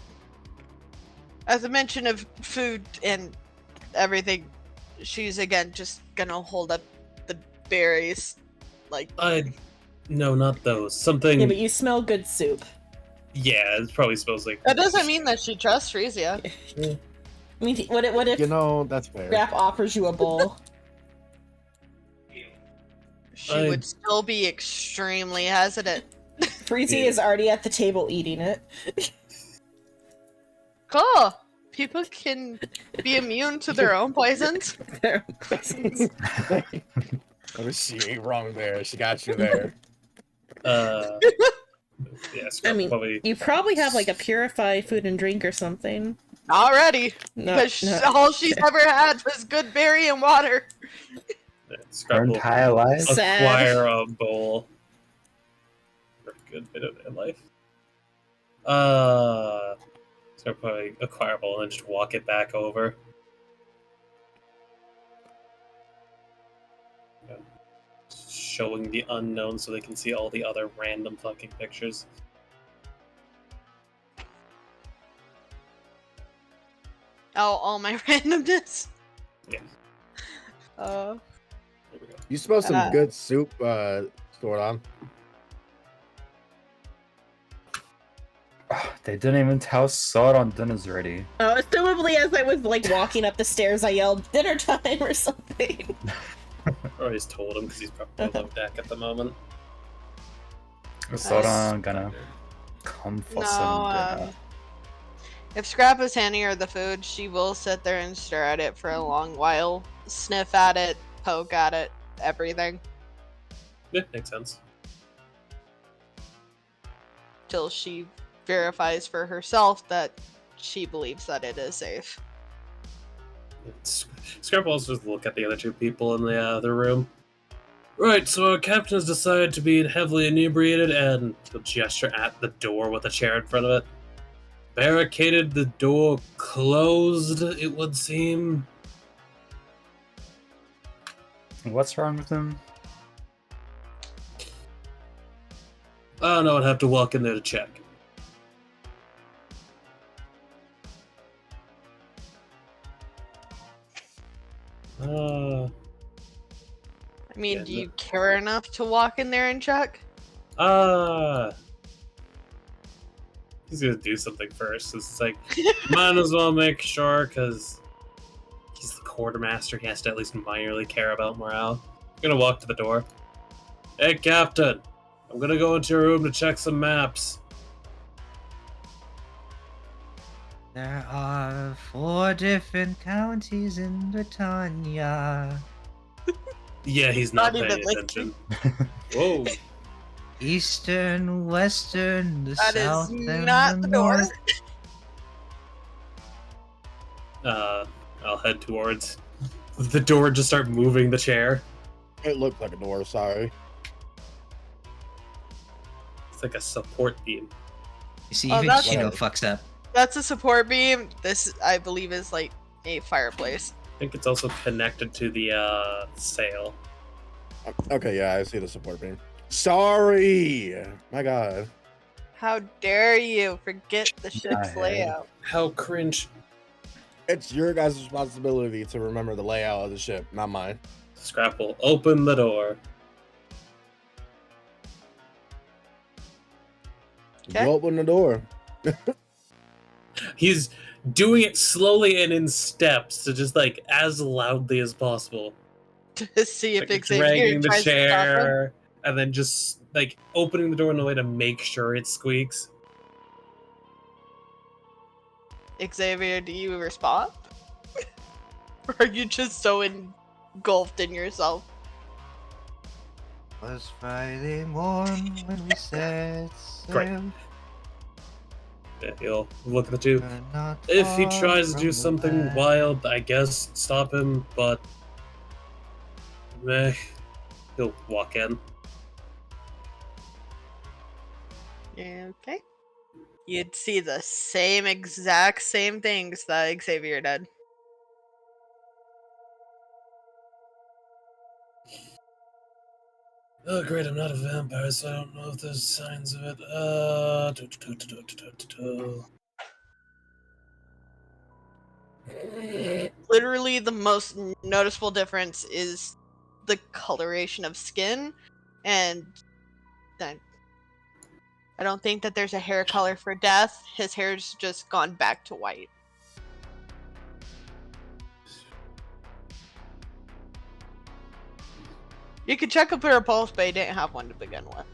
as a mention of food and everything, she's again just gonna hold up the berries, like. No, not those. Something. Yeah, but you smell good soup. Yeah, it probably smells like. That doesn't mean that she trusts Frisia. I mean, what if You know, that's fair. Scrap offers you a bowl? She would still be extremely hesitant. Freezy Yeah. is already at the table eating it. Cool. People can be immune to their own poisons. She ain't wrong there. She got you there. Yeah, I mean, probably. you probably have like a purify food and drink or something. Already. No, Because no. all she's ever had was good berry and water. Her Scrabble entire life. Sad. acquire a bowl for a good bit of their life. So probably acquire a bowl and just walk it back over. Yeah. Showing the unknown so they can see all the other random fucking pictures. Oh, all my randomness. Yeah. Uh, There we go. You smell some good soup, stored on. They didn't even tell Sauron dinner's ready. Oh, assumably as I was like walking up the stairs, I yelled dinner time or something. Or he's told him because he's probably below deck at the moment. Is Sauron gonna come for No, some dinner? if Scrap is handing her the food, she will sit there and stare at it for a long while, sniff at it, poke at it, everything, Yeah, makes sense. till she verifies for herself that she believes that it is safe. Scrap will also just look at the other two people in the other room. Right, so our captain has decided to be heavily inebriated and he'll gesture at the door with a chair in front of it. Barricaded the door closed, it would seem. What's wrong with him? I don't know, I'd have to walk in there to check. I mean, Yeah, do you care enough to walk in there and check? He's gonna do something first. It's like, might as well make sure, because he's the quartermaster. He has to at least minorly care about morale. I'm gonna walk to the door. Hey, Captain! I'm gonna go into your room to check some maps. There are 4 different counties in Britannia. Yeah, he's not Not paying even attention. Whoa. Eastern, Western, the That is South, and not the door. North. I'll head towards the door and just start moving the chair. It looked like a door, sorry. It's like a support beam. You see, Oh, even that's- Chino fucks up. That's a support beam. This, I believe, is like a fireplace. I think it's also connected to the sail. Okay, yeah, I see the support beam. Sorry! My god. How dare you forget the ship's Aye. layout? How cringe. It's your guys' responsibility to remember the layout of the ship, not mine. Scrap will open the door. Okay. You open the door. He's doing it slowly and in steps to just like as loudly as possible. To see if Like, Xavier dragging the tries to stop him. chair and then just like opening the door in a way to make sure it squeaks. Xavier, do you respond? Or are you just so engulfed in yourself? Was Friday morn when we set Great. sail. Yeah, he'll look at the two. We're not If he far tries to from do the something land. wild, I guess stop him, but meh, he'll walk in. Okay. You'd see the exact same things that Xavier did. Oh, great, I'm not a vampire, so I don't know if there's signs of it. Literally, the most noticeable difference is the coloration of skin, and then I don't think that there's a hair color for Death. His hair's just gone back to white. You could check a pair of pulse, but he didn't have one to begin with.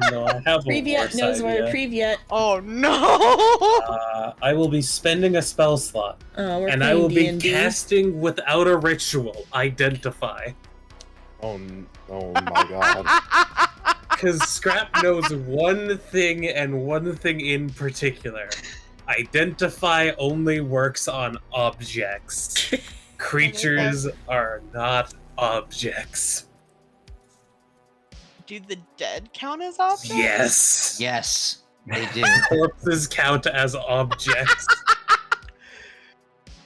No, I have a Previet worse knows where idea. Previet. Oh no! I will be spending a spell slot, Oh, we're and playing I will D&D. be casting without a ritual. Identify. Oh my god. Because Scrap knows one thing and one thing in particular. Identify only works on objects. Creatures are not objects. Do the dead count as objects? Yes. Yes, they do. Corpses count as objects.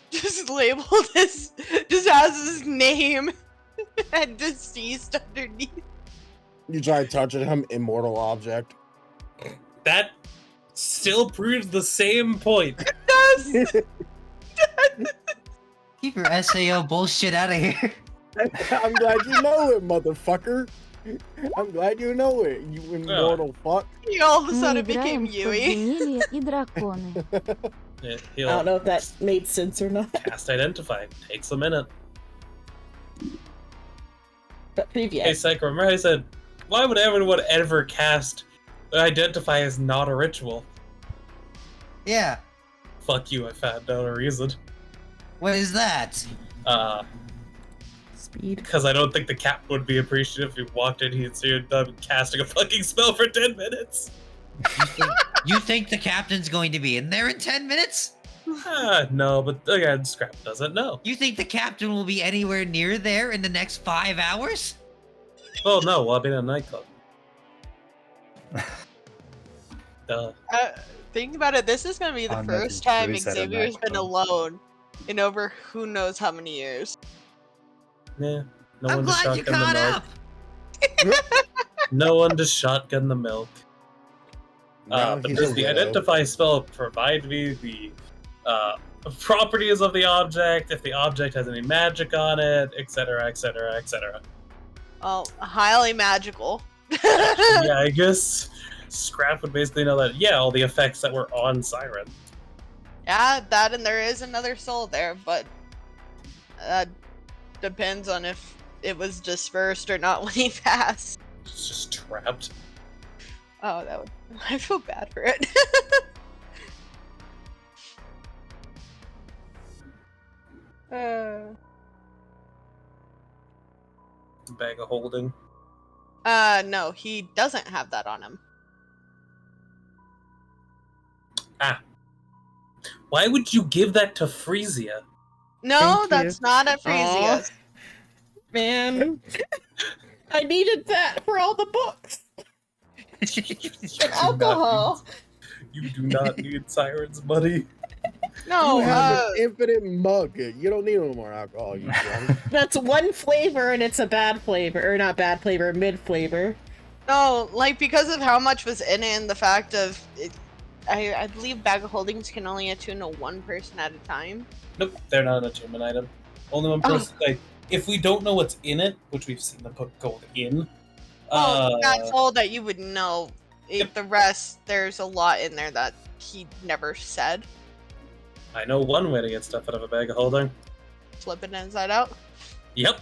Just label this. Just has his name and deceased underneath. You try touching him, immortal object. That still proves the same point. Yes. Keep your SAO bullshit out of here. I'm glad you know it, motherfucker. I'm glad you know it, you immortal fuck. He all of a Мы sudden играем became в Yui. подземелья и драконы. Yeah, I he'll don't know if that made sense or not. cast Identify. Takes a minute. But Previet. Hey, Psycho, remember I said, why would everyone ever cast Identify as not a ritual? Yeah. Fuck you, I found out a reason. What is that? Speed. Because I don't think the captain would be appreciative if he walked in, he'd see him done casting a fucking spell for 10 minutes. You think the captain's going to be in there in 10 minutes? No, but again, Scrap doesn't know. You think the captain will be anywhere near there in the next 5 hours? Oh no, well, I've been in a nightclub. Duh. Think about it. This is gonna be the Oh, no, first just time reset a Xavier's been nightclub. alone in over who knows how many years. Yeah, no I'm one to glad you shotgun the caught milk. up. No one to shotgun the milk. Now But he's does a the widow. Identify spell provide me the properties of the object, if the object has any magic on it, etc., etc., etc.? Oh, highly magical. Yeah, I guess Scrap would basically know that, yeah, all the effects that were on Siren. Yeah, that and there is another soul there, but depends on if it was dispersed or not when he passed. It's just trapped. Oh, that would. I feel bad for it. Bag of holding. No, he doesn't have that on him. Why would you give that to Frisia? No, Thank that's not at Frisia's. Man. I needed that for all the books. And alcohol. You do not need Siren's money. No, You have an infinite mug. You don't need no more alcohol. You drunk. That's one flavor and it's a bad flavor. Or not bad flavor, mid flavor. no, like because of how much was in it and the fact of it, I believe bag of holdings can only attune to one person at a time. Nope, they're not an attunement item. Only one person. Like, if we don't know what's in it, which we've seen them put gold in. That's all that you would know. If the rest, there's a lot in there that he never said. I know one way to get stuff out of a bag of holding. Flip it inside out. Yep.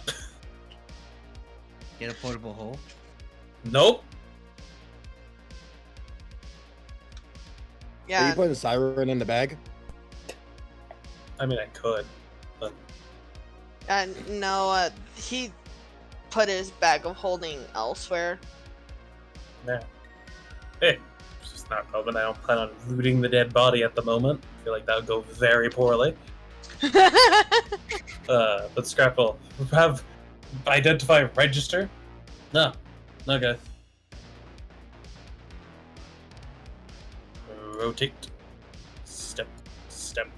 Get a portable hole. Nope. Are Yeah. you putting Siren in the bag? I mean, I could. No, he put his bag of holding elsewhere. Yeah. Hey, it's just not relevant. I don't plan on looting the dead body at the moment. I feel like that would go very poorly. But Scrap will have Identify register? No. Okay. rotate. Step, step,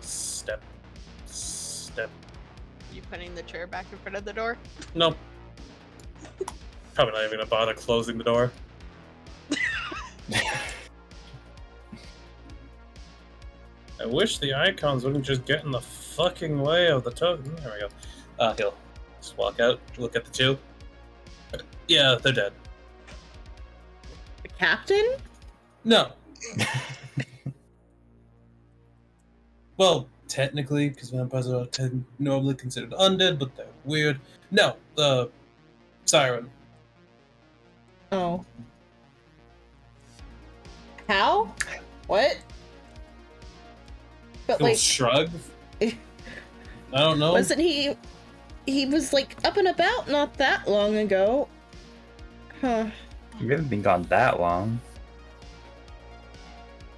step, step. You putting the chair back in front of the door? No. Probably not even gonna bother closing the door. I wish the icons wouldn't just get in the fucking way of the token. There we go. He'll just walk out, look at the two. Yeah, they're dead. The captain? No. Well, technically, because vampires are normally considered undead, but they're weird. No, the siren. Oh. How? What? But He'll like, shrug. I don't know. wasn't he? He was like up and about not that long ago. Huh. You haven't been gone that long.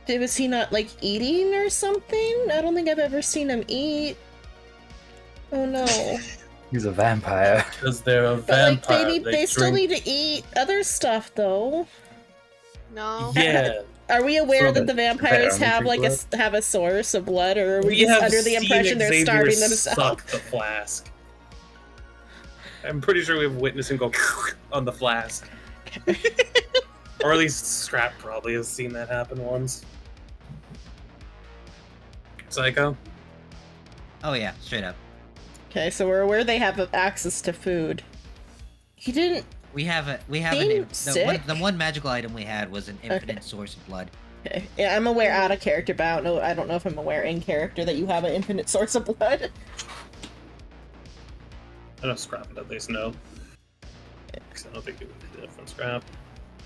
Was he not like eating or something? I don't think I've ever seen him eat. Oh no. He's a vampire. Because they're a But like vampire. they still need to eat other stuff though. No. Yeah. Are we aware So that the vampires they have only like drink have a source of blood, or are we We just have under the seen impression they're Xavier starving suck themselves? the flask. I'm pretty sure we've witnessed him go on the flask. Or at least Scrap probably has seen that happen once. Psycho? Oh yeah, straight up. Okay, so we're aware they have access to food. He didn't. We have an Seems sick. the one magical item we had was an infinite source of blood. Okay. Yeah, I'm aware out of character, but I don't know if I'm aware in character that you have an infinite source of blood. I know Scrap would at least know. Because I don't think it would be different Scrap.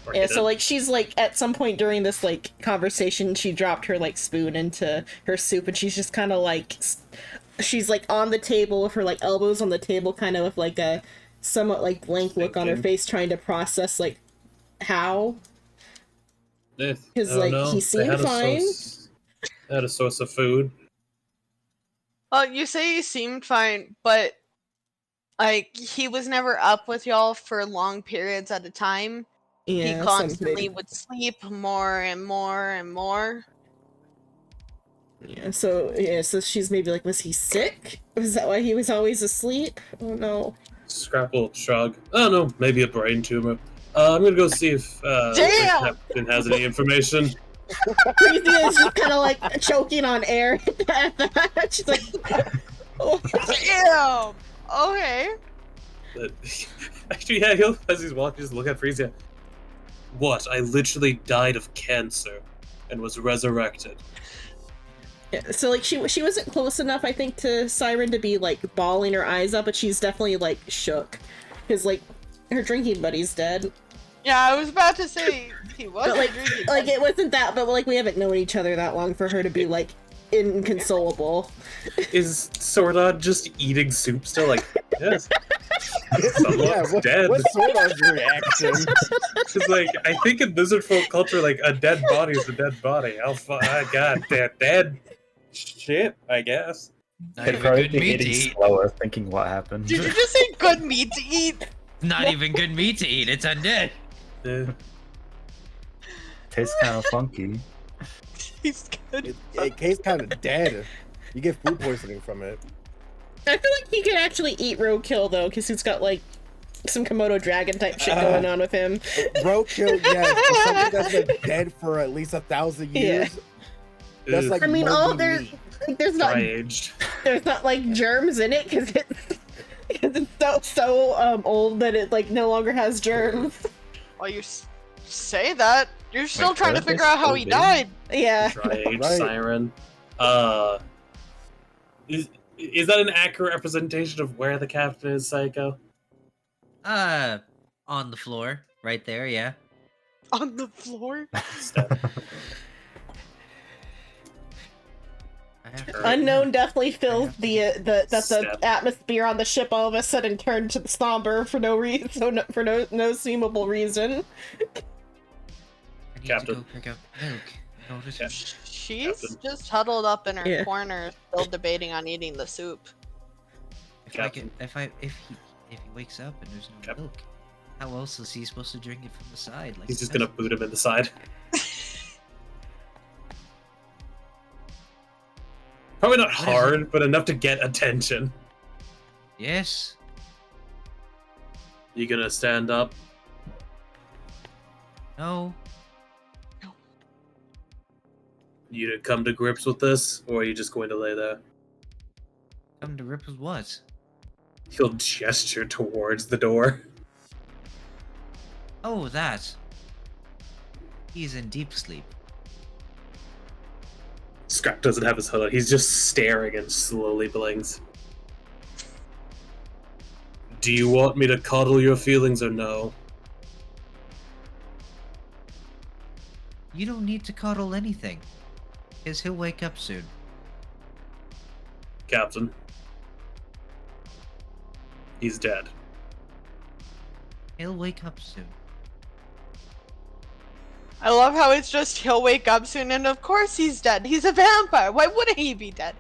Or Yeah, hit so it. like she's like at some point during this like conversation, she dropped her like spoon into her soup, and she's just kind of like she's like on the table with her like elbows on the table, kind of with like a somewhat like blank look on her Thinking. face, trying to process like how. Eh, 'Cause, I don't like, know. he They seemed had a fine. they had a source of food. Well, you say he seemed fine, but like he was never up with y'all for long periods at a time. Yeah, He some- constantly would sleep more and more and more. Yeah, so she's maybe like, was he sick? Was that why he was always asleep? Oh no. Scrap will shrug. I don't know, maybe a brain tumor. I'm gonna go see if the Damn! captain has any information. Frisia is just kind of like choking on air at that. She's like, oh. Damn. Okay. But, actually, yeah, he'll, as he's walking, just look at Frisia. What? I literally died of cancer and was resurrected. Yeah, so like she wasn't close enough, I think, to Siren to be like bawling her eyes up, but she's definitely like shook because like her drinking buddy's dead. Yeah, I was about to say he was But like drinking. it wasn't that, but like we haven't known each other that long for her to be like inconsolable. Is Sordon just eating soup still? Like, yes. Someone's dead. What's Sordar's reaction? It's like, I think in lizard folk culture, like, a dead body is a dead body. I got that dead shit, I guess. Not They'd even probably good be meat to eating eat. slower, thinking what happened. Did you just say good meat to eat? Not even good meat to eat. It's undead. Tastes kind of funky. He's good. It tastes kind of dead. You get food poisoning from it. I feel like he could actually eat roadkill though, because he's got like some Komodo dragon type shit going on with him. Roadkill, yes, for something that's been dead for at least 1,000 years. That's like I mean, moldy meat. there's not Dry-aged. there's not like germs in it because it's so old that it like no longer has germs. Well, you say that. You're still Wait, trying to could this figure out how still he be? died. Yeah. Dry-aged Right. siren. Is that an accurate representation of where the captain is, Psycho? On the floor, right there. Yeah. On the floor? Step. I have to- Unknown definitely feels the Step. atmosphere on the ship all of a sudden turned to somber for no reason, for no seemable reason. I need Captain. to go pick up milk. in order to- Yeah. She's Captain. just huddled up in her Yeah. corner, still debating on eating the soup. If Captain. if he wakes up and there's no Captain. milk, how else is he supposed to drink it from the side? Like He's just a gonna boot him in the side. Probably not What is hard, but enough to get attention. Yes. You gonna stand up? No. You to come to grips with this, or are you just going to lay there? Come to rip with what? He'll gesture towards the door. Oh, that. He's in deep sleep. Scrap doesn't have his hood on. He's just staring and slowly blinks. Do you want me to coddle your feelings or no? You don't need to coddle anything, because he'll wake up soon. Captain. He's dead. He'll wake up soon. I love how it's just he'll wake up soon, and of course he's dead. He's a vampire. Why wouldn't he be dead?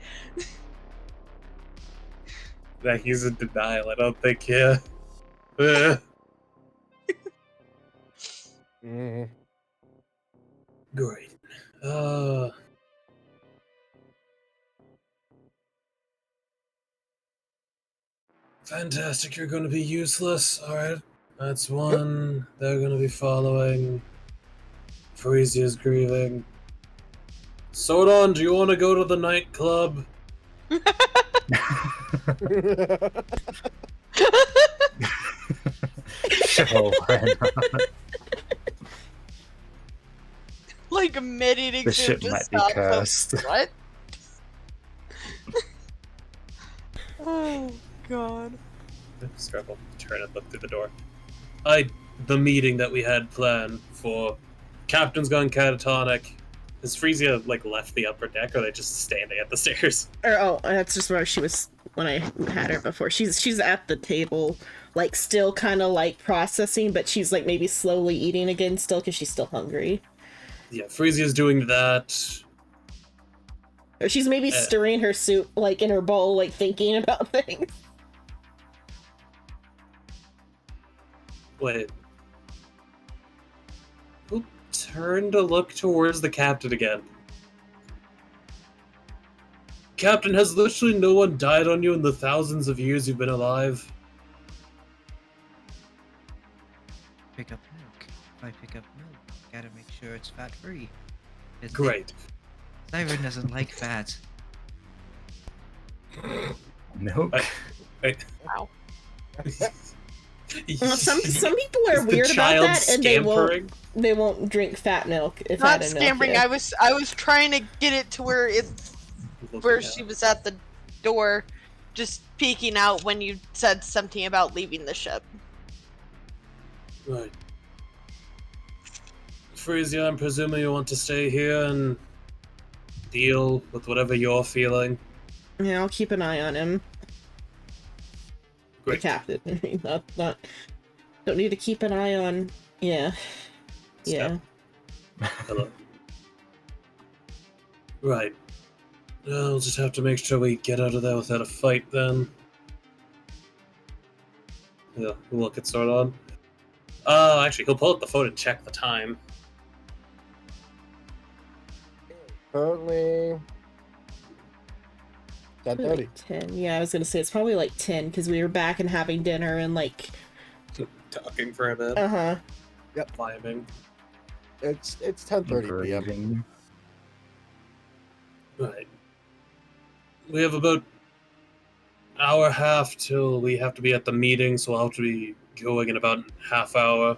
That he's in denial. I don't think, yeah. Great. Fantastic, you're gonna be useless. Alright. That's one. They're gonna be following. Frisia's grieving. Sodon, do you want to go to the nightclub? Sure, why not? Like mid-eating The soup ship just might be stops. cursed. What? Oh god. Scrap will turn and look through the door. The meeting that we had planned for Captain's gone catatonic. Has Frisia, like, left the upper deck, or are they just standing at the stairs? Or that's just where she was when I had her before. She's at the table, like still kind of like processing, but she's like maybe slowly eating again still because she's still hungry. Yeah, Frisia's doing that. Or she's maybe stirring her soup like in her bowl, like thinking about things. Wait. Who turned to look towards the captain again? Captain, has literally no one died on you in the thousands of years you've been alive? Pick up milk. If I pick up milk, gotta make sure it's fat-free. Great. Siren doesn't like fat. Milk. Wow. Well, some people are Is the weird about child that, and they won't drink fat milk if Not added milk. scampering. Yeah. I was trying to get it to where she was at the door, just peeking out when you said something about leaving the ship. Right. Frisia, I'm presuming you want to stay here and deal with whatever you're feeling. Yeah, I'll keep an eye on him. Great. The captain. I mean, not. Don't need to keep an eye on. Yeah. Yeah. Hello. Right. We'll just have to make sure we get out of there without a fight then. Yeah, we'll look at Sordon. Actually, he'll pull up the phone and check the time. Currently 10:30. 10. Yeah, I was gonna say it's probably like 10 because we were back and having dinner and like. Talking for a bit. Uh-huh. Vibing. It's 10:30 p.m. Grieving. Right. We have about hour and a half till we have to be at the meeting, so I'll have to be going in about half hour.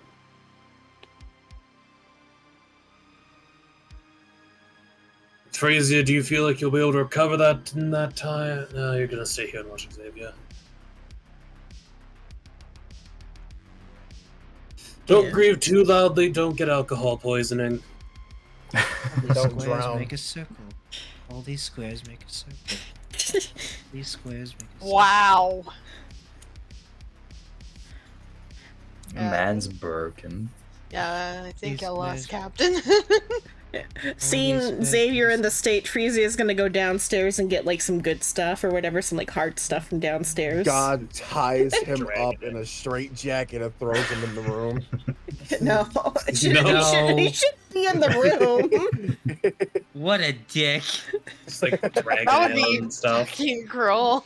Frisia, do you feel like you'll be able to recover that in that time? No, you're gonna stay here and watch Xavier. Don't grieve too loudly, don't get alcohol poisoning. These Don't squares drown. make a circle. All these squares make a circle. These squares make a circle. Wow. Man's broken. Yeah, I think These I lost squares. Captain. Seeing squares Xavier make in the state, Frisia is gonna go downstairs and get like some good stuff or whatever, some like hard stuff from downstairs. God ties him Dragging up in a straight jacket and throws him in the room. No, No. he should be in the room. What a dick. Just like dragging That would it be out and stuff. fucking cruel.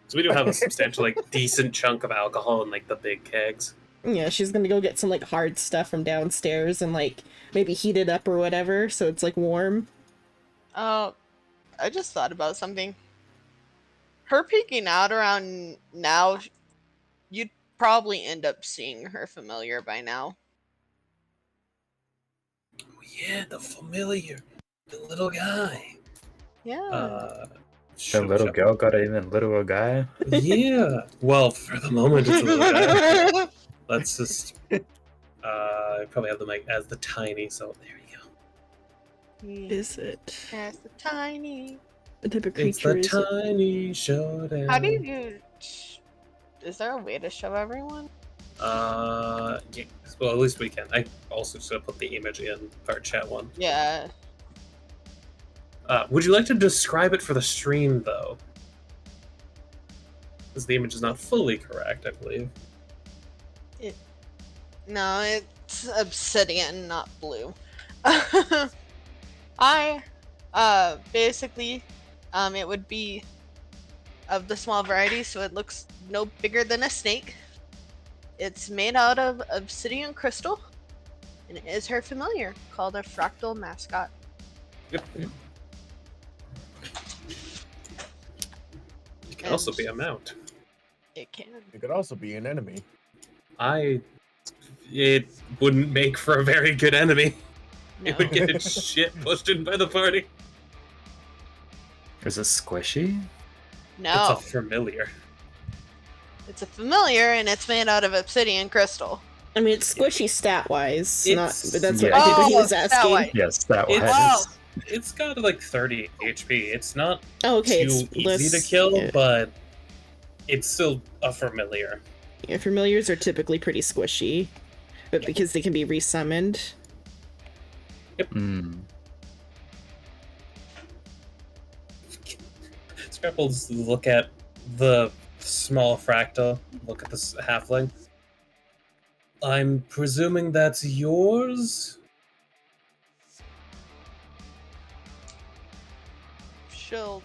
So we do have a substantial, like, decent chunk of alcohol in like the big kegs. Yeah, she's gonna go get some like hard stuff from downstairs and like maybe heat it up or whatever so it's like warm. Oh, I just thought about something. Her peeking out around now, you'd probably end up seeing her familiar by now. Oh, yeah, the familiar, the little guy. Yeah. The little girl got an even littler guy. Yeah. Well, for the moment, it's a little guy. Let's just. I probably have the mic as the tiny, so there you go. Is it? As the tiny. The type of It's creature the is it? tiny showdown. How do you? Is there a way to show everyone? Yeah. Well, at least we can. I also should put the image in our chat one. Yeah. Would you like to describe it for the stream, though? Because the image is not fully correct, I believe. No, it's obsidian, not blue. Basically, it would be of the small variety, so it looks no bigger than a snake. It's made out of obsidian crystal, and it is her familiar, called a fractal mascot. Yep. It can also be a mount. It can. It could also be an enemy. It wouldn't make for a very good enemy. No. It would get its shit pushed in by the party. Is it squishy? No, It's a familiar. it's a familiar, and it's made out of obsidian crystal. I mean, it's squishy stat-wise, not, It's- but that's yeah. what I think what he Oh, was asking. stat-wise. Yes, that one. It's, Wow. it's got like 30 HP. It's not Oh, okay, too it's easy less, to kill, yeah. but it's still a familiar. Yeah, familiars are typically pretty squishy, but because they can be resummoned. Hmm. Scrapples look at the small fractal, look at this halfling. I'm presuming that's yours? She'll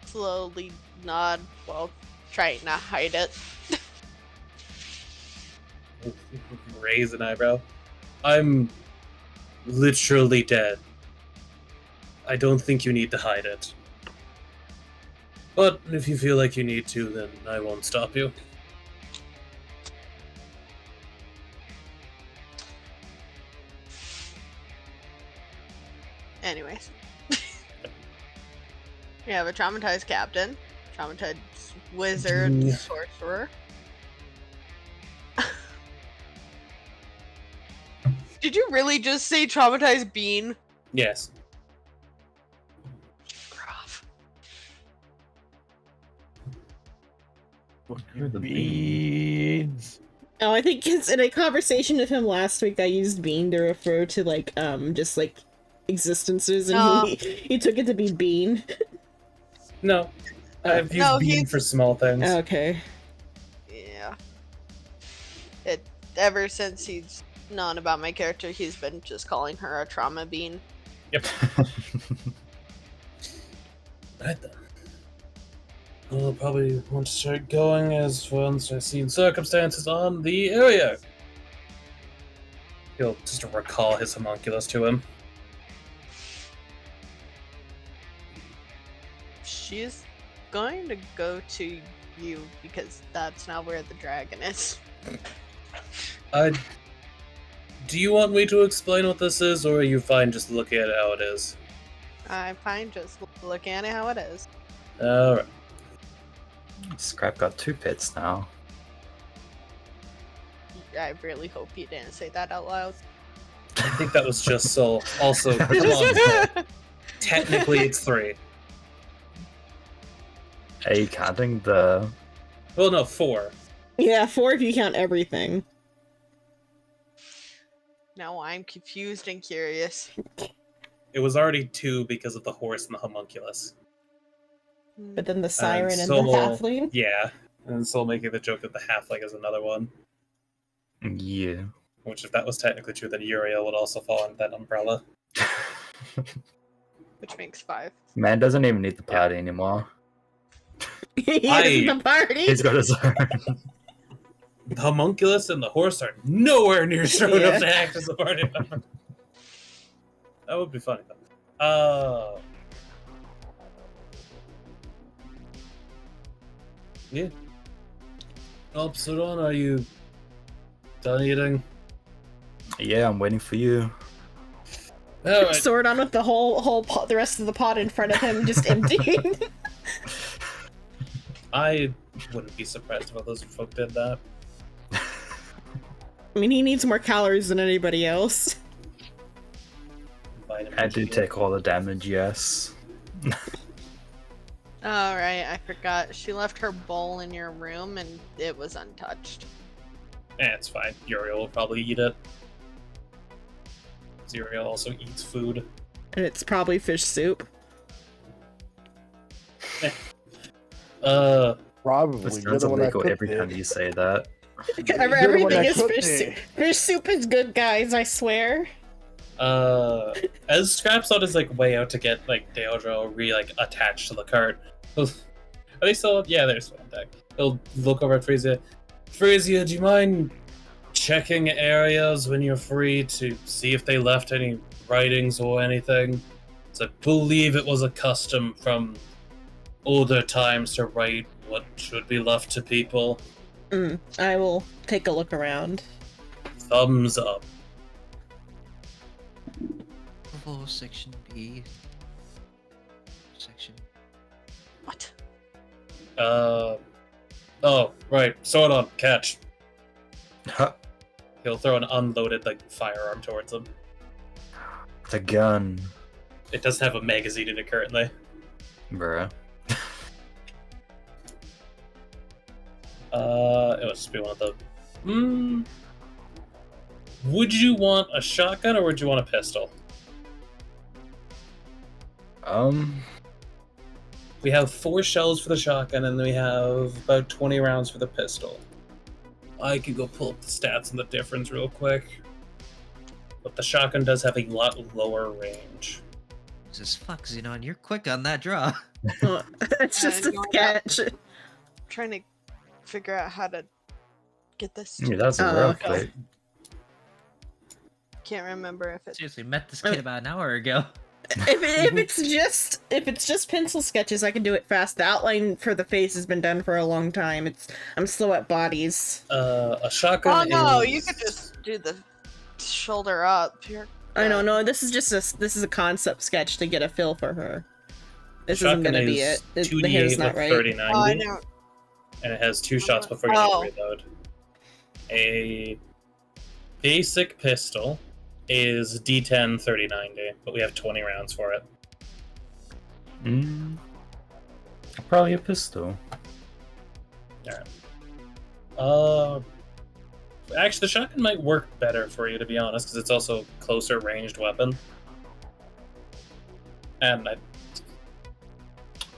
slowly nod while trying to hide it. Raise an eyebrow. I'm literally dead. I don't think you need to hide it. But if you feel like you need to, then I won't stop you. Anyways. We have a traumatized captain, traumatized wizard, Yeah. sorcerer. Did you really just say traumatized bean? Yes. Gruff. Beads. Oh, I think it's in a conversation with him last week. I used bean to refer to like just like existences, and Oh. he took it to be bean. No. I've used No, bean he's- for small things. Okay. Yeah. Ever since he's known about my character, he's been just calling her a trauma bean. Yep. Right then. I'll probably want to start going as once I've seen circumstances on the area. He'll just recall his homunculus to him. She's going to go to you because that's now where the dragon is. Do you want me to explain what this is, or are you fine just looking at it how it is? I'm fine just looking at it how it is. Alright. Scrap got 2 pits now. I really hope you didn't say that out loud. I think that was just so. Also, come on. Technically, it's 3. Are you counting the... Well, no, 4. Yeah, 4 if you count everything. Now I'm confused and curious. It was already 2 because of the horse and the homunculus. But then the siren and the Soul- halfling. Yeah, and Soul making the joke that the halfling is another one. Yeah. Which, if that was technically true, then Uriel would also fall under that umbrella. which makes 5. Man doesn't even need the party anymore. He is the party. He's got his own. The homunculus and the horse are nowhere near strong enough to act as a party member. That would be funny, though. Yeah. Oh, Pseudon, are you done eating? Yeah, I'm waiting for you. Alright. Sword on with the whole pot, the rest of the pot in front of him, just emptying. I wouldn't be surprised if those folk did that. I mean, he needs more calories than anybody else. Vitamin I do G. take all the damage, yes. Alright, I forgot. She left her bowl in your room and it was untouched. It's fine. Uriel will probably eat it. Uriel also eats food. And it's probably fish soup. Probably. This You're sounds the one that illegal cooked every time it. you say that. Everything is cooked fish soup. it. Fish soup is good, guys, I swear. As Scrap's on his way out to get Deodra attached to the cart. Are they still? Yeah, they're still intact. He'll look over at Frisia. Frisia, do you mind checking areas when you're free to see if they left any writings or anything? So I believe it was a custom from older times to write what should be left to people. I will take a look around. Thumbs up. Section B. Section. What? Oh, right. Sword on, catch. Huh. He'll throw an unloaded firearm towards him. It's a gun. It doesn't have a magazine in it currently. Bruh. It would just be one of the. Would you want a shotgun or would you want a pistol? We have 4 shells for the shotgun and we have about 20 rounds for the pistol. I could go pull up the stats and the difference real quick. But the shotgun does have a lot lower range. Jesus fuck, Xenon, you're quick on that draw. It's just a no, I sketch. I'm trying to figure out how to get this. Yeah, that's a Oh, real okay. quick. Can't remember if it's. Seriously, met this kid about an hour ago. If it's just pencil sketches, I can do it fast. The outline for the face has been done for a long time. I'm slow at bodies. A shotgun. Oh no, is... you could just do the shoulder up. I don't know. This is a concept sketch to get a feel for her. This isn't Shotgun gonna be is it. The hair's 2d8 not with right. 3090. Oh, I know. And it has 2 shots before you Oh. need to reload. A basic pistol is D10 3090, but we have 20 rounds for it. Probably a pistol. Actually, the shotgun might work better for you, to be honest, because it's also a closer ranged weapon. And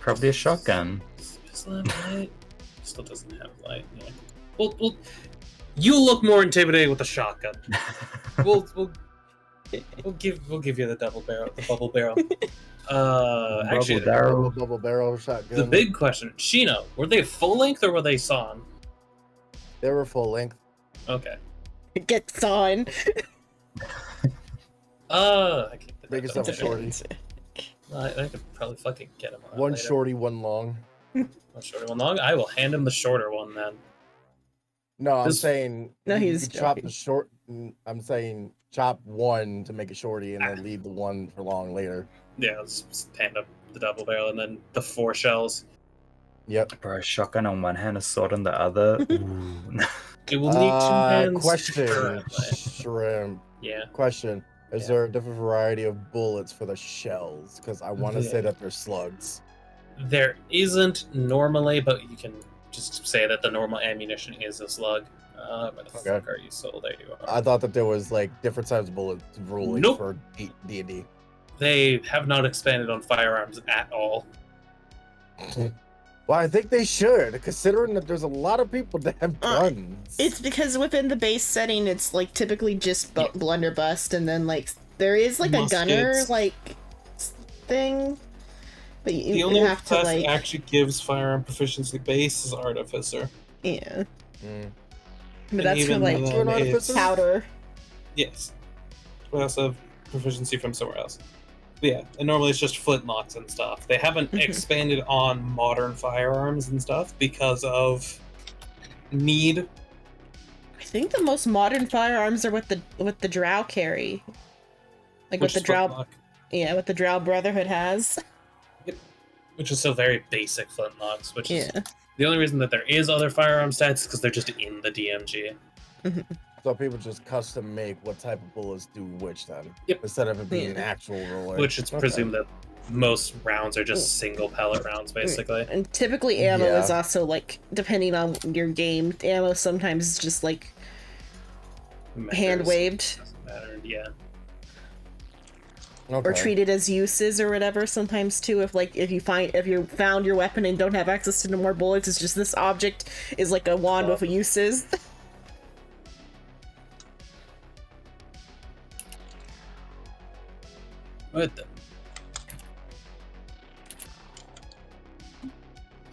Probably a shotgun. Pistol have light? Still doesn't have light. Yeah. Well, you look more intimidating with a shotgun. We'll give you the bubble barrel. Actually, Double barrel shotgun. the big question, Shino, were they full length or were they sawn? They were full length. Okay. Get on. I can't get Make that yourself a double shorty. I could probably fucking get him on One later. shorty, one long. One shorter, one long. I will hand him the shorter one then. No, I'm This- saying No, you he's could chop joking. the short. I'm saying chop one to make a shorty and then leave the one for long later. Yeah, let's just hand him the double barrel and then the 4 shells. Yep. Bro, a shotgun on one hand, a sword on the other. Ooh. It will need 2 hands. Question, currently. shrimp. Yeah. Question: Is Yeah. there a different variety of bullets for the shells? Because I want to say that they're slugs. There isn't normally, but you can just say that the normal ammunition is a slug. Where the Okay. fuck are you? So there you are. I thought that there was different types of bullet ruling Nope. for D&D. They have not expanded on firearms at all. Well, I think they should, considering that there's a lot of people that have guns. It's because within the base setting, it's typically just Yeah. blunderbuss, and then there is a gunner Muskets. thing. But The you only have to class like, that actually gives firearm proficiency base is artificer. yeah. Mm. But And that's for even like then, You're an it's- artificer? powder. Yes. We also have proficiency from somewhere else. But yeah, and normally it's just flintlocks and stuff. They haven't Mhm. expanded on modern firearms and stuff because of need. I think the most modern firearms are what the Drow carry. Like what Which the is Drow, flintlock, yeah, what the Drow Brotherhood has. which is still very basic flintlocks, which is Yeah. the only reason that there is other firearm stats is because they're just in the DMG. So people just custom make what type of bullets do which then, Yep. instead of it being Yeah. actual roller. Which it's Okay. presumed that most rounds are just single pellet rounds, basically. And typically ammo is Yeah. also like, depending on your game, ammo sometimes is just like hand Matters. waved Doesn't matter, yeah. Okay. or treated as uses or whatever. Sometimes too, if you found your weapon and don't have access to no more bullets, it's just this object is like a wand with uses. Right then.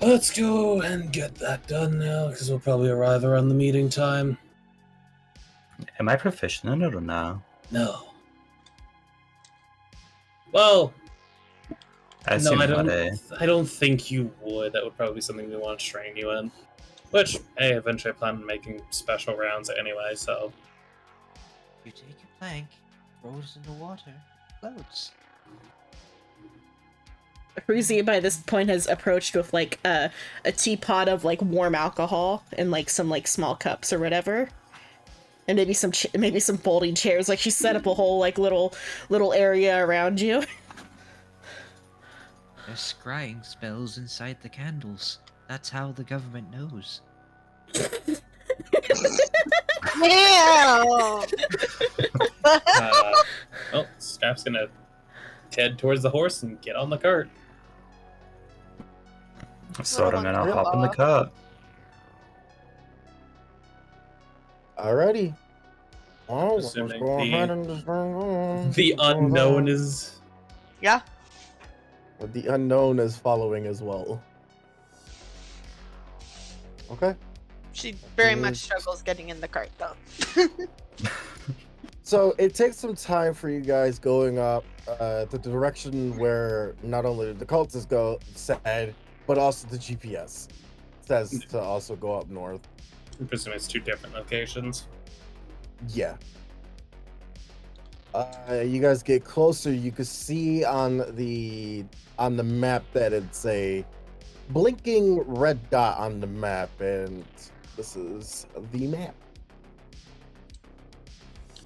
Let's go and get that done now, because we'll probably arrive around the meeting time. Am I proficient in it or no? No. Well, I no, assume I not, don't. eh? I don't think you would. That would probably be something we want to train you in. Which, hey, eventually I plan on making special rounds anyway. So You take your plank, throw it in the water, floats. Fruzy by this point has approached with like a teapot of like warm alcohol and like some like small cups or whatever, and maybe some folding chairs. Like she set up a whole like little area around you. There's scrying spells inside the candles. That's how the government knows. Yeah. well, Scrap's gonna head towards the horse and get on the cart. So then I'll hop in the cart. Alrighty. Well, let's Assuming go the- ahead and just bring on. The unknown is Yeah. The unknown is following as well. Okay. She very much Yes. struggles getting in the cart, though. So it takes some time for you guys going up the direction where not only the cultists go said, but also the GPS says to also go up north. I'm presuming it's two different locations. Yeah. You guys get closer. You can see on the map that it's a blinking red dot on the map, and this is the map.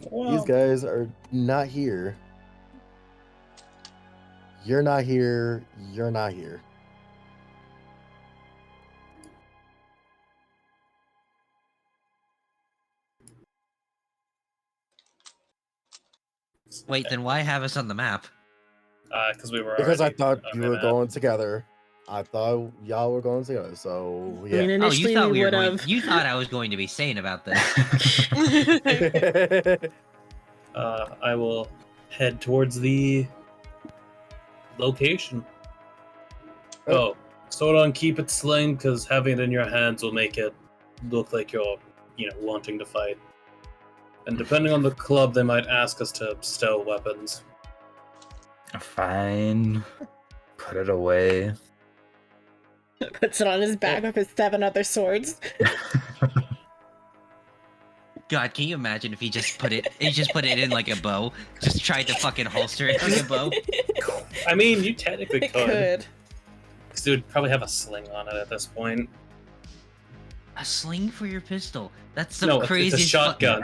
These guys are not here. You're not here. You're not here. Wait, then why have us on the map? Because we were Because I already thought on you the were map. going together. I thought y'all were going together. So I mean, yeah. Oh, you initially thought we we were would going. have. You thought I was going to be sane about this. I will head towards the location. Oh, so don't keep it sling, because having it in your hands will make it look like you're, wanting to fight. And depending on the club, they might ask us to stow weapons. Fine. Put it away. Puts it on his back with his 7 other swords. God, can you imagine if he just put it in like a bow? Just tried to fucking holster it like a bow. I mean, you technically It could. could. Because it would probably have a sling on it at this point. A sling for your pistol. That's the No, it's craziest. a shotgun.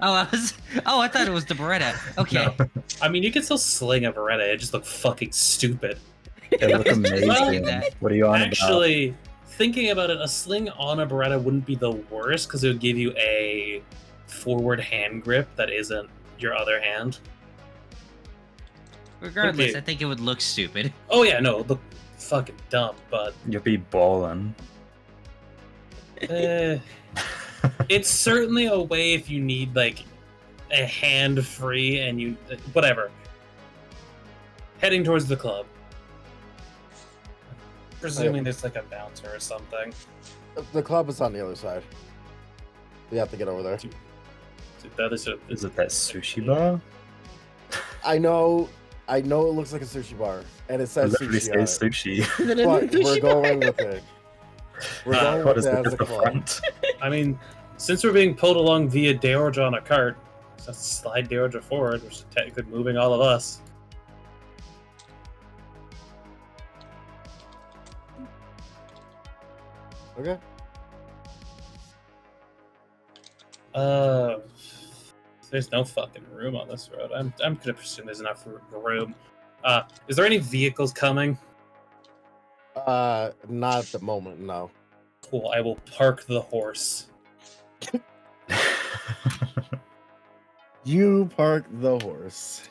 I thought it was the Beretta. Okay. No. I mean, you can still sling a Beretta. It just look fucking stupid. It look amazing. Well, What are you on Actually, thinking about it, a sling on a Beretta wouldn't be the worst because it would give you a forward hand grip that isn't your other hand. Regardless, Okay. I think it would look stupid. Oh yeah, no, it look fucking dumb, but about? You'll be ballin'. it's certainly a way if you need like a hand free and you whatever. heading towards the club. Presuming there's like a bouncer or something. The club is on the other side. We have to get over there. The other side Is it that sushi bar? I know it looks like a sushi bar, and it It says literally sushi on says it. sushi. Is it in But the we're sushi going bar? with it. We're Uh, going What with is it it? as Just a the club. front? I mean, since we're being pulled along via Deorja on a cart, let's slide Deorja forward, which is technically moving all of us. Okay. There's no fucking room on this road. I'm gonna presume there's enough room. Is there any vehicles coming? Not at the moment, no. Cool. I will park the horse. You park the horse.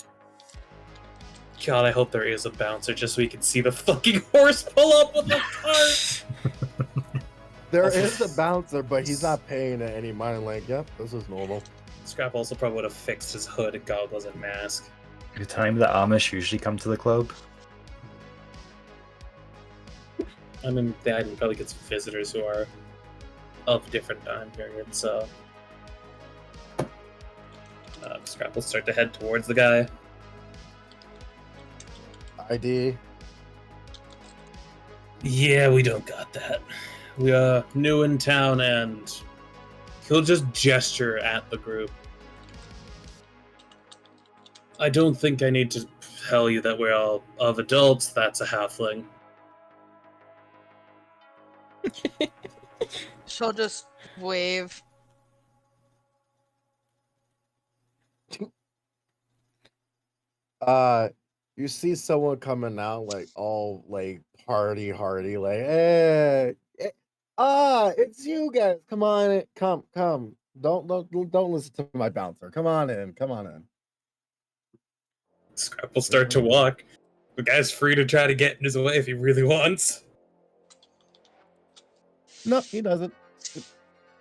God, I hope there is a bouncer just so we can see the fucking horse pull up with the cart. There is a bouncer, but he's not paying it any mind. Like, yep, this is normal. Scrap also probably would have fixed his hood and goggles and mask. You're telling me that Amish usually come to the club? I mean, the item probably gets visitors who are of different time periods, so. Scrap will start to head towards the guy. ID. Yeah, we don't got that. We are new in town, and he'll just gesture at the group. I don't think I need to tell you that we're all of adults. That's a halfling. She'll just wave. You see someone coming out like all like party hardy, like, hey, it's you guys. Come on in. Come. Don't listen to my bouncer. Come on in. Scrap will start to walk. The guy's free to try to get in his way if he really wants. No, he doesn't.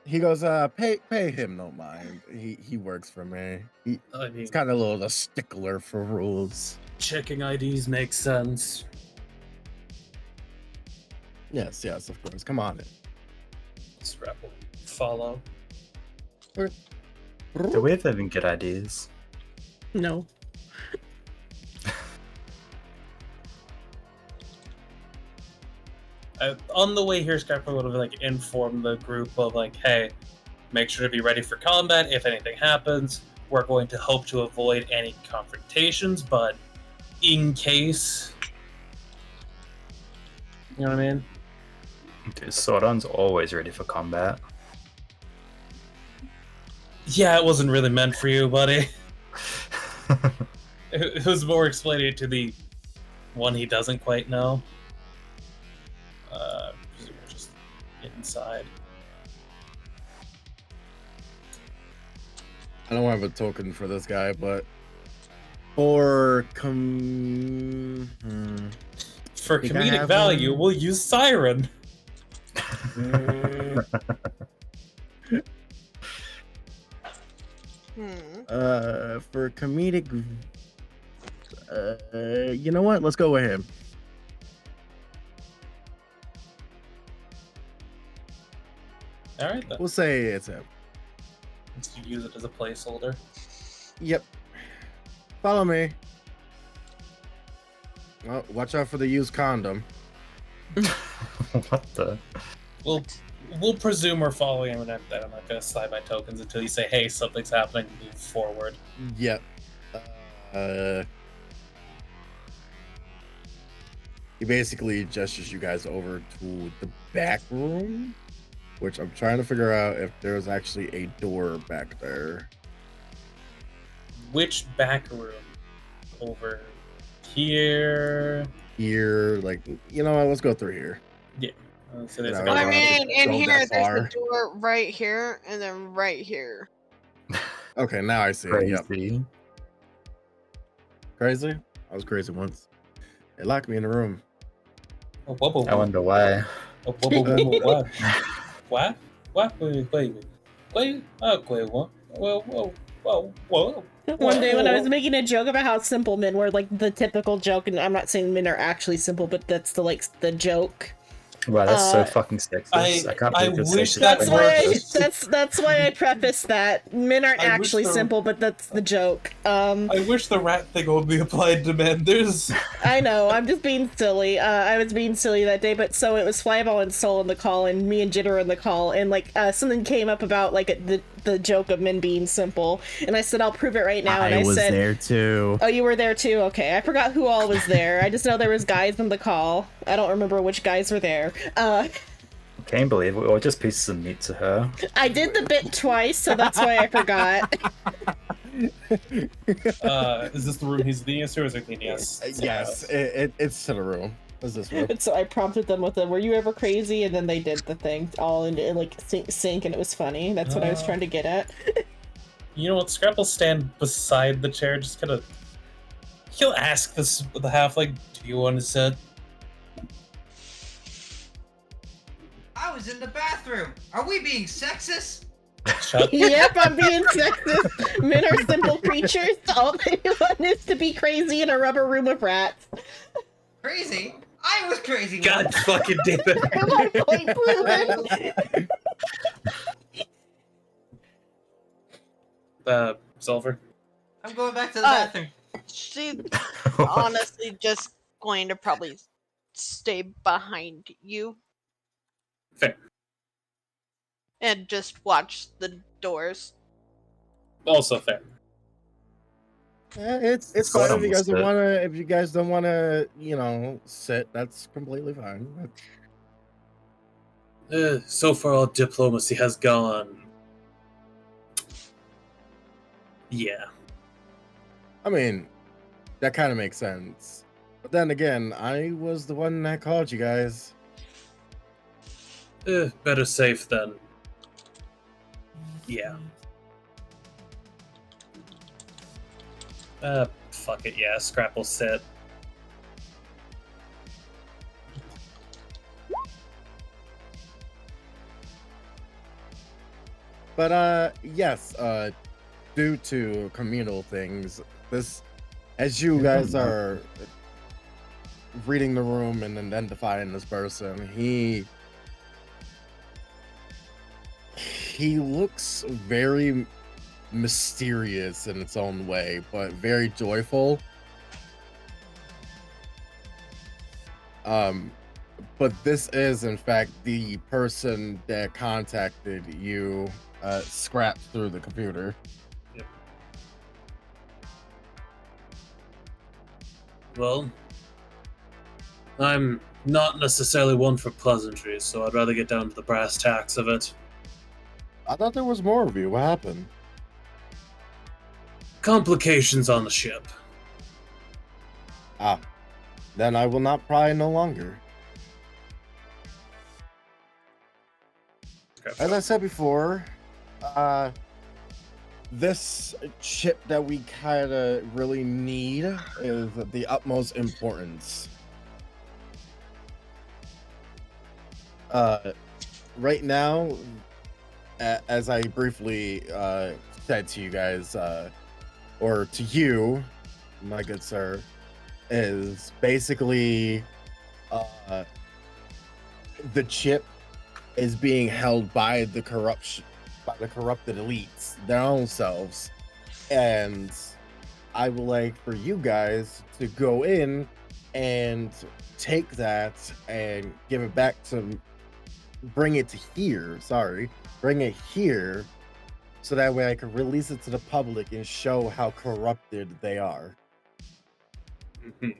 He goes, pay him no mind. He works for me. I mean, He's kind of a little stickler for rules. checking IDs makes sense. Yes, of course. Come on in. Scrap will follow. Do we have even good ideas? No. On the way here, Scrapper would have like informed the group of like, hey, make sure to be ready for combat if anything happens. We're going to hope to avoid any confrontations, but in case, you know what I mean? Dude, Sordon's always ready for combat. Yeah, it wasn't really meant for you, buddy. It was more explaining it to the one he doesn't quite know. Just get inside. I don't have a token for this guy, but for For Think I comedic have value, one? we'll use Siren. for comedic, you know what? Let's go with him. All right, then. We'll say it's him. Let's use it as a placeholder. Yep. Follow me. Oh, watch out for the used condom. What the? We'll presume we're following him, and I'm not gonna slide my tokens until you say, "Hey, something's happening. Move forward." Yep. He basically gestures you guys over to the back room, which I'm trying to figure out if there's actually a door back there. Which back room? Over here. Here, like, you know what? Let's go through here. So there's No, a don't I have guy. to mean, in go here, that there's far. a door right here, and then right here. Okay, now I see it. Yep. Crazy. Crazy? I was crazy once. They locked me in the room. Oh, whoa, whoa, I whoa. wonder why. Oh, whoa, whoa, whoa, whoa, what? What? What? Wait. Oh, wait, what? Whoa, whoa, whoa, whoa. One day when I was making a joke about how simple men were, like the typical joke, and I'm not saying men are actually simple, but that's the joke. Wow, that's so fucking sexist. I can't I believe you're wish sexist. that That's when why you're I, this. that's why I preface that men aren't I wish actually there- simple, but that's the joke. I wish the rat thing only applied to men. There's I know, I'm just being silly. I was being silly that day, but so it was Flyball and Soul in the call, and me and Jitter were in the call, and like something came up about like the joke of men being simple, and I said I'll prove it right now, and I was said, there too. "Oh, you were there too? Okay, I forgot who all was there. I just know there was guys in the call. I don't remember which guys were there. Can't believe it. Or just pieces of meat to her. I did the bit twice, so that's why I forgot." is this the room he's leading us to, or is it leading us? Yes, it's to the room. What's this room? And so I prompted them with "Were you ever crazy?" And then they did the thing all in like sync, and it was funny. That's what I was trying to get at. You know what? Scrap will stand beside the chair, just kind of. He'll ask the halfling, "Do you want to sit?" I was in the bathroom. Are we being sexist? Shut. Yep, I'm being sexist. Men are simple creatures. All they want is to be crazy in a rubber room of rats. Crazy? I was crazy. God fucking damn it. My point proven. Silver. I'm going back to the bathroom. She's honestly just going to probably stay behind you. Fair. And just watch the doors. Also fair. It's Scott fine if you guys almost don't did. wanna. If you guys don't wanna, sit, that's completely fine. So far, all diplomacy has gone. Yeah. I mean, that kind of makes sense. But then again, I was the one that called you guys. Better safe than. Yeah. Fuck it, yeah. Scrap will sit. But yes, due to communal things, this, as you guys are reading the room and identifying this person, he looks very mysterious in its own way, but very joyful. But this is in fact the person that contacted you, scrapped through the computer. Yep. Well, I'm not necessarily one for pleasantries, so I'd rather get down to the brass tacks of it. I thought there was more of you. What happened? Complications on the ship. Ah, then I will not pry no longer. As I said before, this chip that we kind of really need is the utmost importance. Right now, as I briefly said to you guys, or to you, my good sir, is basically the chip is being held by the corrupted elites, their own selves, and I would like for you guys to go in and take that and give it back to, bring it here, so that way I can release it to the public and show how corrupted they are. Mhm.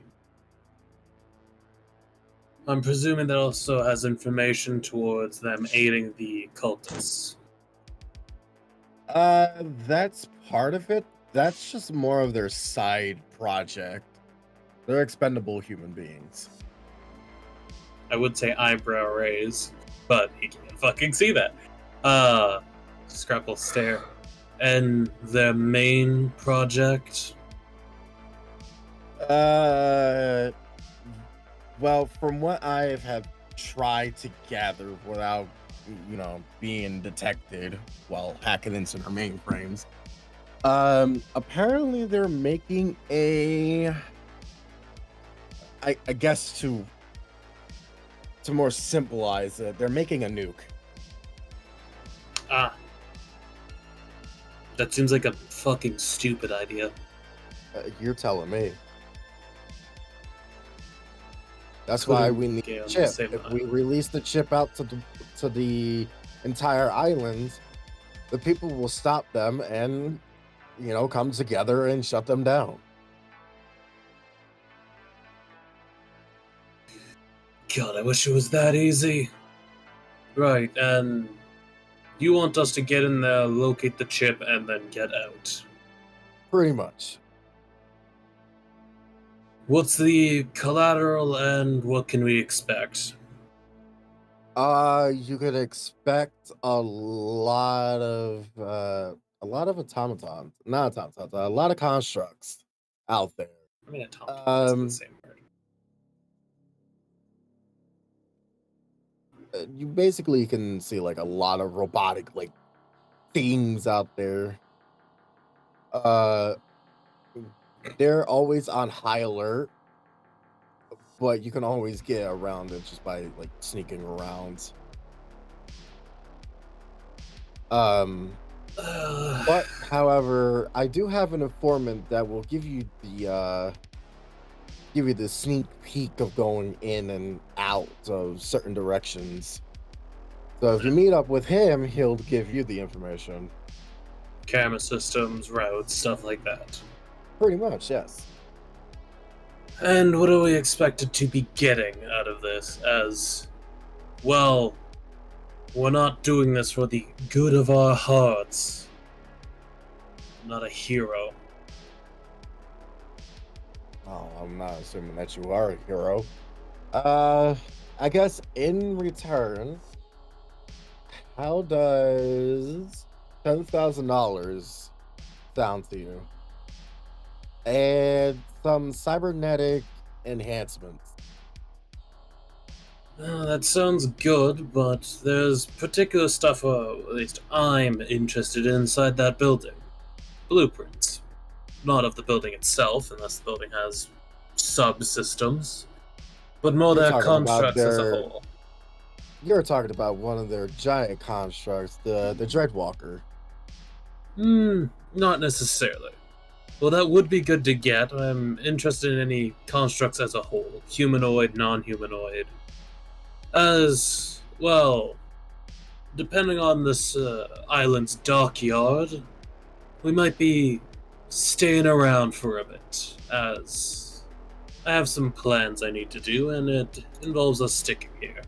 I'm presuming that also has information towards them aiding the cultists. That's part of it. That's just more of their side project. They're expendable human beings. I would say eyebrow raise, but he can't fucking see that. Scrap will stare. And their main project? Well, from what I have tried to gather without, being detected while hacking into their mainframes, Apparently they're making a, I guess to more symbolize it, they're making a nuke. Ah. That seems like a fucking stupid idea. You're telling me. That's why we need Couldn't a get on the chip. same If we island. release the chip out to the entire island, the people will stop them and, you know, come together and shut them down. God, I wish it was that easy. Right, and you want us to get in there, locate the chip, and then get out. Pretty much. What's the collateral and what can we expect? You could expect a lot of automatons, not automatons, a lot of constructs out there. I mean, automatons is the Um, same word. you basically can see like a lot of robotic like things out there. Uh, they're always on high alert, but you can always get around it just by like sneaking around. But however, I do have an informant that will give you the sneak peek of going in and out of certain directions. So if you meet up with him, he'll give you the information. Camera systems, routes, stuff like that. Pretty much, yes. And what are we expected to be getting out of this? As well, we're not doing this for the good of our hearts. I'm not a hero. Oh, I'm not assuming that you are a hero. I guess in return, how does $10,000 sound to you? And some cybernetic enhancements. That sounds good, but there's particular stuff, at least I'm interested in inside that building. Blueprints. Not of the building itself, unless the building has subsystems, but more You're their talking about constructs as a whole. You're talking about one of their giant constructs, the Dreadwalker. Not necessarily. Well, that would be good to get. I'm interested in any constructs as a whole. Humanoid, non-humanoid. As, well, depending on this island's dockyard, we might be staying around for a bit, as I have some plans I need to do, and it involves us sticking here.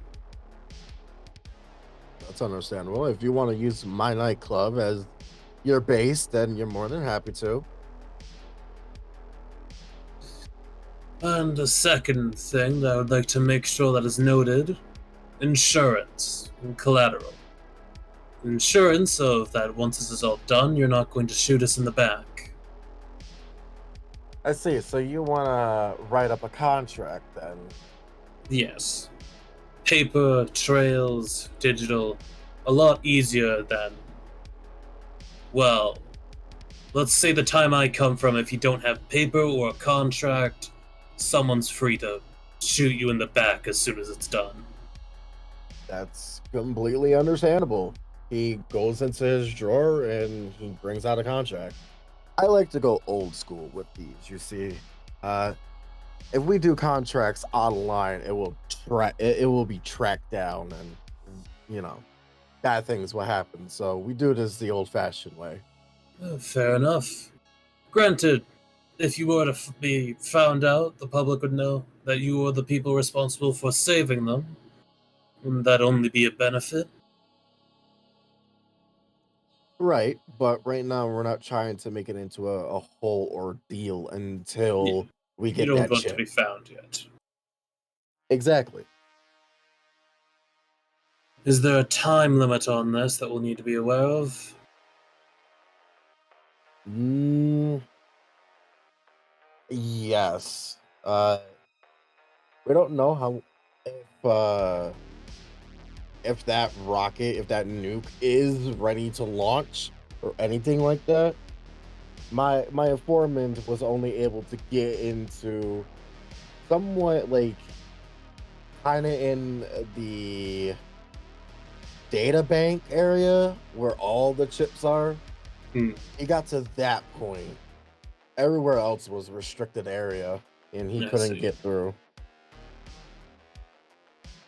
That's understandable. If you want to use my nightclub as your base, then you're more than happy to. And a second thing that I would like to make sure that is noted, insurance and collateral. Insurance of that once this is all done, you're not going to shoot us in the back. I see. So you want to write up a contract then? Yes. Paper, trails, digital, a lot easier than, well, let's say the time I come from, if you don't have paper or a contract, someone's free to shoot you in the back as soon as it's done. That's completely understandable. He goes into his drawer and he brings out a contract. I like to go old school with these, you see. If we do contracts online, it will be tracked down and, you know, bad things will happen. So we do this the old-fashioned way. Fair enough. Granted, if you were to be found out, the public would know that you were the people responsible for saving them. Wouldn't that only be a benefit? Right, but right now we're not trying to make it into a whole ordeal until we You get don't that want to chip. be found yet. Exactly. Is there a time limit on this that we'll need to be aware of? Yes. We don't know how if that rocket, if that nuke is ready to launch or anything like that. my informant was only able to get into somewhat like kind of in the data bank area where all the chips are. He got to that point. Everywhere else was restricted area, and he couldn't get through.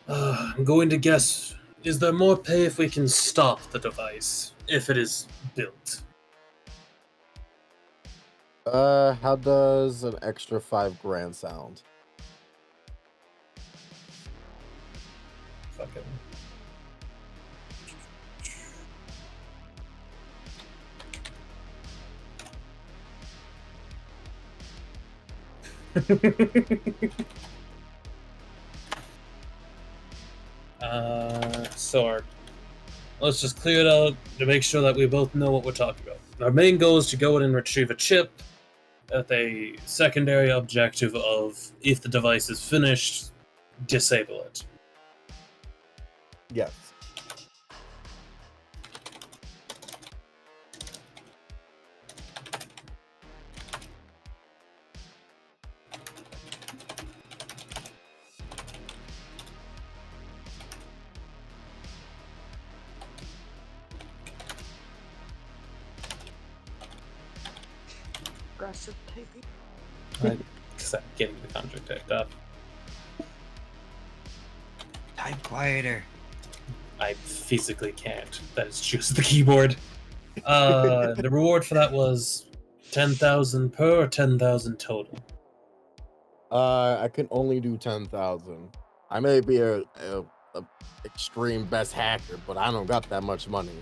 I'm going to guess, is there more pay if we can stop the device, if it is built? How does an extra $5,000 sound? Fucking. So let's just clear it out to make sure that we both know what we're talking about. Our main goal is to go in and retrieve a chip with a secondary objective of, if the device is finished, disable it. Yes. Aggressive typing. Because I'm getting the contract typed up. Type quieter. I physically can't. That is just the keyboard. The reward for that was 10,000 per or 10,000 total. I can only do 10,000. I may be a extreme best hacker, but I don't got that much money.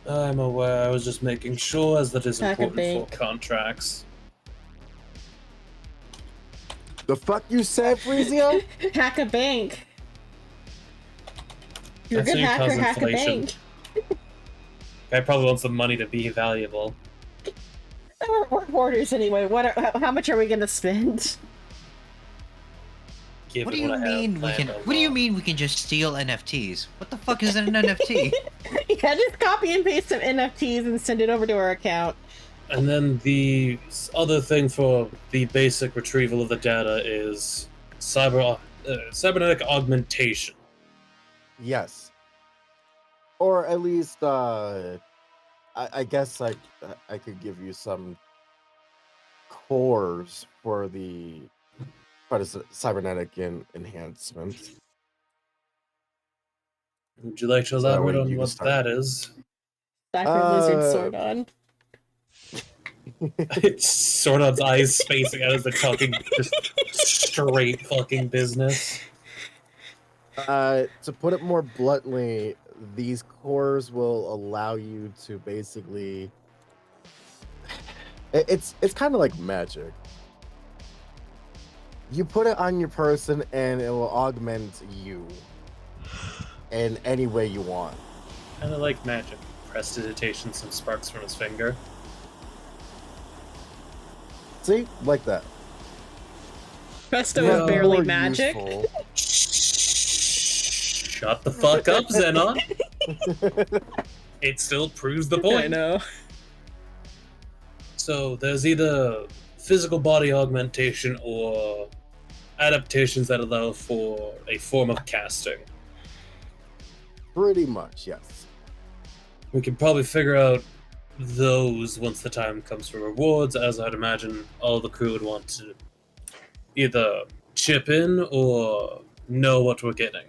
I'm aware. I was just making sure, as that is Hack a important bank. for contracts. The fuck you said, Freezio? Hack a bank. You're a That's good how you hacker, cause hack a inflation. bank. Guy probably wants the money to be valuable. We're hoarders anyway. How much are we gonna spend? Given What do you I have mean we planned can? on What do you law. mean we can just steal NFTs? What the fuck is an NFT? Yeah, just copy and paste some NFTs and send it over to our account. And then the other thing for the basic retrieval of the data is cybernetic augmentation. Yes. Or at least, I guess I could give you some cores for the cybernetic enhancement. Would you like to So that elaborate way on you can what start- that is? Cyber lizard sword on. It's Sordon's eyes spacing out as they're talking just straight fucking business. To put it more bluntly, these cores will allow you to basically. It's kind of like magic. You put it on your person, and it will augment you in any way you want. Kind of like magic. Prestidigitation, some sparks from his finger. See, like that. Presto Yeah. is barely More magic. useful. Shut the fuck up, Xenon. It still proves the point. I know. So there's either physical body augmentation or adaptations that allow for a form of casting. Pretty much, yes. We can probably figure out those once the time comes for rewards, as I'd imagine all the crew would want to either chip in or know what we're getting.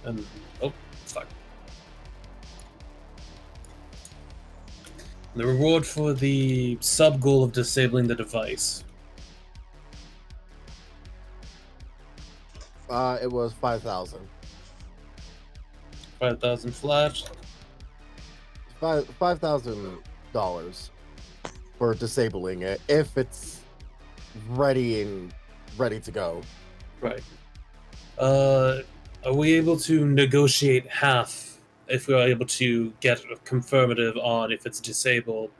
And oh, fuck. The reward for the sub goal of disabling the device. It was 5,000. 5,000 flat. $5,000 for disabling it if it's ready to go. Right. Are we able to negotiate half if we are able to get a confirmative on if it's disabled,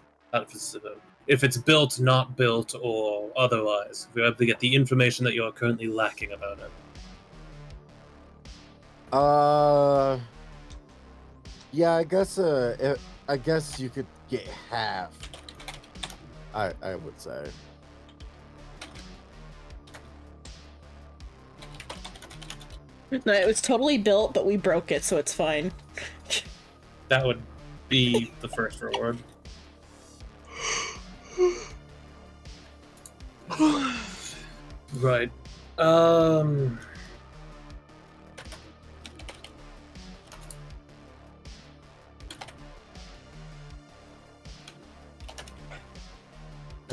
if it's built, not built, or otherwise. If we're able to get the information that you are currently lacking about it. Yeah, I guess you could get half. I would say. No, it was totally built, but we broke it, so it's fine. That would be the first reward. Right. And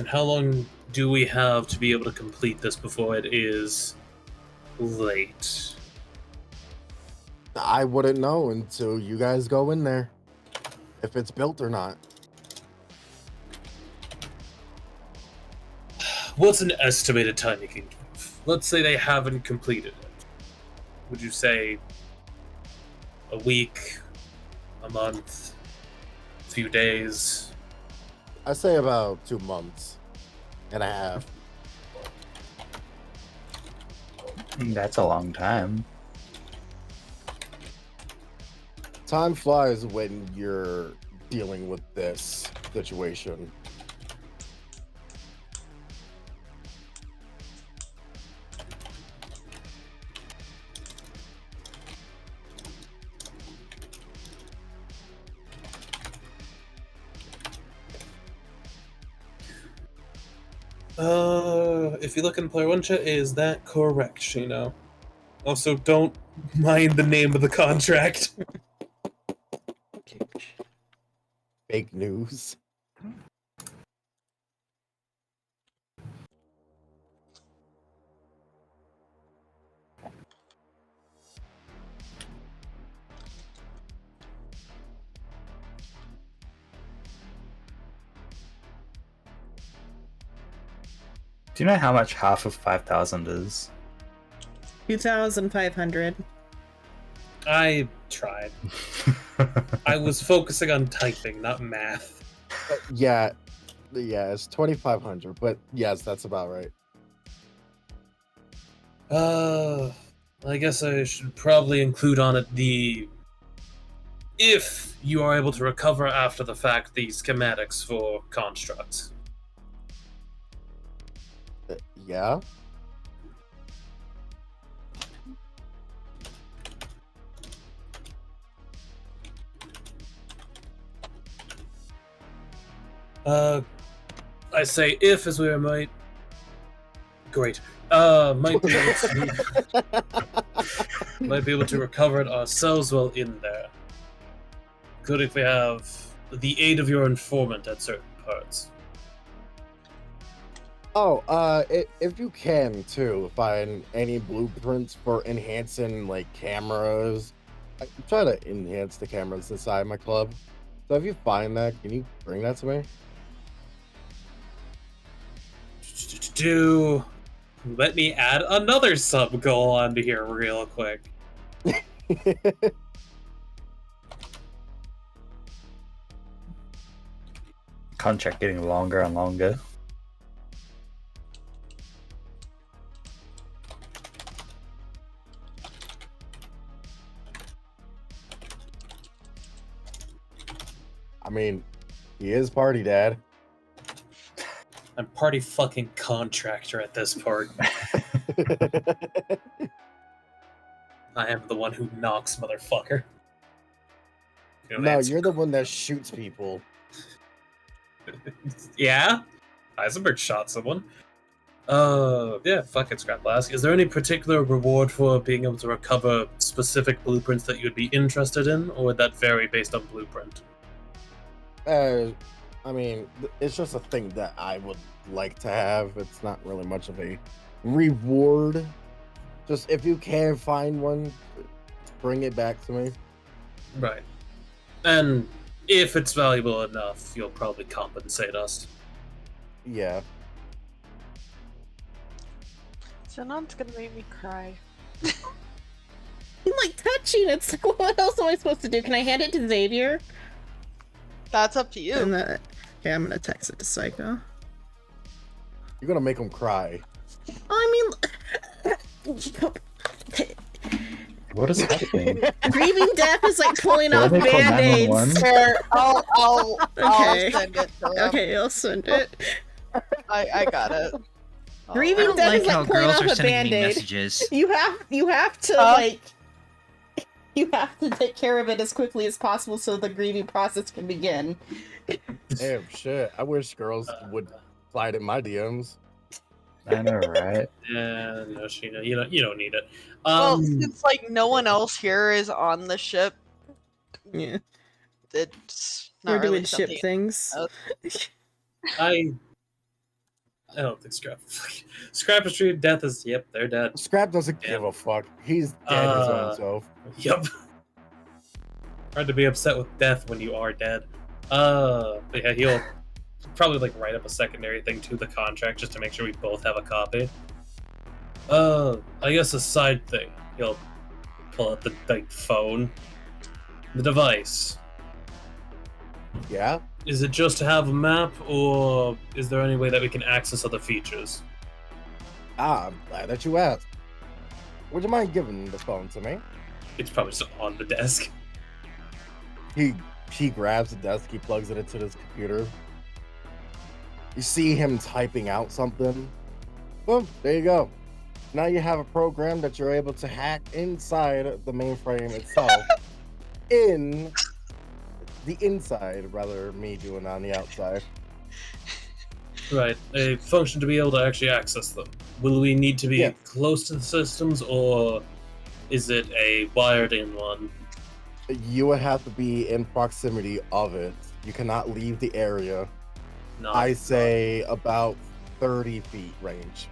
how long do we have to be able to complete this before it is late? I wouldn't know until you guys go in there, if it's built or not. What's an estimated time you can give? Let's say they haven't completed it. Would you say a week, a month, a few days? I say about 2 months and a half. That's a long time. Time flies when you're dealing with this situation. If you look in player one chat, is that correct, Shino? Also, don't mind the name of the contract. Fake news. Do you know how much half of 5,000 is? 2,500. I tried. I was focusing on typing, not math. Yeah, it's 2,500, but yes, that's about right. I guess I should probably include on it if you are able to recover after the fact the schematics for constructs. Yeah. I say if as we might. Great. Might be able to recover it ourselves while in there. Good if we have the aid of your informant at certain parts. Oh, if you can too, find any blueprints for enhancing like cameras. I try to enhance the cameras inside my club. So if you find that, can you bring that to me? Let me add another sub goal onto here real quick. Contract getting longer and longer. I mean, he is party dad. I'm party fucking contractor at this part. I am the one who knocks, motherfucker. No, you're the one that shoots people. Yeah? Eisenberg shot someone. Yeah, fuck it, Scrap Blast. Is there any particular reward for being able to recover specific blueprints that you'd be interested in, or would that vary based on blueprint? I mean, it's just a thing that I would like to have. It's not really much of a reward. Just if you can find one, bring it back to me. Right. And if it's valuable enough, you'll probably compensate us. Yeah. Zenon's gonna make me cry. like touching. It's like, what else am I supposed to do? Can I hand it to Xavier? That's up to you. And that, okay, I'm gonna text it to Psycho. You're gonna make him cry. I mean, What is happening? grieving death is like pulling Did I off call band-aids. 911? Here, I'll Okay. send it to him. Okay, I'll send it. I got it. I Grieving don't death like is how like pulling girls off are a sending me band-aid. messages. You have to like, you have to take care of it as quickly as possible so the grieving process can begin. Damn shit. I wish girls would slide in my DMs. I know, right? Yeah, no, Sheena, you don't need it. Well, since like no one else here is on the ship, Yeah, it's we're not really doing ship something. things. I don't think Scrapper Street death is they're dead. Scrap doesn't give a fuck. He's dead his own self. Yep. Hard to be upset with death when you are dead. But yeah, he'll probably like write up a secondary thing to the contract just to make sure we both have a copy. I guess a side thing. He'll pull out the phone, the device. Yeah? Is it just to have a map, or is there any way that we can access other features? I'm glad that you asked. Would you mind giving the phone to me? It's probably just on the desk. He grabs the desk, he plugs it into his computer. You see him typing out something. Well, there you go. Now you have a program that you're able to hack inside the mainframe itself. In the inside, rather me doing on the outside. Right, a function to be able to actually access them. Will we need to be close to the systems, or is it a wired-in one? You would have to be in proximity of it. You cannot leave the area. I say about 30 feet range.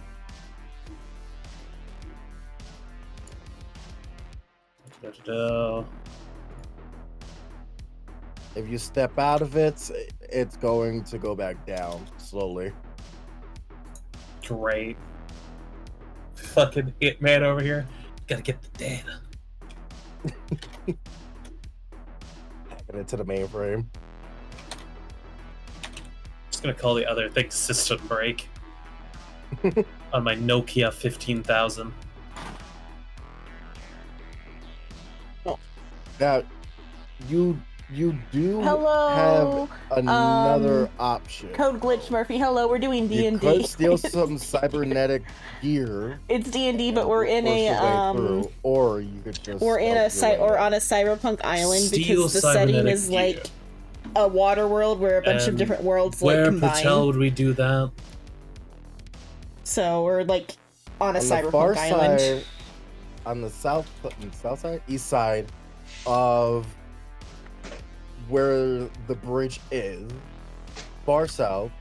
If you step out of it, it's going to go back down slowly. Great. Fucking Hitman over here. Gotta get the data. Hacking into the mainframe. Just gonna call the other thing system break. On my Nokia 15,000. Now, you do Hello, have another option. Code Glitch Murphy. Hello, we're doing You D&D. could steal some cybernetic gear. It's D&D, but we're in a or you could just we're in a on a cyberpunk island Steal because the setting cybernetic is gear. like a water world where a bunch of different worlds like Where combine. Patel would we do that? So we're like on a On the cyberpunk far island. side, on the south side, east side of where the bridge is, far south,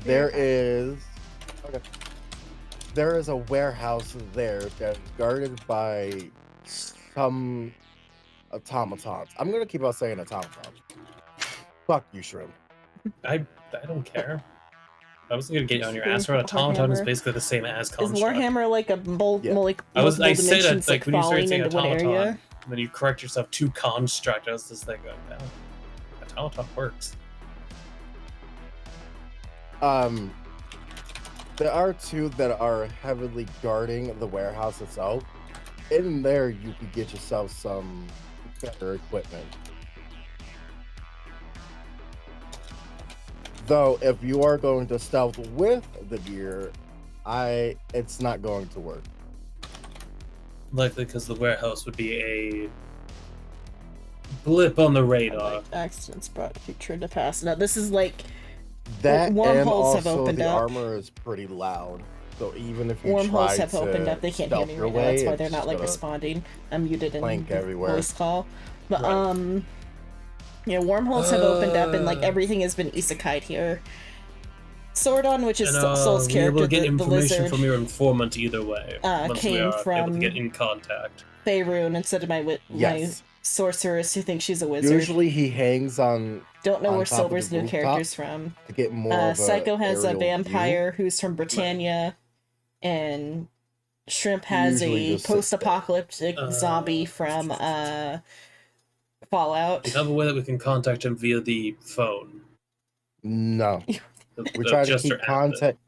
there is a warehouse there that's guarded by some automatons. I'm gonna keep on saying automatons. Fuck you, Shrimp. I don't care. I wasn't gonna get you on your ass for an automaton is basically the same as Is construct. Warhammer like a like I multiple say that dimensions like when you falling start saying into one automaton, area? and then you correct yourself to construct. I was just like, oh, no. Automaton works. There are two that are heavily guarding the warehouse itself. In there, you could get yourself some better equipment. Though, if you are going to stealth with the gear, it's not going to work. Likely because the warehouse would be a blip on the radar. Like accidents brought future to pass. Now this is like That wormholes and also have opened the up. armor is pretty loud. So even if you Wormholes try have opened to up. They can't hear stealth me your right now. That's way, why they're it's not like gonna responding. I'm muted in plank everywhere. voice call. But Right. yeah, wormholes have opened up and like everything has been isekai'd here. Sordon, which is Soul's We're able character, to get the information lizard, from your informant either way. Once we came are able from to get in contact. Faerun instead of my Yes. sorceress who thinks she's a wizard. Usually he hangs on. Don't know on where top of Silver's the new rooftop character's from. to get more of a Psycho has a aerial vampire view. who's from Britannia, and Shrimp has Usually a just sits there. post-apocalyptic zombie from Fallout. Do you have a way that we can contact him via the phone? No. The- We the try to Jester keep app contact.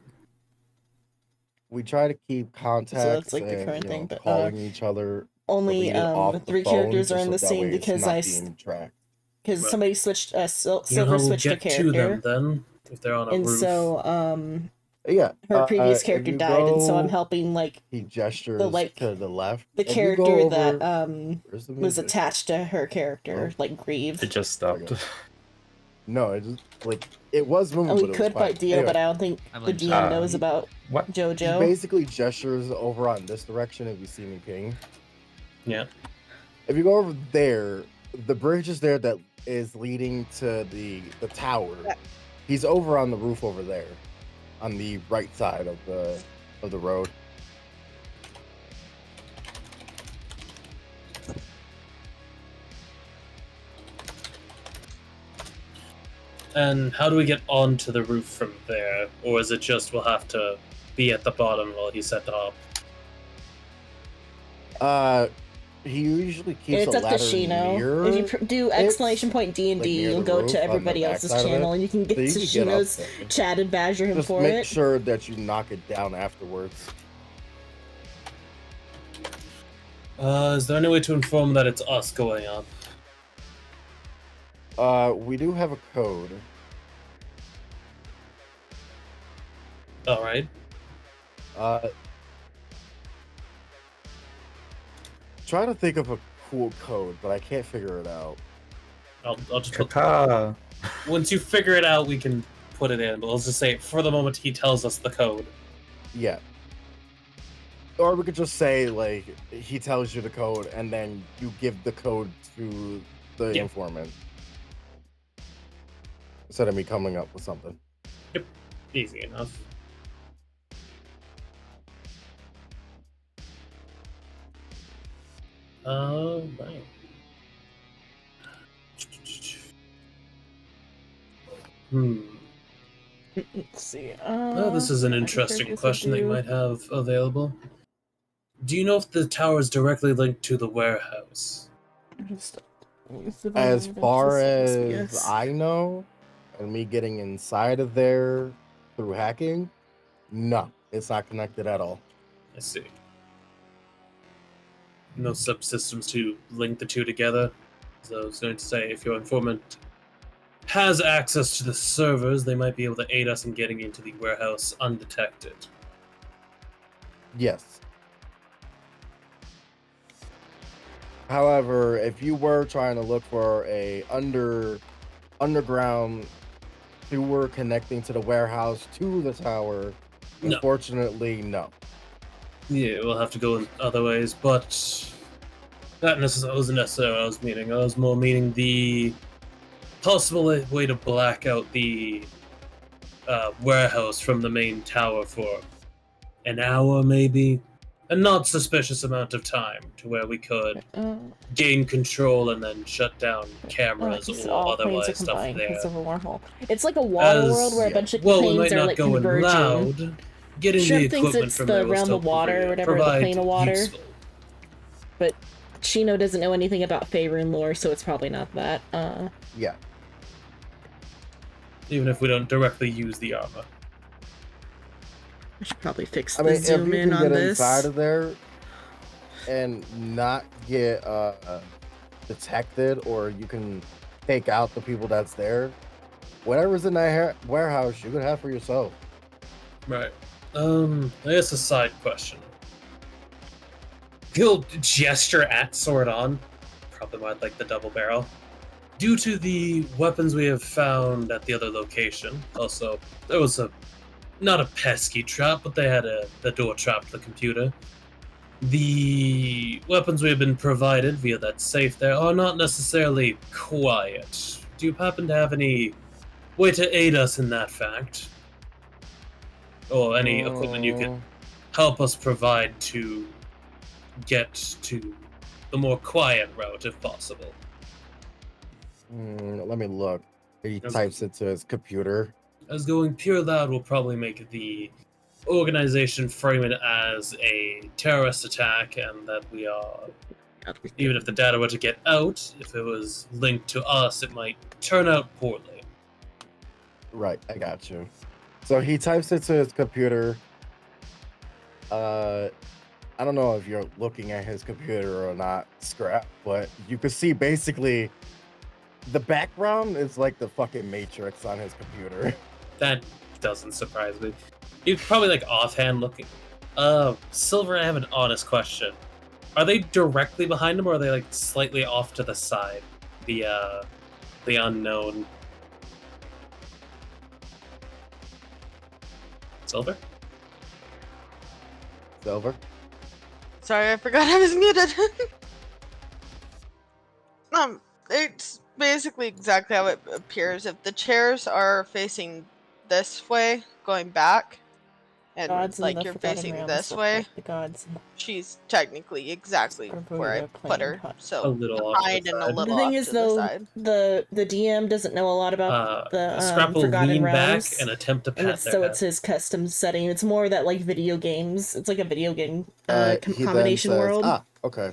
We try to keep contacts So that's like the and current thing, but calling each other only deleted off the 3 phone, characters are just in so the that scene way it's because not being tracked. because Right. somebody switched You know Silver how we'll switched a get to character, them then if they're on a and roof. so Yeah. her previous if character you died, and so I'm go- helping like He gestures like, to the left. the If you go character over- that Where's the was music? attached to her character, like grieve. It just stopped. No, it just like it was moving. And we but it could was fine. fight Dio, Anyway, but I don't think I the blame DM Sam. knows about What? he JoJo. basically gestures over on this direction if you see me ping. Yeah. If you go over there, the bridge is there that is leading to the tower. He's over on the roof over there, on the right side of the road. And how do we get onto the roof from there? Or is it just we'll have to be at the bottom while he's set up? He usually keeps It's a up to ladder Shino. near. If you do exclamation point D and like, D, near you'll the go roof to on the everybody else's backside of it, channel, and you can get so you to can get up Shino's there. chat and badger him Just for make it. sure that you knock it down afterwards. Is there any way to inform that it's us going up? We do have a code. Alright. Try to think of a cool code, but I can't figure it out. I'll just put, Kaka. once you figure it out, we can put it in. But let's just say, for the moment, he tells us the code. Yeah. Or we could just say, like, he tells you the code, and then you give the code to the Yeah. informant. Instead of me coming up with something. Easy enough. Right. Let's see. Oh, this is an what interesting characters question that you do. might have available. Do you know if the tower is directly linked to the warehouse? As far as Yes. I know, and me getting inside of there through hacking, no, it's not connected at all. I see. No subsystems to link the two together. So I was going to say, if your informant has access to the servers, they might be able to aid us in getting into the warehouse undetected. Yes. However, if you were trying to look for a underground sewer connecting to the warehouse to the tower, No. unfortunately, no. Yeah, we'll have to go in other ways, but that wasn't necessarily what I was meaning. I was more meaning the possible way to black out the warehouse from the main tower for an hour, maybe. A not suspicious amount of time to where we could gain control and then shut down cameras Because or all planes are otherwise stuff combined there. because of a wormhole. It's like a water world where a bunch of Well, we planes might are not like go in converging. loud. Getting Shrimp the thinks equipment it's from the there will realm still of water or whatever, the provide plane of water. useful. But Shino doesn't know anything about Faerun lore, so it's probably not that. Yeah. Even if we don't directly use the armor. I should probably fix I the mean, if zoom you in can on get this. inside of there and not get detected, or you can take out the people that's there, whatever's in that warehouse, you could have for yourself. Right. I guess a side question. He'll gesture at Sword On. Probably might like the double barrel. Due to the weapons we have found at the other location, also, there was not a pesky trap, but they had the door trap to the computer. The weapons we have been provided via that safe there are not necessarily quiet. Do you happen to have any way to aid us in that fact? Or any equipment you could help us provide to get to the more quiet route if possible? Let me look. He types it to his computer. As going pure loud will probably make the organization frame it as a terrorist attack, and that we are, even if the data were to get out, if it was linked to us, it might turn out poorly. Right, I got you. So he types it to his computer. I don't know if you're looking at his computer or not, Scrap, but you can see basically the background is like the fucking Matrix on his computer. That doesn't surprise me. He's probably like offhand looking. Silver, I have an honest question. Are they directly behind him, or are they like slightly off to the side? The unknown. Silver? Silver? Sorry, I forgot I was muted. It's basically exactly how it appears. If the chairs are facing this way, going back, and Gods in like the you're Forgotten facing Realms this look way, like the gods in the she's technically exactly where I put her. A So little off to behind the and a side. little The thing off is, to the though, side. the DM doesn't know a lot about the Scrap will Forgotten lean Realms, back and attempt to and pat it's, their so head. it's his custom setting. It's more that like video games. It's like a video game He then combination says, world. Okay.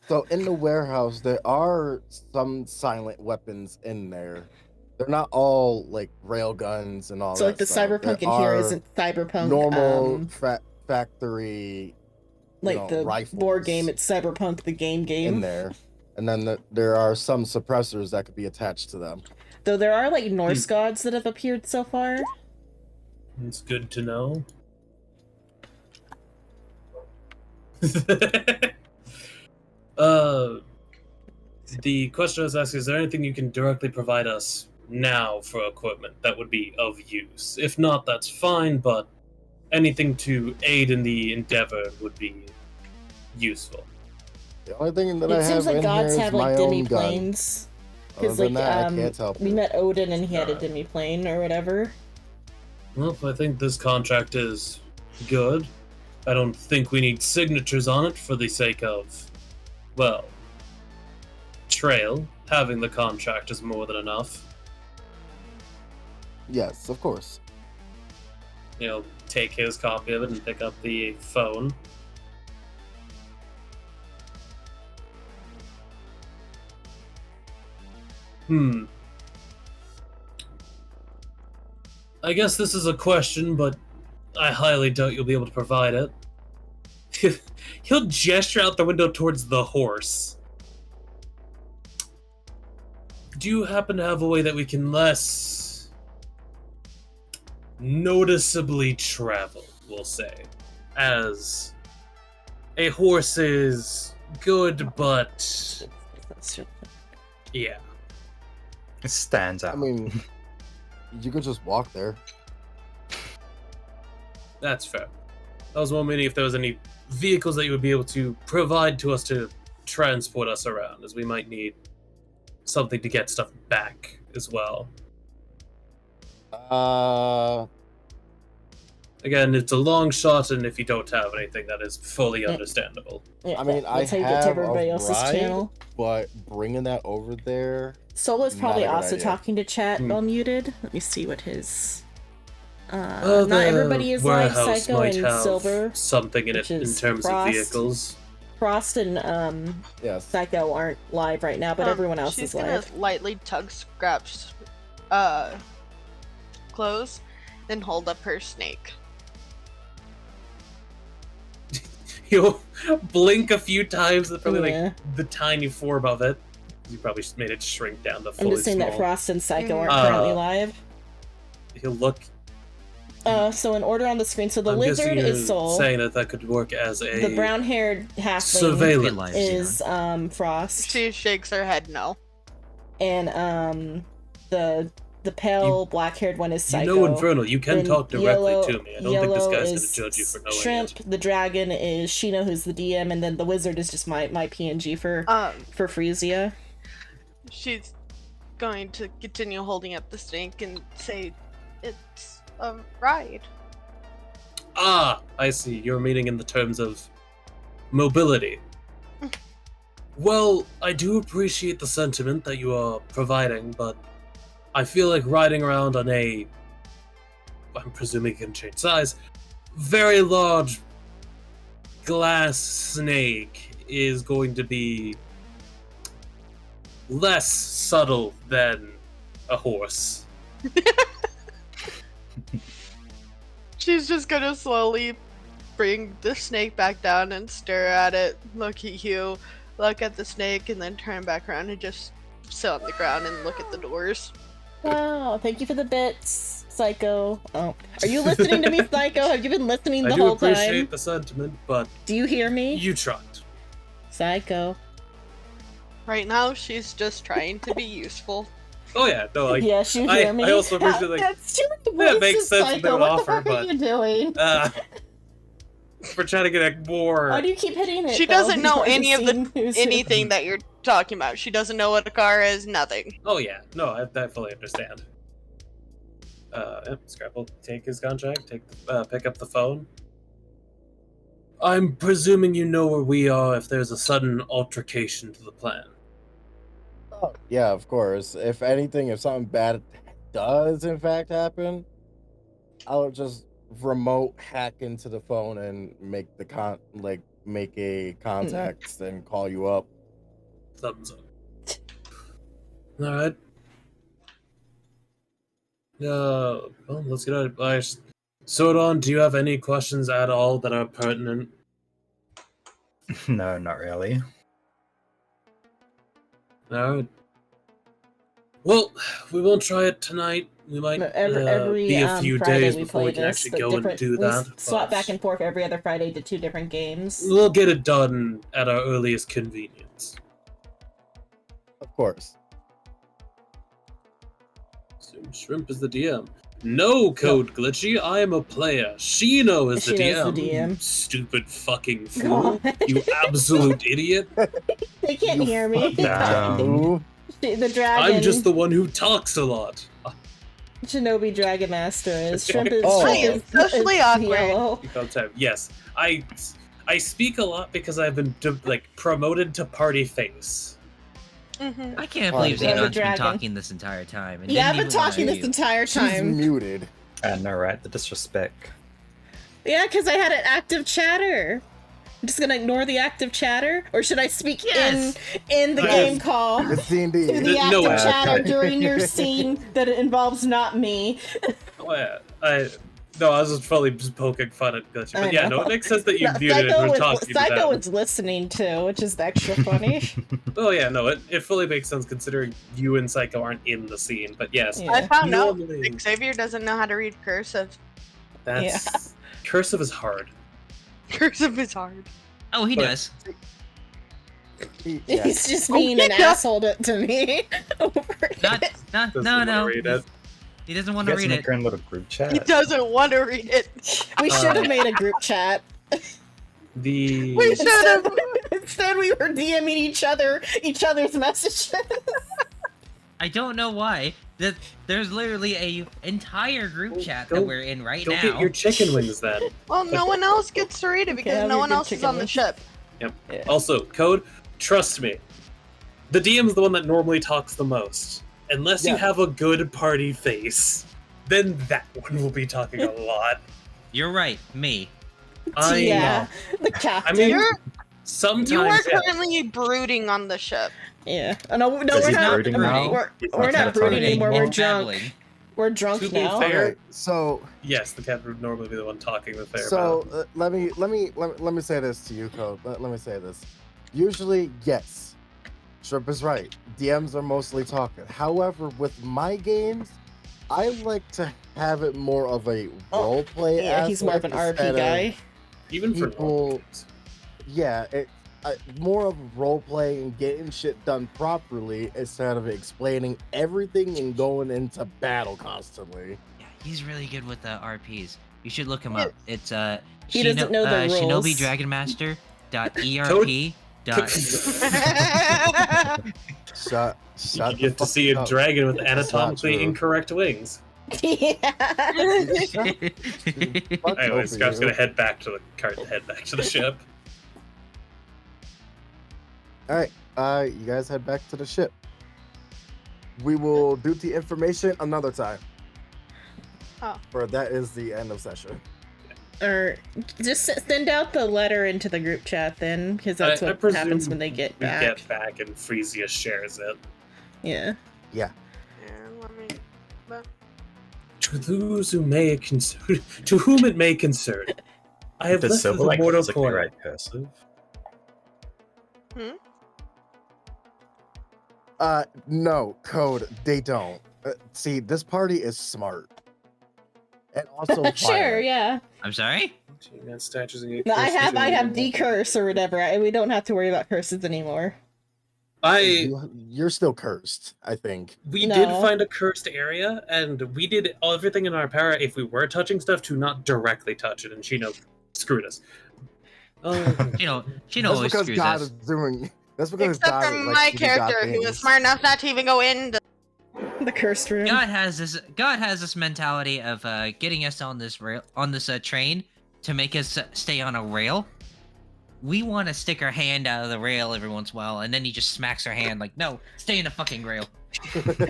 So in the warehouse, there are some silent weapons in there. They're not all like rail guns and all So that like the stuff. Cyberpunk There in here are isn't Cyberpunk normal factory, like the rifles board game. It's Cyberpunk the game in there. And then there are some suppressors that could be attached to them. Though there are like Norse gods that have appeared so far. It's good to know. The question I was asking, is there anything you can directly provide us now for equipment that would be of use? If not, that's fine, but anything to aid in the endeavor would be useful. The only thing that I It have seems like in gods here is have my like own demi gun. planes. Other Because than like that, I can't help we you. met Odin and he had a Alright. demi plane or whatever. Well, I think this contract is good. I don't think we need signatures on it for the sake of, well, Trail. Having the contract is more than enough. Yes, of course. You know, take his copy of it and pick up the phone. I guess this is a question, but I highly doubt you'll be able to provide it. He'll gesture out the window towards the horse. Do you happen to have a way that we can less noticeably travel, we'll say? As a horse is good, but yeah. It stands out. I mean, you could just walk there. That's fair. I was wondering if there was any vehicles that you would be able to provide to us to transport us around, as we might need something to get stuff back as well. Again, it's a long shot, and if you don't have anything, that is fully understandable. Yeah, I mean, that's I how you get to have everybody a else's ride, channel. but bringing that over there. Solo's probably Not a good also idea. talking to chat Hmm. while muted. Let me see what his. Not everybody is live. Warehouse Psycho might and have Silver, something in which it in is terms Frost. of vehicles. Frost, and Yes. Psycho aren't live right now, but everyone else she's is gonna live. lightly tug Scrap's clothes, then hold up her snake. He'll blink a few times, and probably Yeah. like the tiny form of it. You probably made it shrink down to fully I'm just saying small. that Frost and Psycho aren't Uh, currently live. He'll look. So in order on the screen, so the I'm lizard guessing you're is Soul. saying that could work as a The brown-haired halfling surveillance. is Frost, She shakes her head no. and the pale black-haired one is Psycho. You know Infernal, you can Then talk directly yellow- to me. I don't think this yellow guy's gonna is judge you for knowing Shrimp. it. The dragon is Shino, who's the DM, and then the wizard is just my PNG for Frisia. She's going to continue holding up the snake and say, "It's a ride." Ah, I see. You're meaning in the terms of mobility. Well, I do appreciate the sentiment that you are providing, but I feel like riding around on a, I'm presuming it can change size, very large glass snake is going to be less subtle than a horse. She's just gonna slowly bring the snake back down and stare at it, look at you, look at the snake, and then turn back around and just sit on the ground and look at the doors. Wow, thank you for the bits, Psycho. Oh, are you listening to me, Psycho? Have you been listening the I do whole appreciate time? the sentiment, but Do you hear me? you tried. Psycho. Right now, she's just trying to be useful. Oh yeah, no, like Yes, you hear me. I also appreciate like That's too many yeah, voices, it makes sense what they Psycho. would What offer, the fuck but are you doing? we're trying to get a more. Why do you keep hitting it? She though, doesn't know before you any of seen who's who? anything that you're talking about. She doesn't know what a car is, nothing. Oh yeah, no, I fully understand. Scrapple, take his contract. Pick up the phone. I'm presuming you know where we are if there's a sudden altercation to the plan. Oh, yeah, of course. If anything, if something bad does in fact happen, I'll just remote hack into the phone and make the make a contact and call you up. Thumbs up. All right. Well, let's get out. Sordon, do you have any questions at all that are pertinent? No, not really. All right. Well, we won't try it tonight. We might No, every be a few Friday days we before play we can this, actually but go and different- do we that. swap but back and forth every other Friday to 2 different games. We'll get it done at our earliest convenience. Of course. So Shrimp is the DM. No, Code Glitchy, I am a player. Shino is the Shino's DM. the DM. You stupid fucking fool. God. You absolute idiot. They can't You hear me. Ooh. The dragon. I'm just the one who talks a lot. Shinobi Dragon Master is. Shrimp is, Oh. Shrimp is, Socially is awkward. yellow. Yes, I speak a lot because I've been promoted to party face. Mm-hmm. I can't Fine. believe There's a Xenon's been dragon. talking this entire time. And Yeah, I've didn't been even wanna talking this mute. entire She's time. muted. I know, right? The disrespect. Yeah, because I had an active chatter. I'm just gonna ignore the active chatter, or should I speak Yes. in the Yes. game call It's to D&D. the No, active chatter okay. during your scene that it involves not me? Oh, yeah, I was just probably just poking fun at Glitchy. I But yeah, no, know. it makes sense that you No, viewed it and were talking to Psycho them. was listening too, which is extra funny. Oh yeah, no, it fully makes sense considering you and Psycho aren't in the scene. But yes, Yeah. I found out normally Xavier doesn't know how to read cursive. that's cursive is hard. Cursive is hard. Oh, he But- does. Yeah. He's just being an yeah. asshole to me. Over Not, it. not, Doesn't no, wanna no. read it. He doesn't want You to guys read make it. your own little group He chat. doesn't want to read it. We should have made a group chat. The We should have. Instead, we were DMing each other's messages. I don't know why. That there's literally a entire group chat Go- that we're in right Go now. get your chicken wings then. Well, no one else gets to read it because have no your one good else is chicken on the wings. ship. Yeah. Also, Code, trust me. The DM's the one that normally talks the most. Unless you Yeah. have a good party face, then that one will be talking a lot. You're right, me. I yeah, know. the captain. I mean, You're, sometimes you are yeah. currently brooding on the ship. yeah. Oh, no, Is we're he not. brooding now? We're He's not not brooding talking anymore. We're anymore? drunk. Babbling. We're drunk To be now. fair, Okay, so Yes, the captain would normally be the one talking the fair So let me say this to you, Code. Let me say this. Usually, yes, Shrimp is right. DMs are mostly talking. However, with my games, I like to have it more of a role play. Yeah, he's more of an RP guy. Even for people- normal games. Yeah, more of role play and getting shit done properly instead of explaining everything and going into battle constantly. Yeah, he's really good with RPs. You should look him up. It's He doesn't know the rules. Shinobi Dragon Master .erp. Shut You the get to fuck see a up. dragon with That's not anatomically true. incorrect wings. Yeah. Fuck Anyway, both of Scott's you. gonna head back to the cart and head back to the ship. All right, you guys head back to the ship. We will do the information another time. Oh. For that is the end of session. Or just send out the letter into the group chat then, because that's I what presume happens when they get we back. get back and Frisia shares it. Yeah. And let me. To those who may to whom it may concern, I have Does left Silver the like mortal physically coil. write cursive? No, code. They don't. See, this party is smart. And also Sure, violent. yeah. I'm sorry? Statues and No, I have decurse or whatever. We don't have to worry about curses anymore. You're still cursed, I think. We No. did find a cursed area, and we did everything in our power if we were touching stuff to not directly touch it, and Shino screwed us. She That's always because screws God us. is doing. That's because Except God for is, my like, doing God character, who was things. smart enough not to even go in. The cursed room. God has this mentality of getting us on this train to make us stay on a rail. We want to stick our hand out of the rail every once in a while, and then he just smacks our hand like, "No, stay in the fucking rail."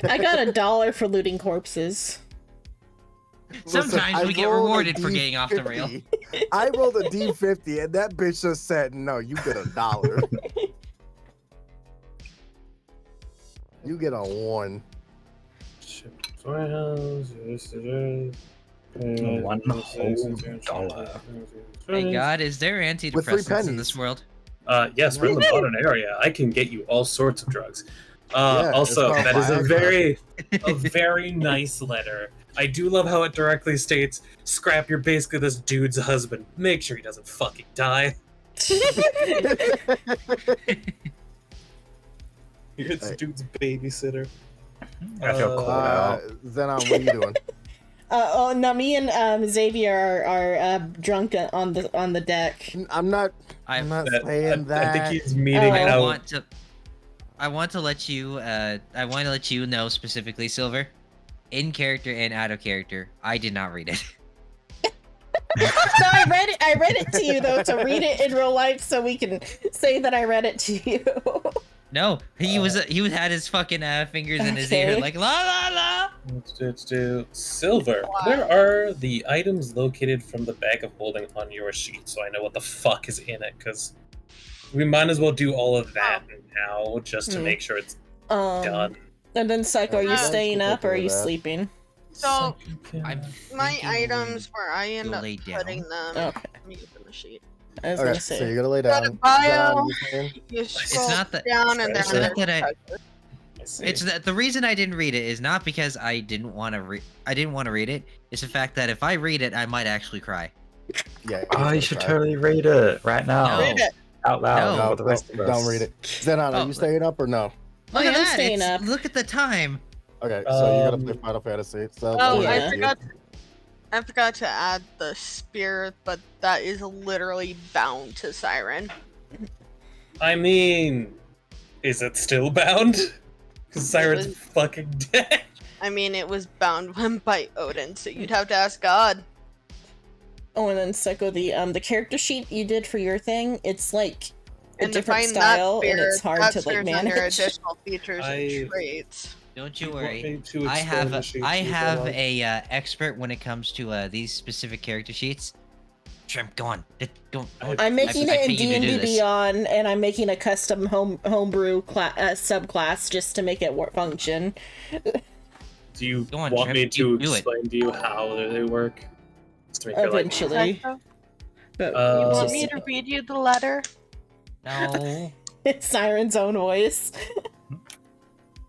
I got $1 for looting corpses. Sometimes we get rewarded for getting off the rail. I rolled a D50, and that bitch just said, "No, you get $1." You get a 1. $1 whole. Hey God, is there With 3 antidepressants in pennies. this world? Yes, we're in the modern area. I can get you all sorts of drugs. Yeah, Also, it's called that is Viagra. a very nice letter. I do love how it directly states, "Scrap, you're basically this dude's husband. Make sure he doesn't fucking die." You're this dude's babysitter. I feel cold out. Zenon, what are you doing? No, me and Xavier are drunk on the deck. I'm not saying that. I think he's meeting Oh. out. I want to let you know specifically, Silver, in character and out of character. I did not read it. No, I read it to you though, to read it in real life so we can say that I read it to you. No, he had his fucking fingers in his ear Okay. like la la la. Let's do Silver. Where are the items located from the bag of holding on your sheet, so I know what the fuck is in it? Because we might as well do all of that now, just to make sure it's done. And then, Psycho, are you Yeah. staying up or are you That. sleeping? So, I'm my thinking items where I end you'll up lay down. putting them. Okay. Let me open the sheet. I was Okay, gonna so say. you're gonna lay Got a down. bio. Zenon, you saying? You scroll not that- down and it's then not that I- I see. It's that the reason I didn't read it is not because I didn't want to read it. It's the fact that if I read it, I might actually cry. Yeah. Oh, you should totally read it right now. No. Read it. Out loud No. for the rest of us. Don't read it. Zenon, are Oh, you staying up or no? Look Yeah, at I'm that! staying it's- up. Look at the time. Okay, so you gotta play Um, Final Fantasy. So Oh, Yeah. I forgot to add the spirit, but that is literally bound to Siren. I mean, is it still bound? Because Siren's was- fucking dead. I mean, it was bound by Odin, so you'd have to ask God. Oh, and then Psycho, the character sheet you did for your thing, it's like a And to different find style, that and spirit, it's hard that to like spirit's under manage. additional features I- and traits. Don't you You want worry. me to I explain have the sheet I to you, have Zenon? a expert when it comes to these specific character sheets. Shrimp, go on. Go. I'm making I it in pay you to do D&D this. Beyond, and I'm making a custom homebrew subclass just to make it function. Do you Go on, want Trip, me to you do it. explain to you how they work? Just to make your life Eventually. But You Uh, want me to read you the letter? No. it's Siren's own voice.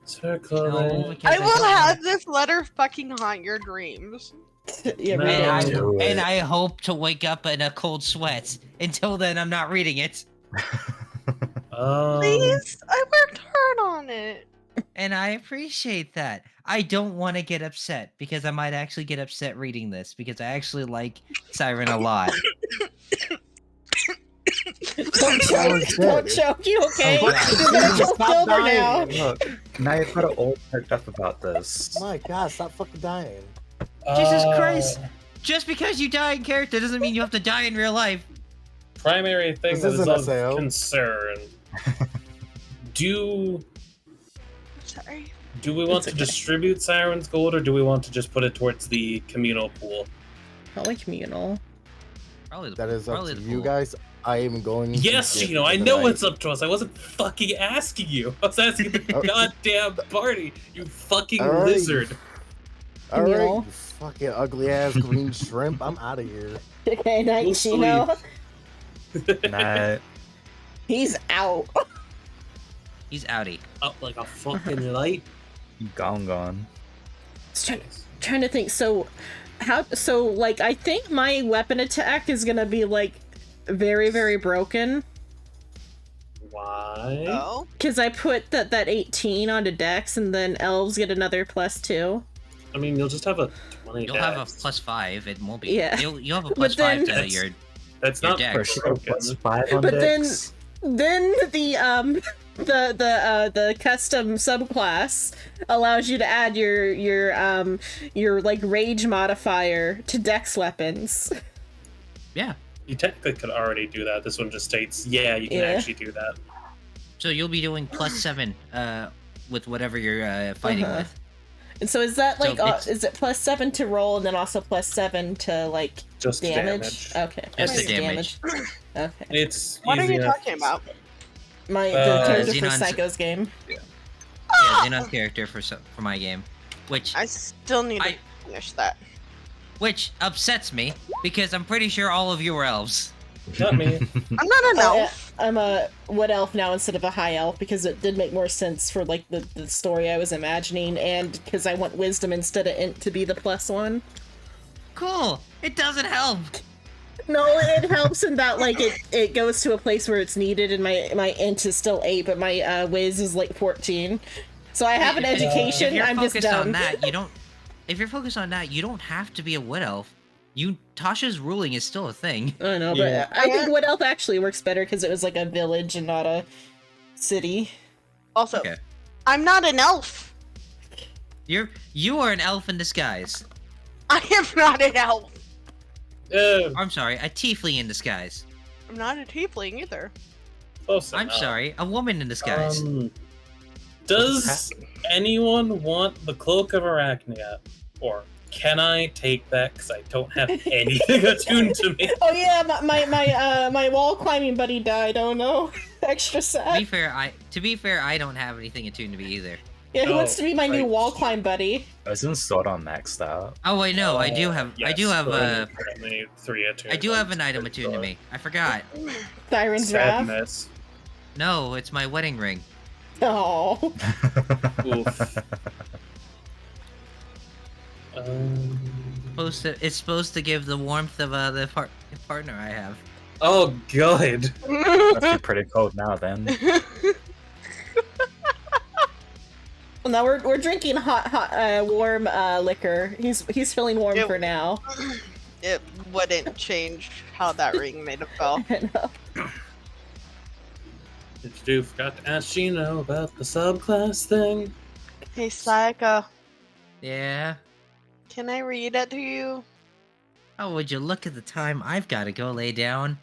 Circle No, it. because I will don't have this letter fucking haunt your dreams. Yeah, No. read it. And Do it. I hope to wake up in a cold sweat. Until then, I'm not reading it. Please? I worked hard on it. And I appreciate that. I don't want to get upset because I might actually get upset reading this because I actually like Siren a lot. Don't choke. shit. Don't choke. You okay? Oh, You're gonna kill Stop Silver now. dying. Look, now you've got it all worked up about this. My God, stop fucking dying. Jesus Christ. Just because you die in character doesn't mean you have to die in real life. Primary thing This that is isn't of SAO. concern. Do Sorry. we want It's to okay. distribute Siren's gold, or do we want to just put it towards the communal pool? Probably communal. that is up probably to the you pool. guys. I am going. Yes, to Chino, I know it's up to us. I wasn't fucking asking you. I was asking the goddamn party, you fucking All right. lizard. All right, Camille. you fucking ugly ass green shrimp. I'm out of here. Okay, night, We'll Chino. Nah, He's out. He's outie. Up like a fucking light. gone. Trying to think. So, like, I think my weapon attack is gonna be like very, very broken Why? Oh. because I put that 18 onto Dex, and then elves get another +2. I mean, you'll just have a 20 You'll have a dex. +5. It won't be. Yeah. You'll have a But then- +5 to That's- your. That's your not dex. Or she got broken. +5 on But Dex. then the custom subclass allows you to add your like rage modifier to Dex weapons. Yeah. You technically could already do that. This one just states, yeah, you can Yeah. actually do that. So you'll be doing +7 with whatever you're fighting Uh-huh. with. And so is that So like it's- is it +7 to roll and then also +7 to like Just damage? Okay. Just okay, the damage. Okay. It's What are easy you enough. talking about? The Uh, character for Xenon's- Psycho's game. Yeah, Xenon's character for my game, which I still need to I- finish that. upsets me because I'm pretty sure all of you are elves. Not me. I'm not an Oh, elf. yeah, I'm a wood elf now instead of a high elf because it did make more sense for like the story I was imagining, and because I want wisdom instead of int to be the +1. Cool. It doesn't help. No, it helps in that like it goes to a place where it's needed, and my int is still 8, but my wiz is like 14. So I have an If education. you're I'm just focused on dumb. that, you don't. If you're focused on that, you don't have to be a wood elf. Tasha's ruling is still a thing. I know, but Yeah. I think wood elf actually works better because it was like a village and not a city. Also, Okay. I'm not an elf. You are an elf in disguise. I am not an elf. I'm sorry, a tiefling in disguise. I'm not a tiefling either. Close I'm enough. sorry, a woman in disguise. Does anyone want the Cloak of Arachnia? Or can I take that because I don't have anything attuned to me? Oh yeah, my wall climbing buddy died. Oh no, extra To sad. be fair, I don't have anything attuned to me either. Yeah, who Oh, wants to be my new right. wall climb buddy? I was in Sword on maxed out. Oh wait, no, I do have currently 3 attuned. I do have an item attuned to me. I forgot. Siren's Wrath. Sadness. No, it's my wedding ring. Oh, Oof. It's supposed to give the warmth of the partner I have. Oh, good. Must be pretty cold now then. well, now we're drinking hot, warm liquor. He's feeling warm Ew. for now. It wouldn't change how that ring made him feel. I know. Did you forgot to ask Gino about the subclass thing? Hey, Psycho, Yeah. can I read it to you? Oh, would you look at the time? I've got to go lay down.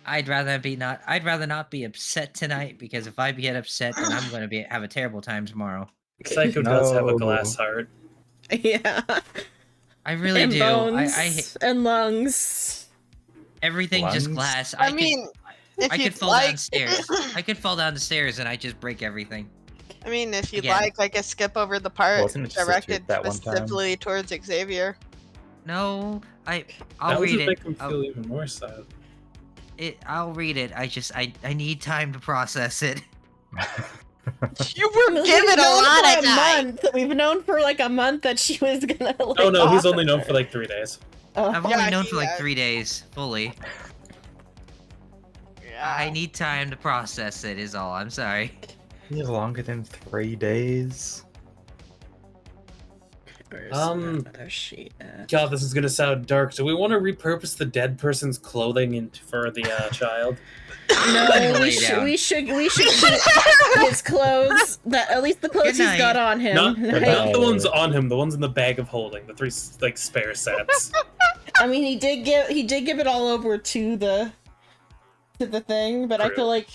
I'd rather not be upset tonight because if I get upset, then I'm going to have a terrible time tomorrow. Psycho does have a No. glass heart. Yeah. I really and do. bones and lungs. Everything just Lungs? glass. I mean, if I you'd could fall like, downstairs. I could fall down the stairs and I just break everything. I mean, if you'd Again. like, I could skip over the part Wasn't it just a directed tweet that one time? specifically towards Xavier. No, I'll That would read just make it. him feel even more sad. I'll read it. I need time to process it. You were We've given a known lot for of time. month. We've known for like a month that she was gonna. Like, Oh no, he's off. only known for like 3 days. Oh. I've Yeah, only known he for like has. 3 days fully. Yeah. I need time to process it. Is all. I'm sorry. He's longer than 3 days. Where's Um, she at? God, this is gonna sound dark. Do we want to repurpose the dead person's clothing for the child? No, Lay we should keep his clothes. That at least the clothes Good he's got night. on him. Not, Right? not the ones on him. The ones in the bag of holding. The 3 like spare sets. I mean, he did give it all over to the thing, but I Crew. feel like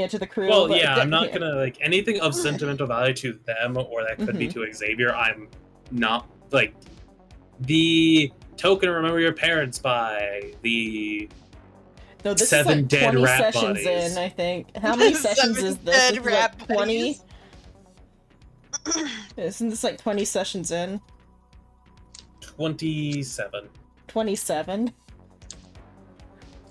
to the crew. Well, but yeah, I'm not gonna like anything of sentimental value to them or that could be Mhm. to Xavier. I'm not like the token remember your parents by, the No, this 7 is like dead 20 rat sessions bodies. in, I think. How many sessions 7 is this? dead This is like rat 20? buddies. Isn't this like 20 sessions in? 27. 27?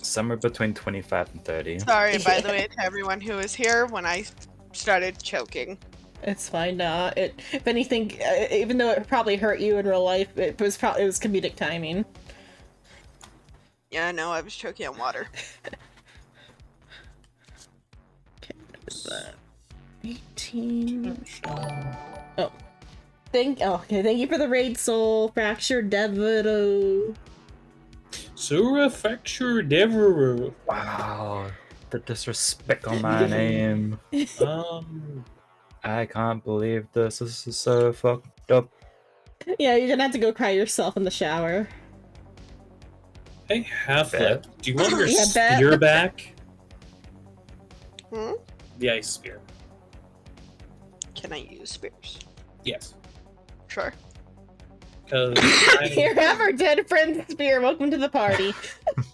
Somewhere between 25 and 30. Sorry, by the Yeah. way, to everyone who was here when I started choking. It's fine. If anything, even though it probably hurt you in real life, it was comedic timing. Yeah, no, I was choking on water. Okay, what is that? 18. Oh. Thank you for the raid, Soul. Fractured Devil. Surefacture Devereaux. Wow, the disrespect on my name. I can't believe this. This is so fucked up. Yeah, you're gonna have to go cry yourself in the shower. Hey, Half-Lip, do you want your Yeah, bet. spear back? Hmm? The ice spear. Can I use spears? Yes. Sure. Because Here, have our dead friend spear. Welcome to the party.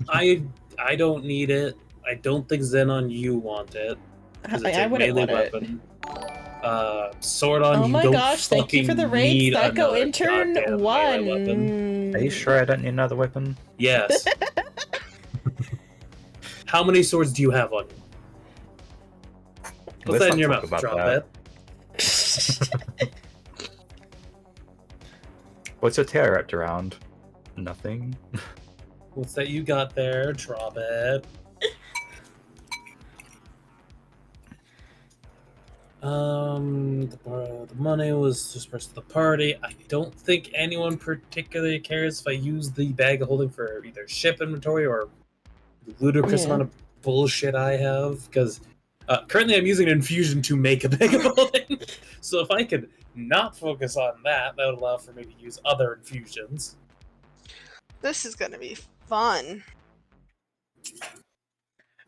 I don't need it. I don't think Xenon you want it. Because it's I a wouldn't melee want it. weapon. Sword on Oh you my don't gosh, thank you for the raid, need Psycho another Intern goddamn melee weapon. 1. Are you sure I don't need another weapon? Yes. How many swords do you have on you? Put Let's that in not your talk mouth. about Drop that. it. What's your tail wrapped around? Nothing. What's that you got there? Drop it. The money was dispersed to the party. I don't think anyone particularly cares if I use the bag of holding for either ship inventory or the ludicrous amount of bullshit I have. Because currently I'm using an infusion to make a bag of holding. So if I could not focus on that, that would allow for me to use other infusions. This is gonna be fun.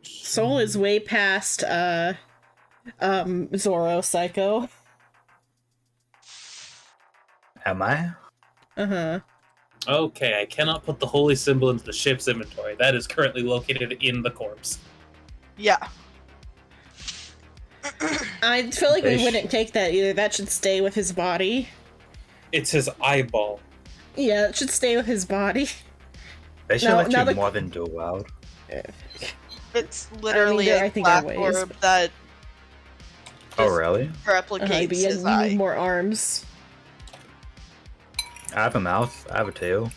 Soul is way past Zoro Psycho. Am I? Uh-huh. Okay, I cannot put the holy symbol into the ship's inventory. That is currently located in the corpse. Yeah. I feel like we They wouldn't take that either. That should stay with his body. It's his eyeball. Yeah, it should stay with his body. They should No, let now you the- more than dual wild. It's literally I a think there are black ways, orb but- that Oh, just really? replicates But his you eye. need more arms. I have a mouth. I have a tail.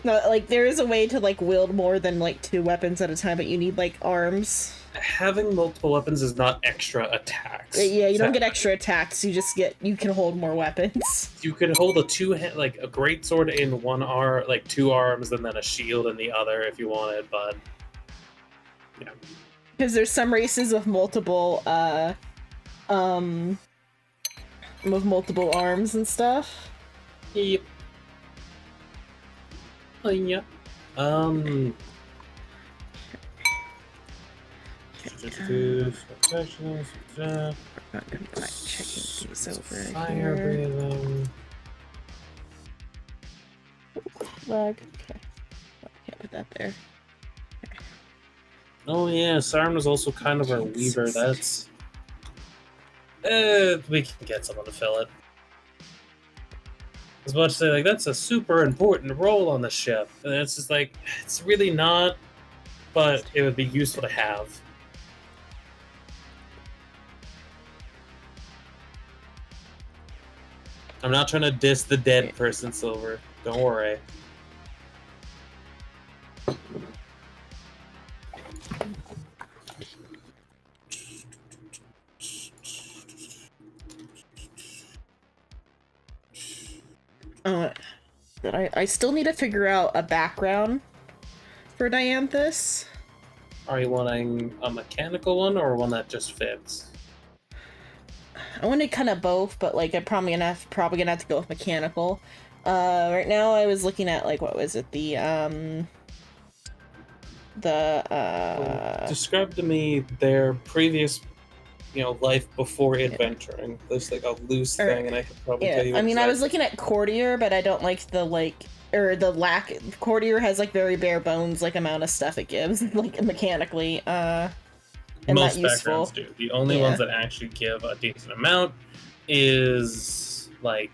No, like there is a way to like wield more than like 2 weapons at a time, but you need like arms. Having multiple weapons is not extra attacks. Yeah, you don't get extra attacks. You can hold more weapons. You can hold a a great sword in one arm, like 2 arms, and then a shield in the other if you wanted. But yeah, Because there's some races with multiple arms and stuff. yep. Yeah. Checking these over Fire here. breathing. Lag. Okay. Can't put that there. Oh yeah, Siren was also kind of our weaver. That's we can get someone to fill it. I was about to say, like, that's a super important role on the ship. And it's just like, it's really not, but it would be useful to have. I'm not trying to diss the dead person, Silver. Don't worry. But I still need to figure out a background for Dianthus. Are you wanting a mechanical one or one that just fits? I wanted kind of both, but like I'm probably gonna have to go with mechanical. Right now I was looking at like what was it Describe to me their previous, life before adventuring. There's like a loose thing, and I could probably tell you. I mean, I was looking at courtier, but I don't like the like or the lack. Courtier has like very bare bones like amount of stuff it gives, like mechanically. And Most not backgrounds useful. do. The only Yeah. ones that actually give a decent amount is like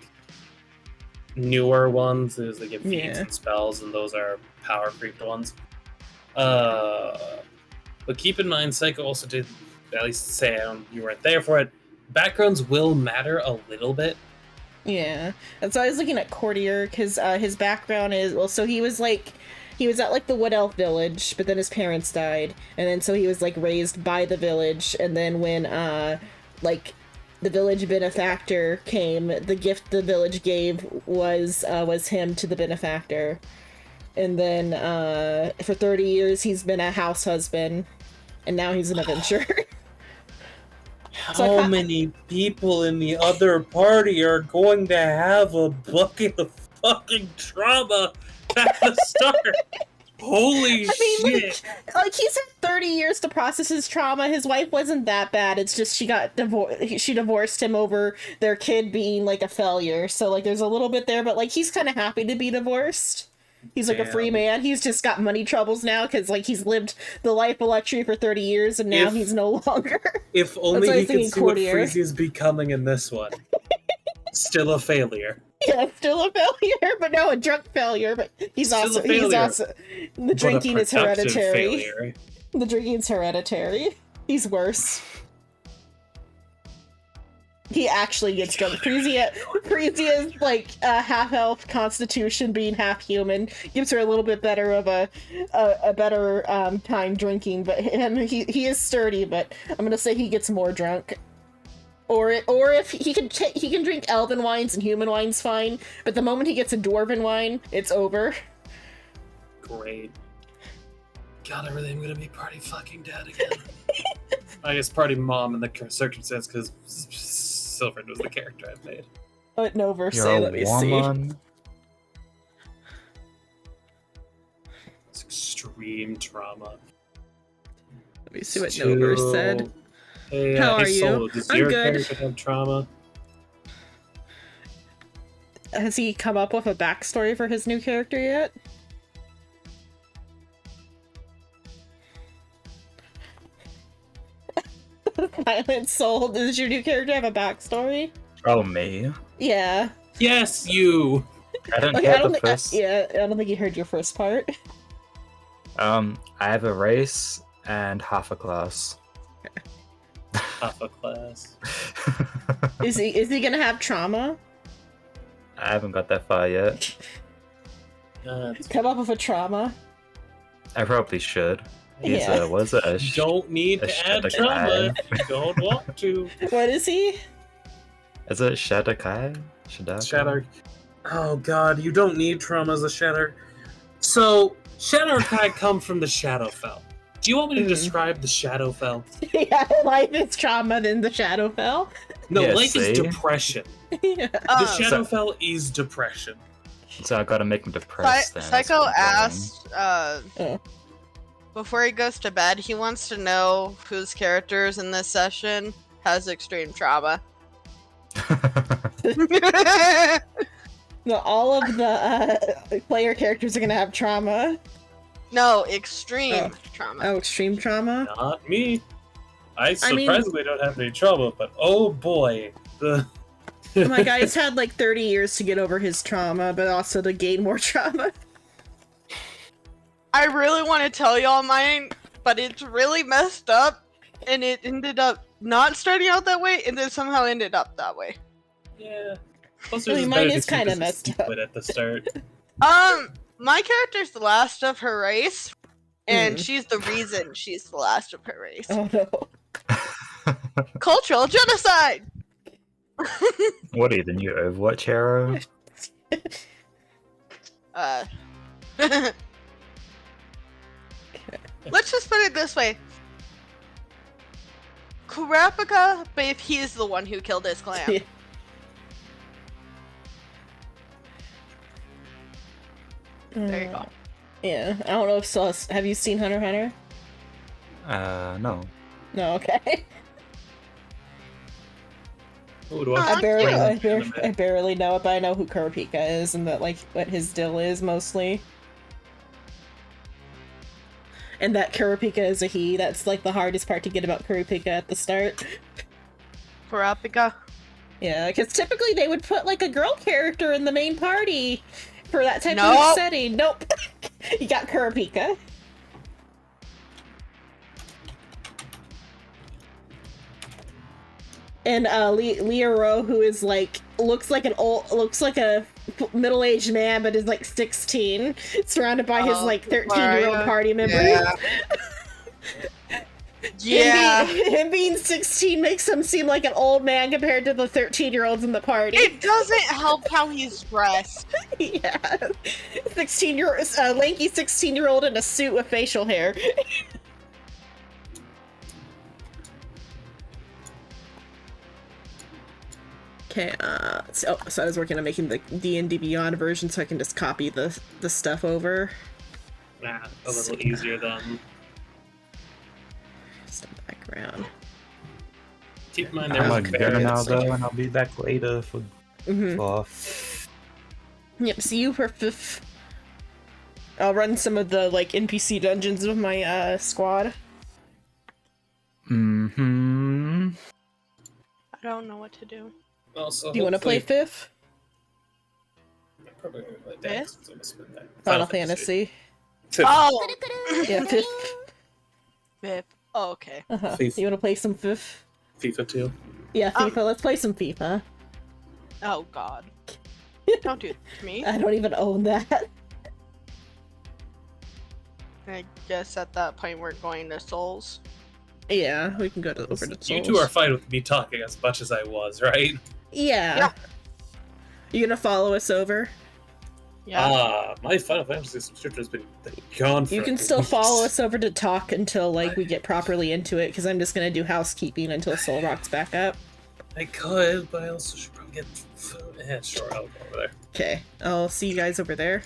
newer ones. Is they give feats Yeah. and spells, and those are power creeped ones. But keep in mind, Psycho also did at least say you weren't there for it. Backgrounds will matter a little bit. Yeah, and so I was looking at Courtier because his background is so he was at like the Wood Elf village, but then his parents died, and then so he was like raised by the village, and then when like the village benefactor came, the gift the village gave was him to the benefactor, and then for 30 years he's been a house husband, and now he's an adventurer. How many people in the other party are going to have a bucket of fucking trauma at the start? Holy shit! Like he's had 30 years to process his trauma. His wife wasn't that bad. It's just she got she divorced him over their kid being like a failure. So like there's a little bit there, but like he's kind of happy to be divorced. He's like a free man. He's just got money troubles now because like he's lived the life of luxury for 30 years and now he's no longer. If only he could see Courtier. what Freezy's becoming in this one. Still a failure. Yeah, still a failure, but no, a drunk failure. But he's also the drinking is hereditary. Failure. The drinking's hereditary. He's worse. He actually gets drunk. Freezia's like half elf constitution, being half human, gives her a little bit better of a better time drinking. But he is sturdy. But I'm gonna say he gets more drunk. Or if he can drink elven wines and human wines fine. But the moment he gets a dwarven wine, it's over. Great. God, I really am gonna be party fucking dad again. I guess party mom in the circumstance because Sylvan was the character I played. Let Nover say, let me see. It's extreme trauma. Let me see what Nover said. Hey, how are Solo, you? does I'm your good. character have trauma? Has he come up with a backstory for his new character yet? Violent Soul, does your new character have a backstory? Oh, me? Yeah. Yes, you! I didn't Okay, hear I don't the think, first. I don't think you heard your first part. I have a race and half a class. Half a class. Is he gonna have trauma? I haven't got that far yet. Come up with a trauma. I probably should. He's Yeah. what is it? You don't need a to add Shadakai. trauma if you don't want to. What is he? Is it Shadakai? Shadakai? Shadow. Oh god, you don't need trauma as a Shadow. So, Shadowkai come from the Shadowfell. Do you want me to describe the Shadowfell? Yeah, life is trauma, then the Shadowfell. No, Yeah, life see? is depression. Yeah. The Shadowfell is depression. So I gotta make him depressed. then, that's Psycho what I'm asked, before he goes to bed, he wants to know whose characters in this session has extreme trauma. doing. No, all of the player characters are gonna have trauma. No, extreme trauma. Oh, extreme trauma? Not me. I I mean- surprisingly don't have any trouble, but oh boy. My guy's had like 30 years to get over his trauma, but also to gain more trauma. I really want to tell y'all mine, but it's really messed up, and it ended up not starting out that way, and then somehow ended up that way. Yeah. Plus, I mean, there's mine better is to keep kinda us messed stupid at the start. My character's the last of her race, and Hmm. she's the reason she's the last of her race. Oh no. Cultural genocide! What are you, the new Overwatch hero? Let's just put it this way. Kurapika, but if he's the one who killed his clan. Yeah. There you go. Yeah, I don't know if have you seen Hunter x Hunter? No. No, okay. Oh, do I barely- I barely know it, but I know who Kurapika is and that like what his deal is mostly. And that Kurapika is a he. That's like the hardest part to get about Kurapika at the start. Kurapika. Yeah, because typically they would put like a girl character in the main party for that type of Nope. setting. Nope. You got Kurapika. And Leah Rowe, who is like looks like a middle-aged man, but is like 16, surrounded by his like 13-year-old party members. Yeah. Him being 16 makes him seem like an old man compared to the 13-year-olds in the party. It doesn't help how he's dressed. Yeah, 16-year lanky 16-year-old in a suit with facial hair. Okay, so I was working on making the D&D Beyond version so I can just copy the stuff over. Nah, a little easier than. Just a background. Keep in mind I'm there's like there now variants. though, and I'll be back later for for Yep, see you for 5th. I'll run some of the like NPC dungeons with my squad. I don't know what to do. Also, Do you want to play 5th? Probably play that, 'cause I'm gonna spend that. Final Fantasy. Oh! Yeah, 5th. Vip. Oh, okay. Uh-huh. FIFA. You want to play some 5th? FIFA 2. Yeah, FIFA. Let's play some FIFA. Oh, God. Don't do it to me. I don't even own that. I guess at that point we're going to Souls. Yeah, we can go to over to Souls. You two are fine with me talking as much as I was, right? Yeah. Yeah. You gonna follow us over? Yeah. My Final Fantasy subscription has been gone for You can still follow us over to talk until like we get properly into it, because I'm just gonna do housekeeping until Soul Rock's back up. I could, but I also should probably get food. Yeah, sure, I'll go over there. Okay, I'll see you guys over there.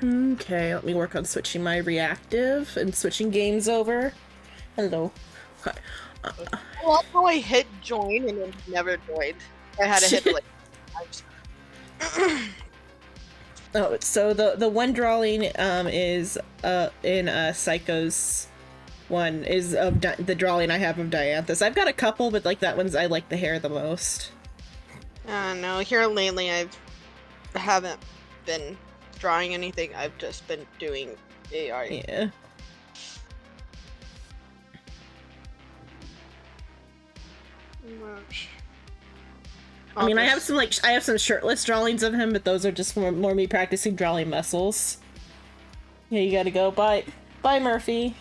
Okay, let me work on switching my reactive and switching games over. Hello. Okay. Well, how I hit join and it never joined. I had to hit like times. Oh, so the one drawing is in Psycho's one is of the drawing I have of Dianthus. I've got a couple, but like that one's I like the hair the most. No, here lately I haven't been drawing anything. I've just been doing AI. Yeah. I mean, I have some shirtless drawings of him, but those are just more me practicing drawing muscles. Yeah, you gotta go. Bye, Murphy.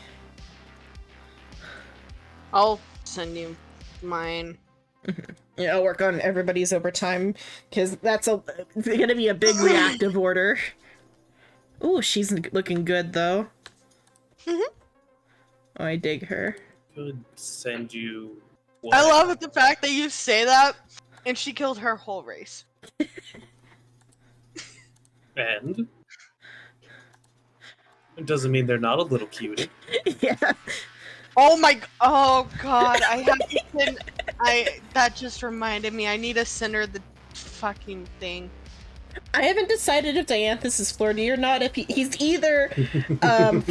I'll send you mine. Yeah, I'll work on everybody's overtime because it's gonna be a big reactive order. Ooh, she's looking good though. Oh, I dig her. Could send you. I love the fact that you say that, and she killed her whole race. And it doesn't mean they're not a little cutie. Yeah. Oh god, I have to send. That just reminded me. I need to send her the fucking thing. I haven't decided if Dianthus is flirty or not. If he's either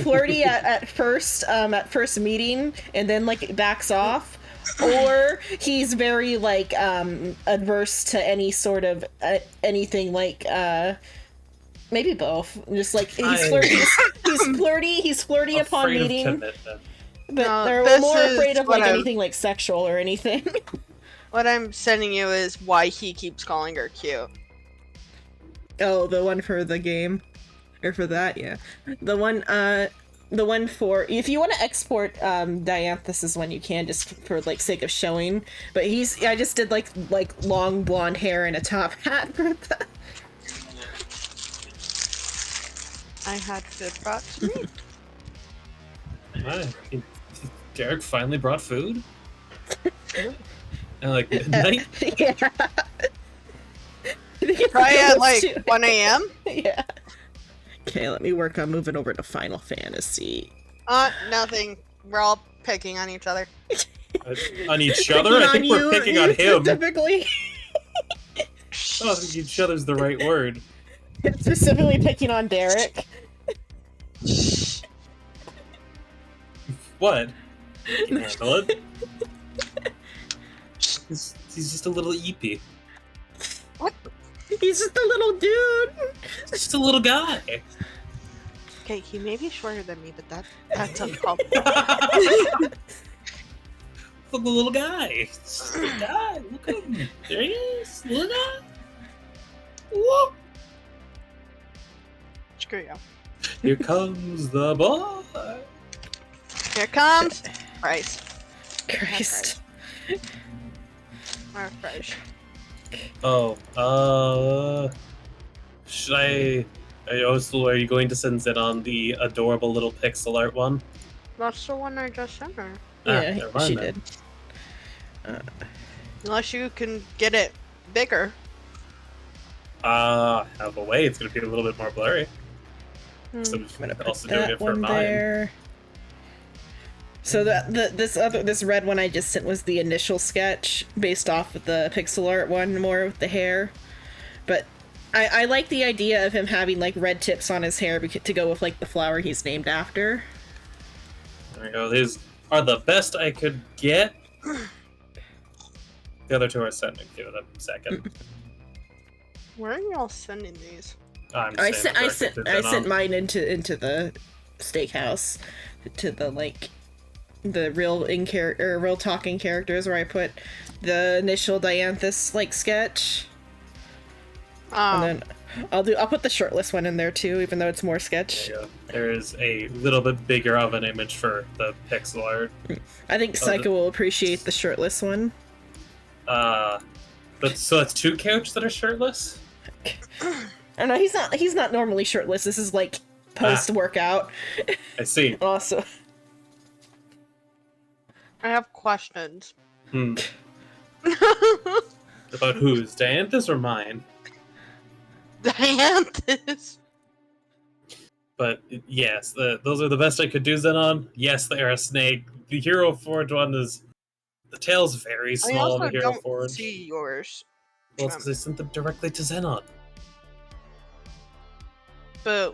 flirty at first meeting and then like backs off, or he's very like adverse to any sort of anything like maybe both. Just like he's flirty. He's flirty upon Afraid of meeting, commitment. but No, they're this more is afraid of what like I'm- anything like sexual or anything. What I'm sending you is why he keeps calling her cute. Oh, the one for the game, or for that, yeah. The one for if you want to export Dianthus's one, you can just for like sake of showing. But I just did like long blonde hair and a top hat for that. I had food brought to me. Right. Derek finally brought food. And like midnight. Yeah. Probably at like 1 a.m. Yeah. Okay, let me work on moving over to Final Fantasy. Nothing. We're all picking on each other. On each Picking other? I on think we're you picking on him. Specifically. I don't think each other's the right word. Specifically picking on Derek. What? You can handle it. He's just a little eepy. He's just a little dude. He's just a little guy. Okay, he may be shorter than me, but that's uncalled. Look, the little guy. He's just a little guy. Look at him. There he is. Little guy. Whoa. Screw you. Here comes the boy. Here comes Bryce. Christ. Or Fresh. Oh, should I? Are you going to send it on the adorable little pixel art one? That's the one I just sent her. Yeah, never mind she then. did. Unless you can get it bigger. Have a way. It's gonna be a little bit more blurry. Hmm. So I'm gonna put also doing that it for one mine. there. So this red one I just sent was the initial sketch based off of the pixel art one, more with the hair. But I like the idea of him having like red tips on his hair to go with like the flower he's named after. There we go. These are the best I could get. The other two are sending. Give it a second. Where are y'all sending these? I sent mine into the steakhouse to the like the real real talking characters where I put the initial Dianthus like sketch. And then I'll put the shirtless one in there too, even though it's more sketch. There is a little bit bigger of an image for the pixel art. I think Psycho will appreciate the shirtless one. So that's two characters that are shirtless? I know he's not normally shirtless. This is like post workout. I see. Also, I have questions. About whose? Dianthus or mine? Dianthus. But yes, those are the best I could do, Zenon. Yes, they are a snake. The Hero Forge one is... The tail's very I small on also the Hero don't Forge. see yours. Well, it's because I sent them directly to Zenon. Boo.